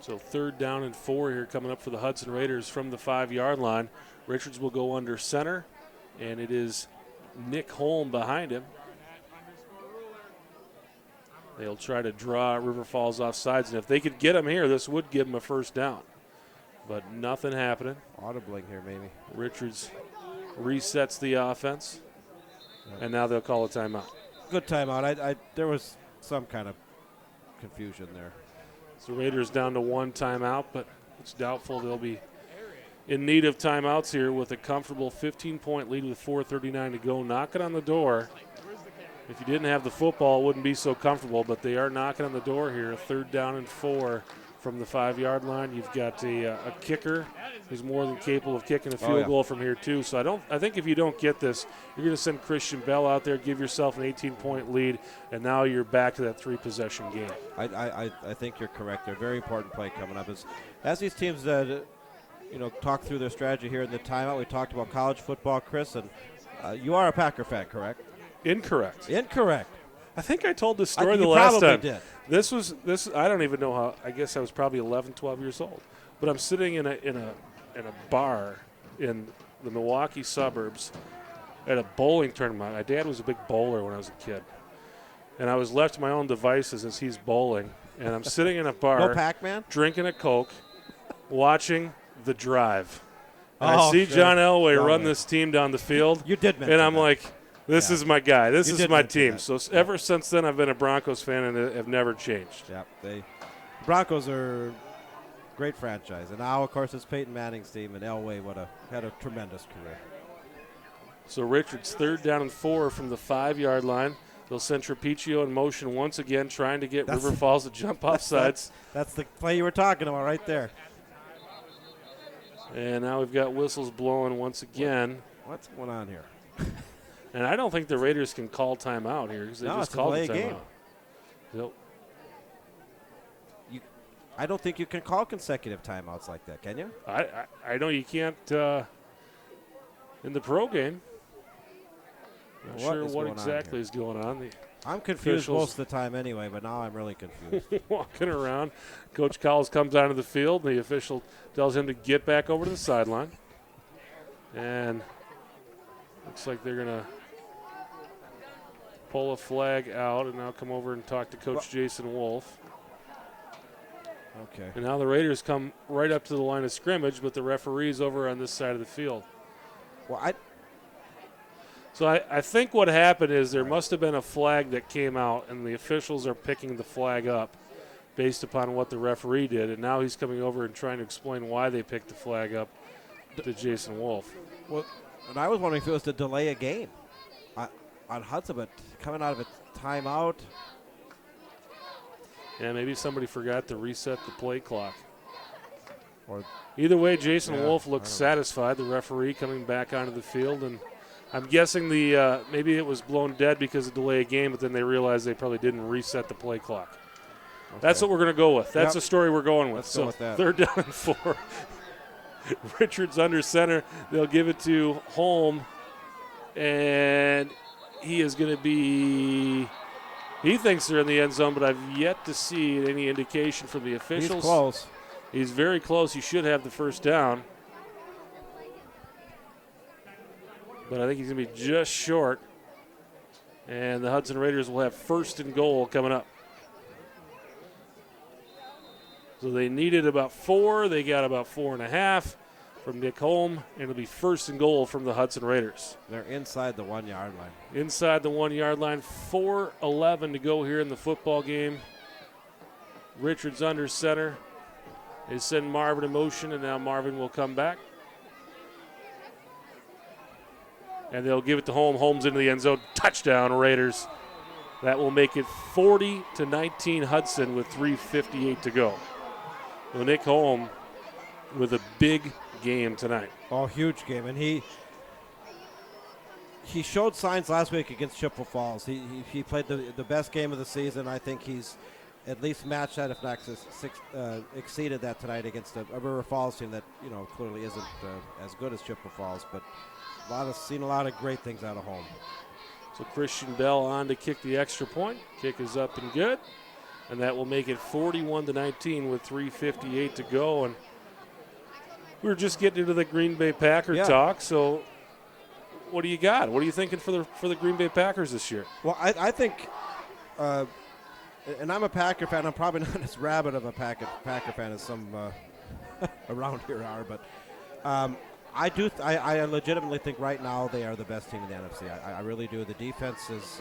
So 3rd down and 4 here coming up for the Hudson Raiders from the 5-yard line. Richards will go under center, and it is Nick Holm behind him. They'll try to draw River Falls off sides, and if they could get him here, this would give them a 1st down. But nothing happening. Audibling here, maybe. Richards resets the offense, and now they'll call a timeout. Good timeout. There was some kind of confusion there. So Raiders down to 1 timeout, but it's doubtful they'll be in need of timeouts here with a comfortable 15-point lead with 4:39 to go. Knocking on the door. If you didn't have the football, it wouldn't be so comfortable, but they are knocking on the door here. 3rd down and 4. From the 5-yard line, you've got a kicker who's more than capable of kicking a field goal from here too. So I think if you don't get this, you're going to send Christian Bell out there, give yourself an 18-point lead, and now you're back to that 3-possession game. I think you're correct. They're a very important play coming up. As these teams talk through their strategy here in the timeout, we talked about college football, Chris, and you are a Packer fan, correct? Incorrect. I think I told this story the last time. Did. This I don't even know how. I guess I was probably 11, 12 years old. But I'm sitting in a bar in the Milwaukee suburbs at a bowling tournament. My dad was a big bowler when I was a kid. And I was left to my own devices as he's bowling. And I'm sitting in a bar no Pac-Man? Drinking a Coke, watching The Drive. And I see John Elway run this team down the field. You did mention And I'm that. like, this is my guy. This is my team. That. So ever since then, I've been a Broncos fan and have never changed. Yeah, Broncos are a great franchise. And now, of course, it's Peyton Manning's team, and Elway had a tremendous career. So Richards, 3rd down and 4 from the 5-yard line. They'll send Trapiccio in motion once again, trying to get River Falls to jump off sides. That's the play you were talking about right there. And now we've got whistles blowing once again. What's going on here? And I don't think the Raiders can call timeout here because they just called the timeout. Yep. I don't think you can call consecutive timeouts like that, can you? I know you can't in the pro game. Not sure what exactly is going on. I'm confused most of the time anyway, but now I'm really confused. Walking around. Coach Collins comes onto the field. The official tells him to get back over to the sideline. And looks like they're going to pull a flag out and now come over and talk to Coach Jason Wolf. Okay. And now the Raiders come right up to the line of scrimmage, but the referee's over on this side of the field. Well, So I think what happened is there must have been a flag that came out, and the officials are picking the flag up based upon what the referee did, and now he's coming over and trying to explain why they picked the flag up to Jason Wolf. Well, and I was wondering if it was to delay a game on Hudson, but coming out of a timeout. Yeah, maybe somebody forgot to reset the play clock. Or either way, Jason Wolf looks satisfied. The referee coming back onto the field, and I'm guessing maybe it was blown dead because of delay a game, but then they realized they probably didn't reset the play clock. Okay. That's what we're going to go with. That's the story we're going with. Let's go with that. 3rd down and 4. Richards under center. They'll give it to Holm, and he is going to be – he thinks they're in the end zone, but I've yet to see any indication from the officials. He's close. He's very close. He should have the first down. But I think he's going to be just short. And the Hudson Raiders will have first and goal coming up. So they needed about 4. They got about 4.5 from Nick Holm. And it'll be first and goal from the Hudson Raiders. They're inside the 1 yard line. Inside the 1 yard line. 4:11 to go here in the football game. Richards under center. They send Marvin in motion, and now Marvin will come back. And they'll give it to Holm. Holmes into the end zone. Touchdown, Raiders. That will make it 40-19 Hudson with 3:58 to go. Well, Nick Holm with a big game tonight. Oh, huge game. And he showed signs last week against Chippewa Falls. He played the best game of the season. I think he's at least matched that, if not exceeded that tonight against a River Falls team that, clearly isn't as good as Chippewa Falls. But seen a lot of great things out of Holm. So Christian Bell on to kick the extra point. Kick is up and good. And that will make it 41-19 with 3:58 to go. And we were just getting into the Green Bay Packer talk. So what do you got? What are you thinking for the Green Bay Packers this year? Well, I think, and I'm a Packer fan. I'm probably not as rabid of a Packer fan as some around here are, but I legitimately think right now they are the best team in the NFC. I really do. The defense has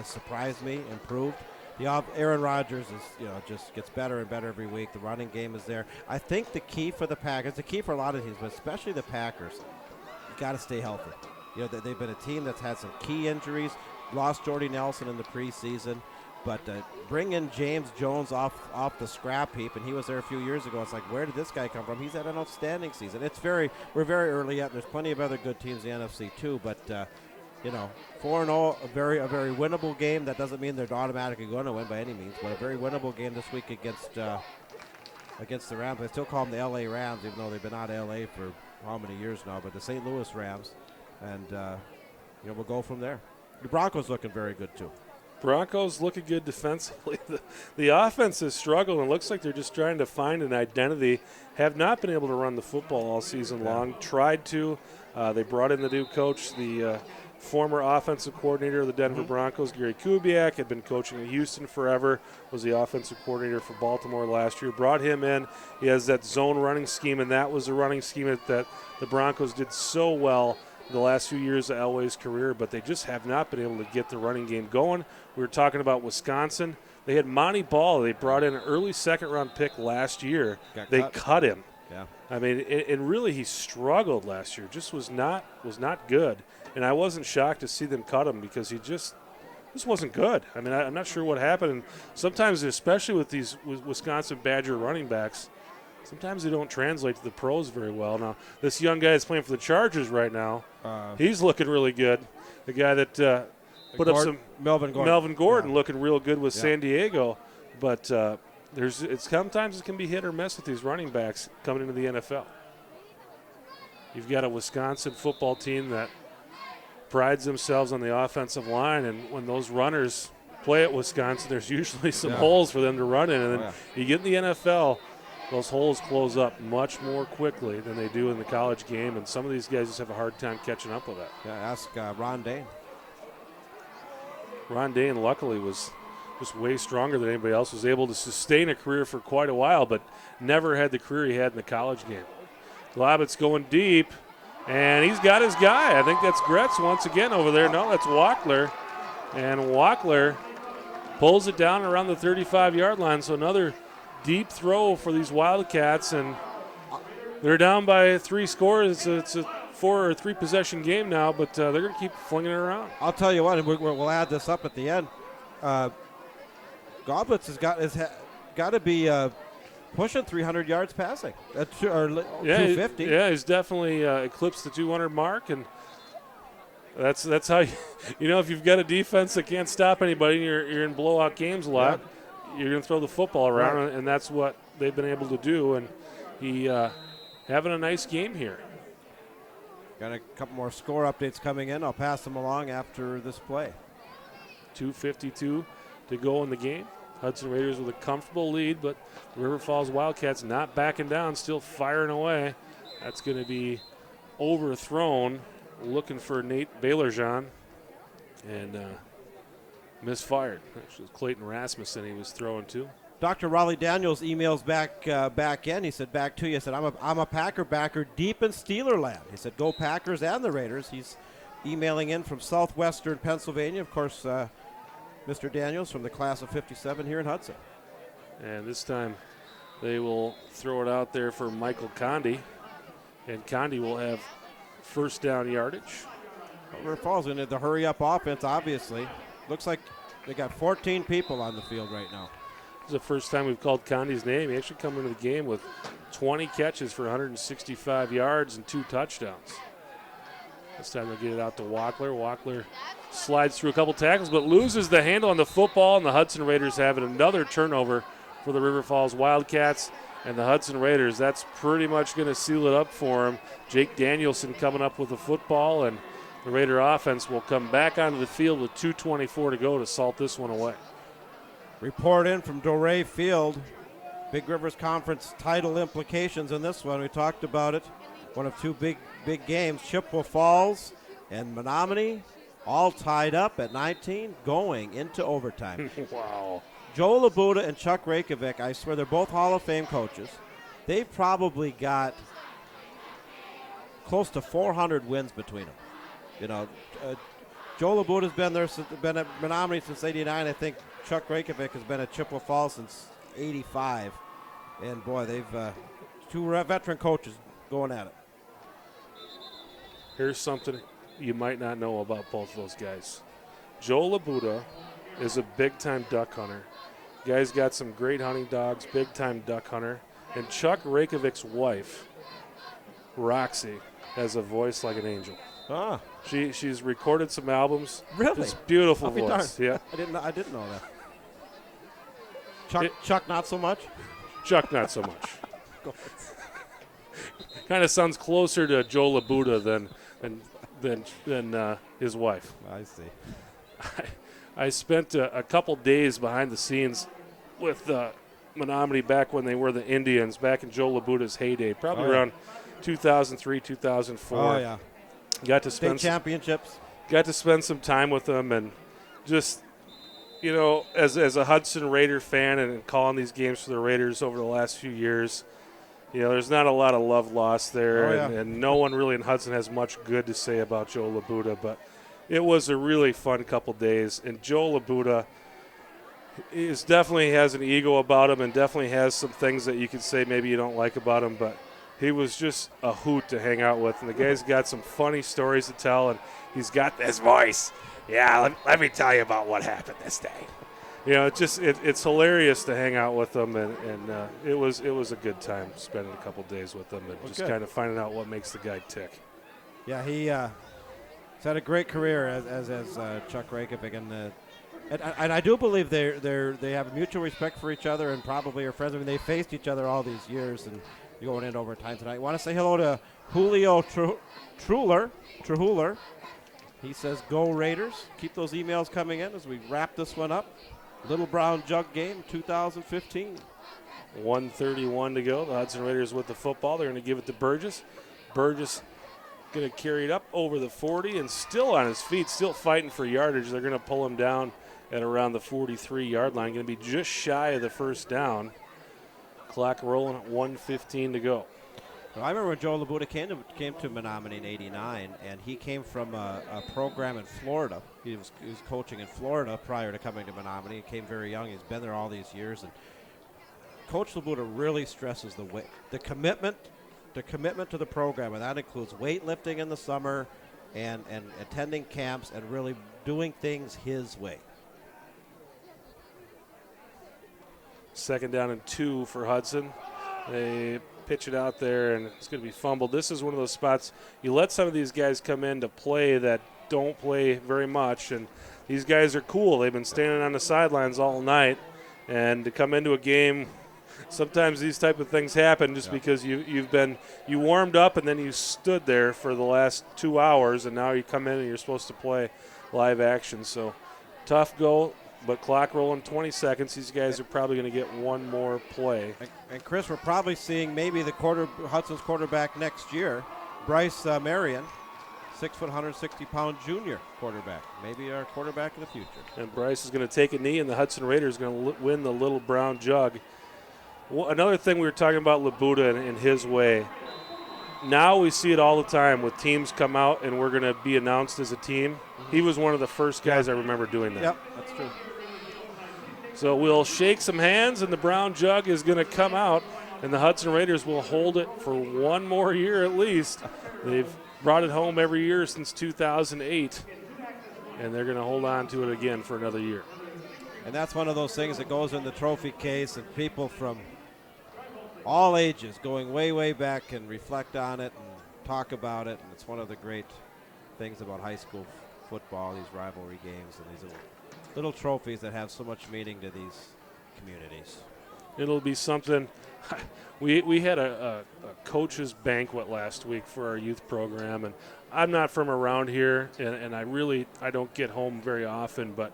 surprised me, improved. Aaron Rodgers is just gets better and better every week. The running game is there. I think the key for the Packers, the key for a lot of teams, but especially the Packers, you got to stay healthy. They've been a team that's had some key injuries. Lost Jordy Nelson in the preseason. But bring in James Jones off the scrap heap, and he was there a few years ago. It's like, where did this guy come from? He's had an outstanding season. We're very early yet. There's plenty of other good teams in the NFC too. But 4-0, a very winnable game. That doesn't mean they're automatically going to win by any means, but a very winnable game this week against the Rams. I still call them the L.A. Rams, even though they've been out of L.A. for how many years now. But the St. Louis Rams, and we'll go from there. The Broncos looking very good too. Broncos looking good defensively. The offense has struggled, and it looks like they're just trying to find an identity. Have not been able to run the football all season long. Tried to. They brought in the new coach, the former offensive coordinator of the Denver Broncos, Gary Kubiak, had been coaching in Houston forever, was the offensive coordinator for Baltimore last year. Brought him in. He has that zone running scheme, and that was the running scheme that the Broncos did so well the last few years of Elway's career, but they just have not been able to get the running game going. We were talking about Wisconsin. They had Monty Ball. They brought in an early second-round pick last year. They cut him. Yeah. I mean, and really he struggled last year. Just was not good. And I wasn't shocked to see them cut him because he just wasn't good. I mean, I'm not sure what happened. And sometimes, especially with these Wisconsin Badger running backs, sometimes they don't translate to the pros very well. Now, this young guy that's playing for the Chargers right now, he's looking really good. The guy that put up some Melvin Gordon looking real good with San Diego. But sometimes it can be hit or miss with these running backs coming into the NFL. You've got a Wisconsin football team that prides themselves on the offensive line, and when those runners play at Wisconsin, there's usually some holes for them to run in. And then you get in the NFL, those holes close up much more quickly than they do in the college game, and some of these guys just have a hard time catching up with that. Yeah, ask Ron Dane. Ron Dane, luckily, was just way stronger than anybody else, was able to sustain a career for quite a while, but never had the career he had in the college game. Globbett's going deep, and he's got his guy. I think that's Gretz once again over there. No, that's Wackler, and Wackler pulls it down around the 35-yard line, so another deep throw for these Wildcats, and they're down by 3 scores. It's a 4 or 3 possession game now, but they're going to keep flinging it around. I'll tell you what, and we'll add this up at the end. Goblets has got to be pushing 300 yards passing, or 250. Yeah, he's definitely eclipsed the 200 mark, and that's how if you've got a defense that can't stop anybody, and you're in blowout games a lot. Yeah. You're going to throw the football around, and that's what they've been able to do. And he having a nice game here. Got a couple more score updates coming in. I'll pass them along after this play. 2:52 to go in the game. Hudson Raiders with a comfortable lead, but the River Falls Wildcats not backing down, still firing away. That's going to be overthrown, looking for Nate Baylorjean, and misfired. Actually, Clayton Rasmussen he was throwing to. Dr. Raleigh Daniels emails back in. He said, back to you. He said, I'm a Packer backer deep in Steeler land. He said, go Packers and the Raiders. He's emailing in from southwestern Pennsylvania. Of course, Mr. Daniels from the class of 57 here in Hudson. And this time they will throw it out there for Michael Condi. And Condi will have first down yardage. River Falls in the hurry-up offense, obviously. Looks like they got 14 people on the field right now. This is the first time we've called Condi's name. He actually come into the game with 20 catches for 165 yards and 2 touchdowns. This time they'll get it out to Wackler. Wackler slides through a couple tackles but loses the handle on the football, and the Hudson Raiders have another turnover for the River Falls Wildcats. And the Hudson Raiders, that's pretty much going to seal it up for them. Jake Danielson coming up with the football, and the Raider offense will come back onto the field with 2:24 to go to salt this one away. Report in from Doré Field. Big Rivers Conference title implications in this one. We talked about it. One of 2 big games. Chippewa Falls and Menominee all tied up at 19 going into overtime. Wow. Joe Labuda and Chuck Rakovic, I swear they're both Hall of Fame coaches. They've probably got close to 400 wins between them. You know, Joe Labuda's been at Menominee since '89. I think Chuck Rakovic has been at Chippewa Falls since '85. And boy, they've 2 veteran coaches going at it. Here's something you might not know about both of those guys. Joe Labuda is a big-time duck hunter. Guy's got some great hunting dogs, big-time duck hunter. And Chuck Rakovic's wife, Roxy, has a voice like an angel. Ah, She's recorded some albums. really? Just beautiful I'll be voice. darned. Yeah. I didn't know that. Chuck, not so much. Chuck, not so much. Kind of sounds closer to Joe Labuda than his wife. I see. I spent a couple days behind the scenes with Menominee back when they were the Indians, back in Joe Labuda's heyday, probably around 2003, 2004. Oh, yeah. Got to spend State championships. Got to spend some time with them, and just, you know, as a Hudson Raider fan and calling these games for the Raiders over the last few years, you know, there's not a lot of love lost there, Oh, yeah. and no one really in Hudson has much good to say about Joe Labuda, but it was a really fun couple days. And Joe Labuda definitely has an ego about him and definitely has some things that you could say maybe you don't like about him, but he was just a hoot to hang out with. And the guy's got some funny stories to tell, and he's got this voice. Yeah, let me tell you about what happened this day. You know, it's hilarious to hang out with them, and it was a good time spending a couple days with them and just kind of finding out what makes the guy tick. Yeah, he's had a great career as Chuck Rakovic, and I do believe they have a mutual respect for each other and probably are friends. I mean, they faced each other all these years and going into overtime tonight. Want to say hello to Julio Truhuler. He says, "Go Raiders!" Keep those emails coming in as we wrap this one up. Little Brown Jug game 2015. 1:31 to go. The Hudson Raiders with the football. They're going to give it to Burgess. Burgess going to carry it up over the 40 and still on his feet, still fighting for yardage. They're going to pull him down at around the 43-yard line. Going to be just shy of the first down. Clock rolling at 1:15 to go. Well, I remember when Joe Labuda came to Menominee in '89, and he came from a program in Florida. He was coaching in Florida prior to coming to Menominee. He came very young. He's been there all these years, and Coach Labuda really stresses the commitment to the program, and that includes weightlifting in the summer and attending camps and really doing things his way. 2nd down and 2 for Hudson. They pitch it out there, and it's going to be fumbled. This is one of those spots you let some of these guys come in to play that don't play very much, and these guys are cool. They've been standing on the sidelines all night, and to come into a game, sometimes these type of things happen just because you warmed up and then you stood there for the last 2 hours, and now you come in and you're supposed to play live action. So tough go. but clock rolling 20 seconds. These guys are probably going to get one more play. And Chris, we're probably seeing maybe Hudson's quarterback next year, Bryce Marion, 6 foot, 160-pound junior quarterback. Maybe our quarterback in the future. And Bryce is going to take a knee, and the Hudson Raiders are going to win the Little Brown Jug. Another thing we were talking about Labuda in his way. Now we see it all the time with teams come out and we're going to be announced as a team. He was one of the first guys I remember doing that. Yep, that's true. So we'll shake some hands, and the Brown Jug is going to come out, and the Hudson Raiders will hold it for one more year at least. They've brought it home every year since 2008, and they're going to hold on to it again for another year. And that's one of those things that goes in the trophy case, and people from all ages going way, way back can reflect on it and talk about it. And it's one of the great things about high school football, these rivalry games and these little trophies that have so much meaning to these communities. It'll be something. We had a coach's banquet last week for our youth program, and I'm not from around here, and I don't get home very often, but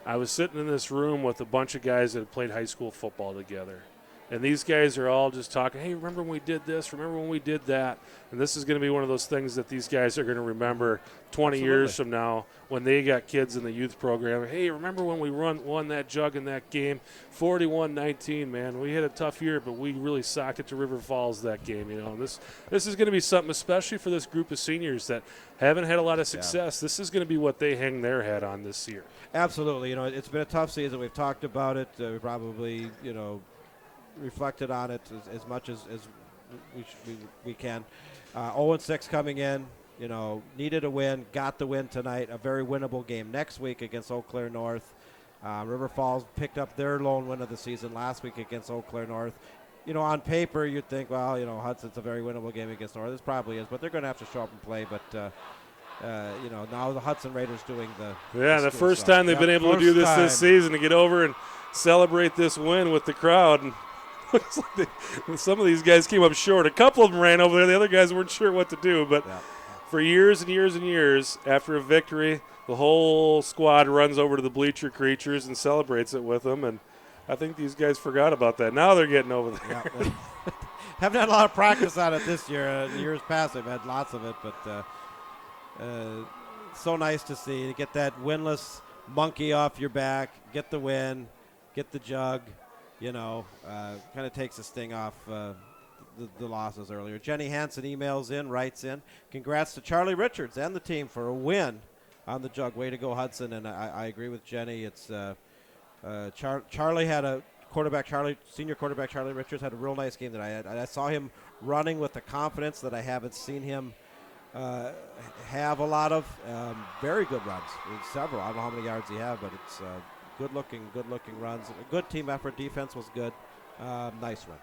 I was sitting in this room with a bunch of guys that had played high school football together. And these guys are all just talking, hey, remember when we did this? Remember when we did that? And this is going to be one of those things that these guys are going to remember 20 years from now when they got kids in the youth program. Hey, remember when we won that jug in that game? 41-19, man. We had a tough year, but we really socked it to River Falls that game. And this is going to be something, especially for this group of seniors that haven't had a lot of success. Yeah. This is going to be what they hang their hat on this year. Absolutely. It's been a tough season. We've talked about it. We probably, reflected on it as much as we can. 0-6 coming in, needed a win, got the win tonight, a very winnable game next week against Eau Claire North. River Falls picked up their lone win of the season last week against Eau Claire North. On paper you'd think, well, Hudson's a very winnable game against North. This probably is, but they're going to have to show up and play. But now the Hudson Raiders doing the first stuff. time they've been able to do this season, to get over and celebrate this win with the crowd. And looks like some of these guys came up short. A couple of them ran over there. The other guys weren't sure what to do. But for years and years and years, after a victory, the whole squad runs over to the bleacher creatures and celebrates it with them. And I think these guys forgot about that. Now they're getting over there. Yeah. Haven't had a lot of practice on it this year. In years past, they've had lots of it. But so nice to see. To get that winless monkey off your back, get the win, get the jug. Kind of takes the sting off the losses earlier. Jenny Hansen writes in, congrats to Charlie Richards and the team for a win on the jug. Way to go, Hudson. And I agree with Jenny. It's Charlie had senior quarterback Charlie Richards had a real nice game tonight. I saw him running with the confidence that I haven't seen him have a lot of. Very good runs. Several. I don't know how many yards he had, but it's good looking runs. A good team effort. Defense was good. Nice run.